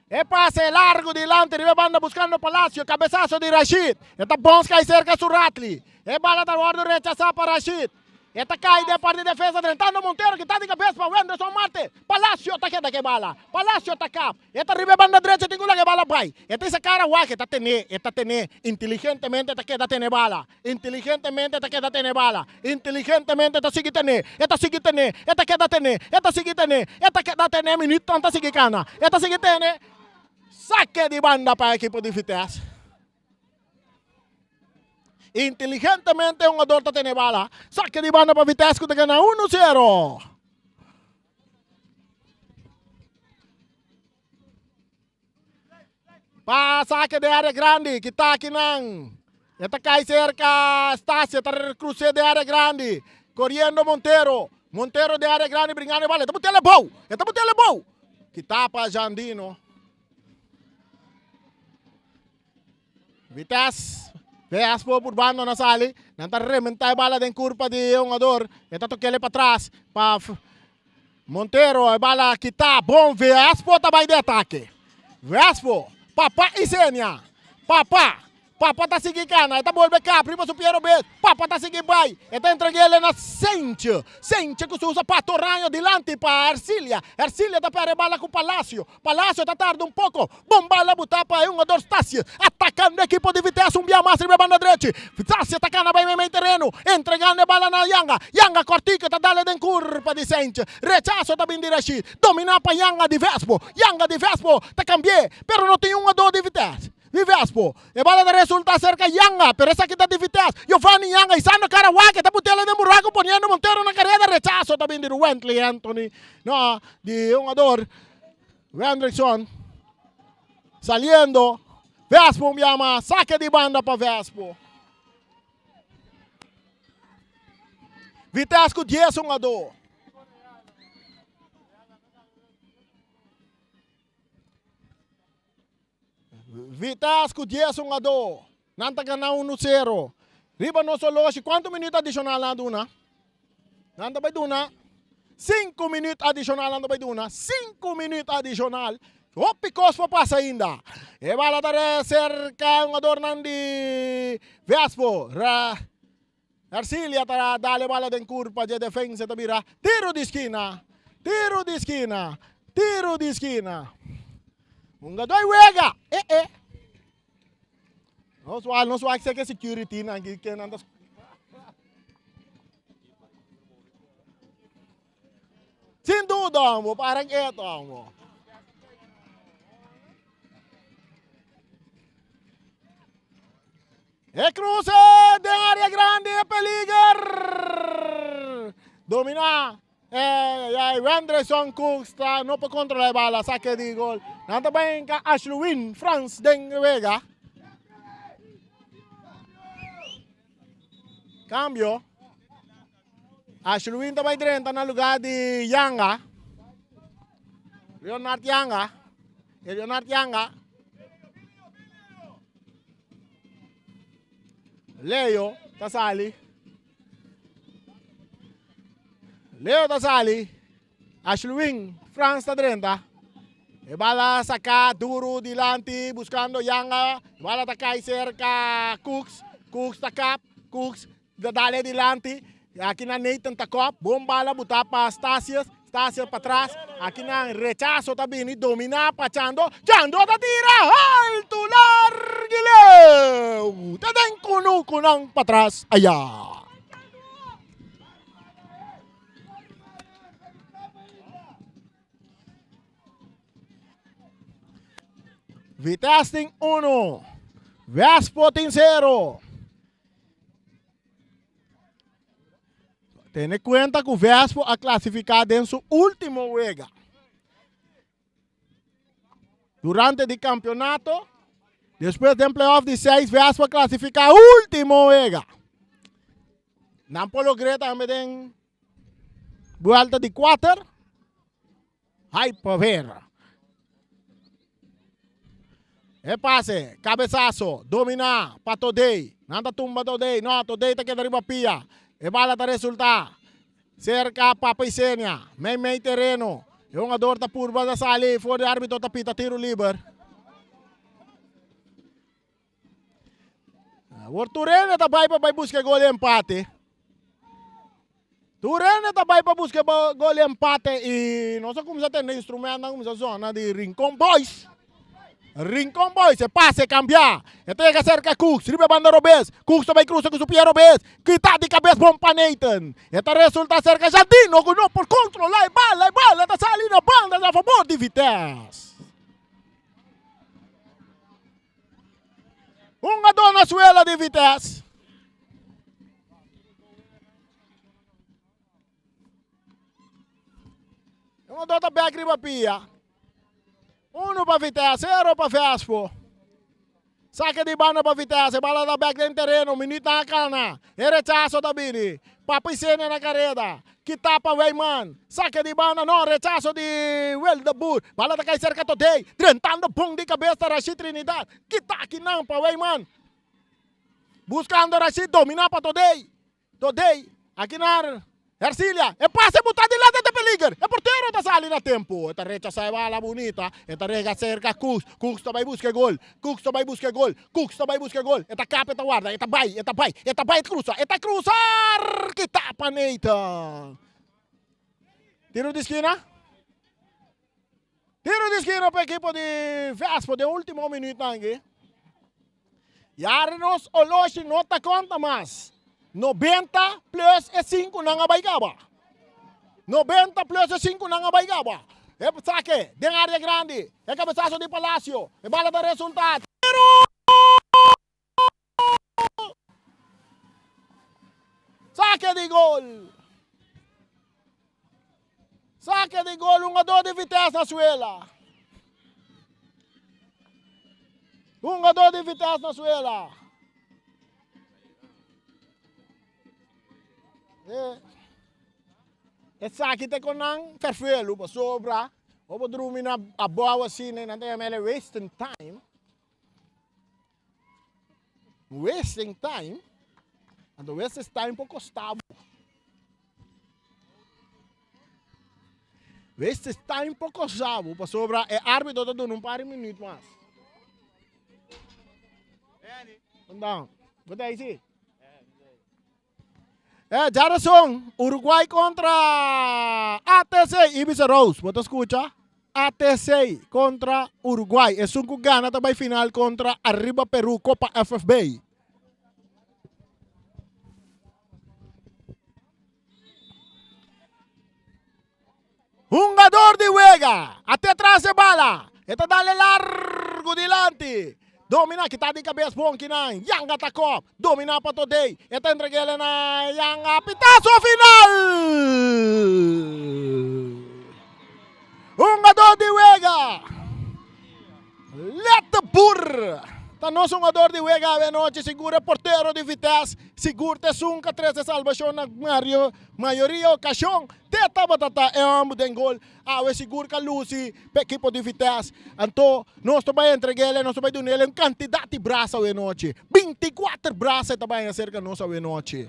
E passe largo delante, ribe banda buscando Palacio, cabeçazo de Rashid. Eta bom cai cerca su Ratli. E bala da guarda rechaçar para Rashid. Eta cai de parte de defesa, tentando Monteiro que está de cabeça para Wenderson Marte. Palacio tá que bala. Palacio tá cap. Eta ribe banda direita tem que bala vai. Eta esse cara que tá tene, inteligentemente tá que dá tene bala. Inteligentemente tá que dá tene bala. Inteligentemente tá sigue tene. Eta sigue tene. Eta que dá tene. Eta sigue tene. Eta que dá tene minuto tanta sigue cana. Eta sigue tene. Saque de banda para a equipe de Vitesse. Inteligentemente um jogador está tendo bala. Saque de banda para Vitesse que está ganhando 1-0. Pa saque de área grande que está aqui não. Está cai cerca Estácio, está cruze de área grande. Correndo Monteiro. Monteiro de área grande brincando bala. Está botando bom. Está botando bom. Que tapa Jandino. Vitesse. Vespo por bando na sali, nanta rementai bala den curva de um jogador, eta toquele para trás, para Monteiro, a bala que tá bom, Vespo tá vai de ataque. Vespo, papá e Sênia, papá tá seguindo cana, eta volve cá, prima su Piero Bet, papá tá seguindo vai, eta entregue ele na Sente que se usa para Torranho delante para Ercília tá para bala com Palacio tá tarde um pouco, bom bala botar para um jogador Estácio, atacando a equipe de Vitesse, um bia mais banda direita, Estácio atacando vai meio terreno, entregando a bala na Yanga cortica, tá dando em curva de Sente, rechaço tá vindo de Rashid, dominar para Yanga de Vespo, tá cambié, pero não tem um jogador de Vitesse. Vespo, e bala de resulta cerca Yanga, pero essa aqui tá de Vitesse. Giovanni Yanga, e Sandro Carawake, tá botando de buraco, ponendo Monteiro na carreira, rechaço tá vindo de Wentley Anthony, no, de um jogador, Hendrickson, saliendo, Vespo me llama, saque de banda para Vespo. Vitesse com 10 jogador. Vitesse com 10 jogador. Nanta ganhar 1-0. Riba no solo, quanto minuto adicional na duna? Nanta vai duna? 5 minutos adicional anda vai duna. 5 minutos adicional. O Picospo passa ainda. E bala da cerca um adornan de Vespo. Ercília tá dale bala den curva de defesa tabira. Tiro de esquina. Unga doi wega. No soal que é security na que anda. Sin duda mo, parang ito mo. Cruce de área grande, Peliger. Domina. Wenderson Cooks no può controllare la bala, saque di gol. Nanta bem ka Ashlwin France den Vega. Cambio. Ashlwin também direnta no lugar de Yanga. Leonard Yanga. Leo Tasali. Ashlwin France está direnta. E bala sacar duro dilante buscando Yanga. Bala atacar cerca Cooks. Cooks takap. Cooks dale dilante. Aqui na Nathan Takop. Bom bala botar para Stasias. Stasias para trás. Aqui na rechazo também. Domina para Chando. Chando tá tira. Alto larguileu. Tadeng kunang para trás. Aya. Vitesse tem 1. Vespo tem 0. Ten cuenta que o Vespo a classificado em seu último juego. Durante o campeonato, depois do playoff de 6, Vespo classifica o último juego. Não logrou também volta de 4. Ai, para ver. Pase, cabeçazo, domina, para Todei. Nada tumba Todei, não, Todei está quedando riba pia. Bala está resultar. Cerca para Paisenia, meio terreno. O jogador está por da sali, fora de árbitro está pita, tiro livre. O Turene está para buscar gol e empate. Turene está para buscar gol e empate. E nós começamos a ter instrumento, começamos a zona de Rincon Boys. Rincon Boys, se passa, cambiar. Entrega cerca Cooks, riba banda Robes. Cooks também cruza com o Supia Robes. Quita de cabeça bom para Nathan. Esta resulta cerca Jardino, que não por controlar a bala. Está saindo a banda a favor de Vitesse. Uma dona suela de Vitesse. Uma dona back riba pia. 1 para Vitesse, 0 para Vespo. Saque de banda para Vitesse, bala da back dentro terreno, minuto na cana. Rechazo da Bini. Papisene na carrera. Kita para Weyman. Saque de banda, não, rechazo de Weldabur. Bala da cai cerca Todei. Drentando pum de cabeça Rashid Trinidad. Kita aqui não para Weyman. Buscando Rashid, domina para Todei. Todei, aqui na Ercilia, passa botar de lado de Peliger. Porteiro da sali na tempo. Esta rechaça a bala bonita. Esta rega cerca Cooks. Cooks também busca gol. Cooks também busca gol. Esta capa, esta guarda. Esta vai, cruza. Esta cruzar. Que tapa, Nathan. Tiro de esquina. Tiro de esquina para a equipe de Vespo de último minuto aqui. Yarnos Oloshi não te conta mais. 90 plus 5 nang abaigaba. 90 plus 5 nang abaigaba. Saque, de área grande. Cabeçazo de Palacio. Bala da resultado. Saque de gol. Saque de gol. Um jogador de Vitesse na suela. Um jogador de Vitesse na suela. Sakit ko ng perfelo ba sobra o ba drumi na abawa sine na tayo mele wasting time and the wasting time po costavo pa sobra e árbitro tá dando par minuto mais andang bota aí sim. Jarason, Uruguay contra ATC Ibiza Rose. ¿Vos escucha? ATC contra Uruguay. Es un gana também final contra Arriba Perú, Copa FFB. jugador de Vega. Até atrás de bala. Esta dale largo delante. Domina, kita di cabeça bom que não. Yang atacou. Domina para today. Esta entrega ele na Yang apitaço final. Jogador de Vega. Letebur. Tá nosso jogador de Vega a noite segura porteiro de Vitesse. Segura te sunca 13 salvação na maioria ocasião. Teta batata é um de gol. A segura que Lucy equipo de Vitesse. Então, nós também entregamos, nós também damos uma quantidade de braços a noite. 24 braços também acerca de nós a noite.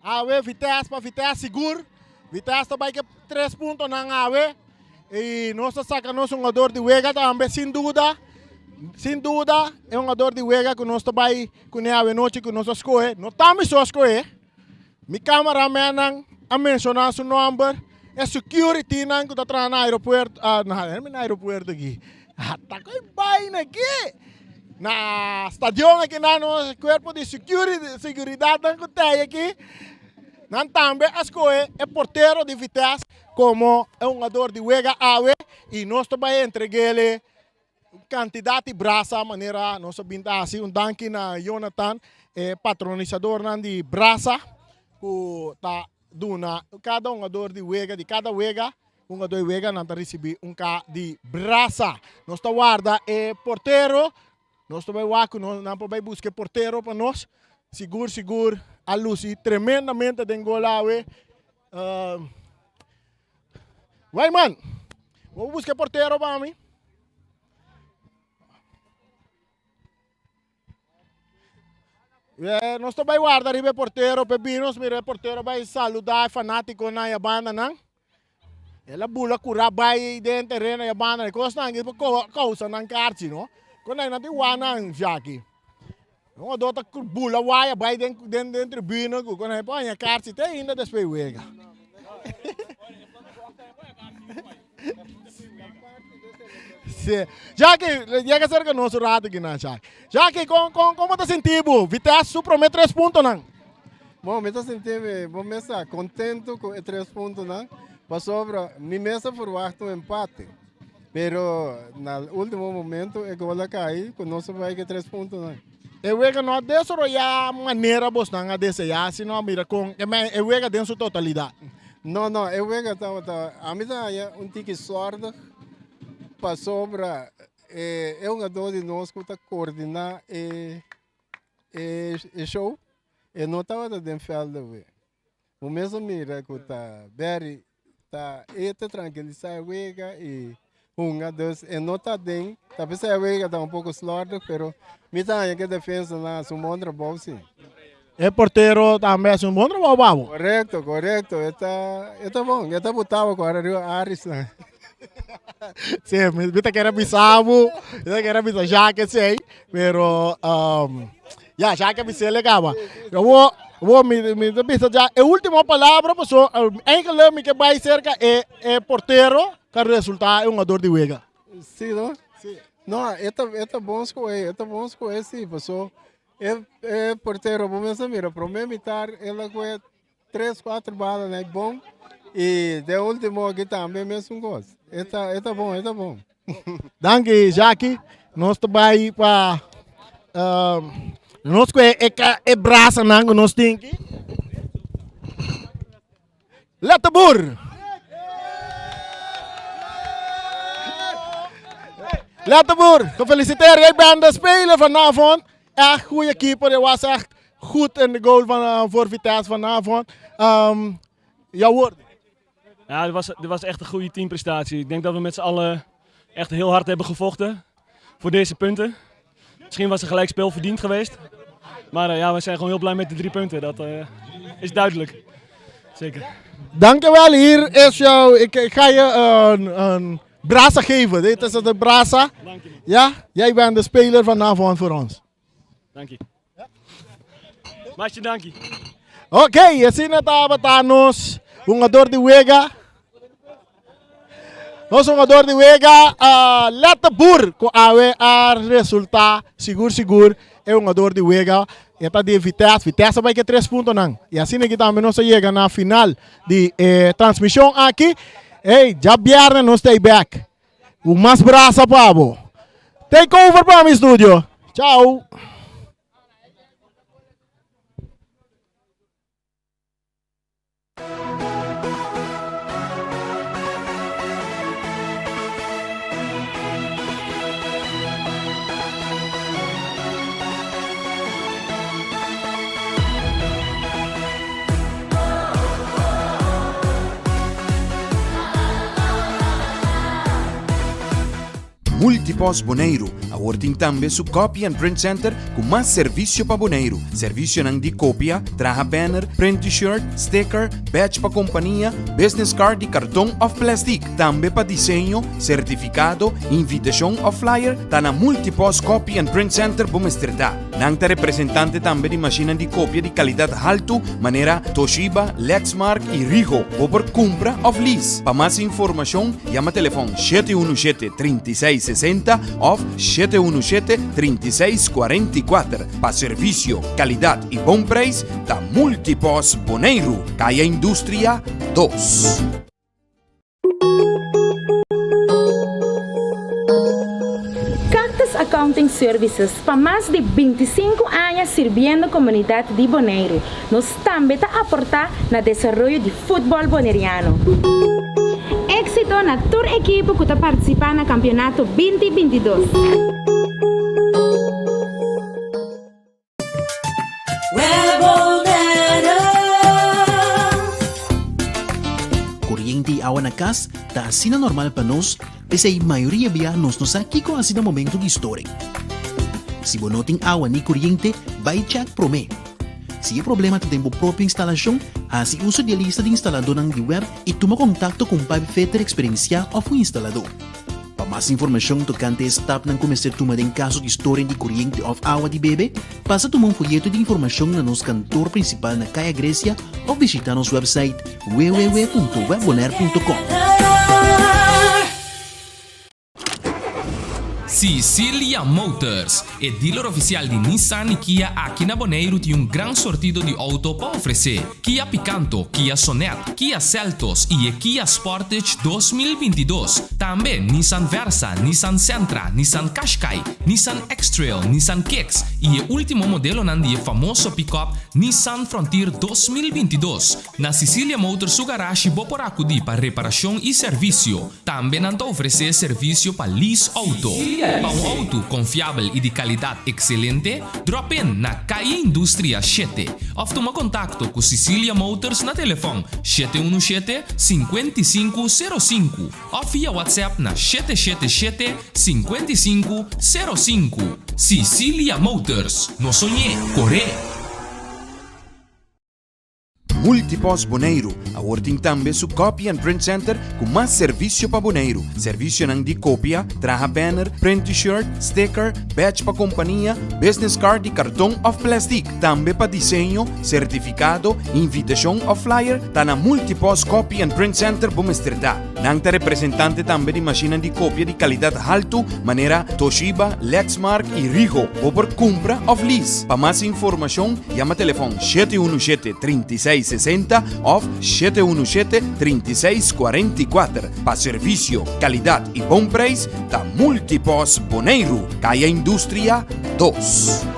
Awe Vitesse para Vitesse seguro. Vitesse também que 3 pontos na Awe. E nós sacamos um jogador de Vega também, sem dúvida. Sem dúvida, é um jogador de Vega que nós também com a noite que nós escolhe. Não estamos só escolher. Mi cameraman a mencionar seu nome. É security que está atrás no aeroporto. No aeroporto aqui. Está com bem aqui. Na stadion aqui no corpo de seguridade que tem aqui. Nós também escolhe é porteiro de Vitesse como é um jogador de Vega Awe e nós também entregamos quantidade de braços a maneira nós sabemos assim um danke na Jonathan patronizador de braça que tá duna cada jogador de Vega de cada Vega um jogador de Vega não receber de braça nós tá guarda porteiro nós também não podemos buscar porteiro para nós seguro a Lucy tremendamente de Ngolawe. Vai, man. Vamos buscar porteiro para mim. Nós também guardamos o porteiro, pepinos, mira, o porteiro vai saludar fanático na banda, não? Ela bula cura vai dentro terreno na banda, coisa não, causa não carte, não? Quando aí não tem wana já aqui. Não adota bula waia vai dentro tribuna, quando aí põe a carte tem ainda depois Vega. Já que cerca nosso rato aqui na já que como tá sentindo? Vitesse promete 3 pontos não? Bom, me tá sentindo, bom mesa, contento com 3 pontos não? Passou para mi mesa forward um empate. Pero no último momento é que ela cai, com nosso vai que 3 pontos não? Eu vejo não desarrollar maneira você não desejar, senão mira com eu vejo dentro sua totalidade. Não, eu vejo a mim tá um tique sorte passou para é um jogador de nós que está coordenar o show e não estava dentro do field. O mesmo mira que está very tá tranquilizar o Vega e dos e não está dentro. Talvez a Vega está um pouco slordo, pero me tá que defesa na sua montra bom sim. É porteiro também é um bom trabalho, babo. Correto. Está bom. Está botado com a Aris lá. Sim, me que era bisavo, me que era bisavo, já que sei, pero já que sei legal. Eu vou me pensar já. A última palavra passou, em que vai cerca é porteiro, que o resultado é um jogador de Vega. Sim, não? Sim. Não, é bom escolher, sim, passou. É porteiro, vamos mira, para mim imitar, ela foi 3, 4 balas, né, bom. E de último aqui também mesmo gosto. Está bom. Danke, Jackie. Nós também para nós é braça nango nós tem aqui. Letebur. Letterboer, gefeliciteerd. Jij bent de speler vanavond. Echt goede keeper. Je was echt goed in de goal voor Vitesse vanavond. Jouw woord? Ja, dit was echt een goede teamprestatie. Ik denk dat we met z'n allen echt heel hard hebben gevochten voor deze punten. Misschien was een gelijkspel verdiend geweest. Maar ja, we zijn gewoon heel blij met de 3 punten. Dat is duidelijk. Zeker. Dankjewel. Hier is jouw... Ik ga je een brasa geven. Dit is de brasa. Dank je. Ja, jij bent de speler vanavond voor ons. Dank je. Maatje, dank je. Oké, je ziet het abatanos. Un jogador de Wega. Nós um jogador de Wega. Letterboer. Com a resultado. Seguro. É um jogador de Wega. Está de Vitesse. Vitesse vai que 3 pontos não. E assim que também nós chega na final de transmissão aqui. Hey, já viernes nós stay back. O mais braça pavo. Take over para mi estúdio. Tchau. Multipos Boneiro, a working também su copy and print center com mais serviço para Boneiro. Serviço nang di copia, traha banner, print t-shirt, sticker, badge para companhia, business card e cartão of plastic. Também para desenho, certificado, invitação of flyer, tá na Multipos Copy and Print Center Bumesterdá. Nang ta representante também de máquina de cópia de qualidade alto, maneira Toshiba, Lexmark e Rigo, ou por compra of lease. Para mais informação, chama telefone 717-3660 ou 717-3644. Para serviço, qualidade e bom preço, da Multipos Boneiro, Caia Indústria 2. Cactus Accounting Services, para mais de 25 anos servindo a comunidade de Bonaire. Nós também está aportar no desenvolvimento de futebol boneriano. Éxito na tour equipe que está participando no campeonato 2022. Corriente e água na casa está assim normal para nós, mas a maioria de nós não sabe que assim no momento de história. Se você não tem água nem corriente, vai check prome. Se o problema tem a própria instalação, assim usa a lista de instalador na web e toma contato com o Pipe Fetter Experiencia ou o instalador. Para mais informação tocante a step ng começar tomar em caso de história de corriente ou água de bebê, passa a tomar folheto de informação na nosso cantor principal na Caia Grécia ou visitar nosso website www.webbonaire.com. Sicilia Motors é dealer oficial de Nissan e Kia aqui na Bonaire tem gran sortido de auto para oferecer. Kia Picanto, Kia Sonet, Kia Seltos e Kia Sportage 2022. Também Nissan Versa, Nissan Sentra, Nissan Qashqai, Nissan X-Trail, Nissan Kicks e o último modelo nandi famoso pick-up Nissan Frontier 2022. Na Sicilia Motors su garage boporaco di para reparação e serviço. Também nanta oferecer serviço para lease auto. Para um auto confiável e de qualidade excelente, drop in na Caia Indústria 7. Ou toma contato com Sicilia Motors na telefone 717-5505 ou via WhatsApp na 777-5505. Sicilia Motors, no sonhei, correr. Multipos Boneiro, a working também su copy and print center com mais serviço para Boneiro. Serviço nang di copia, traha banner, print t-shirt, sticker, badge para companhia, business card e cartão of plastic. Também para desenho, certificado, invitação of flyer, tá na Multipos Copy and Print Center Bumesterdá. Nang ta representante também de máquina de cópia de qualidade alto, maneira Toshiba, Lexmark e Rigo, ou por compra of lease. Para mais informação, chama telefone 717-3660 ou 717-3644. Para serviço, qualidade e bom preço, da Multipos Boneiro, Caia Indústria 2.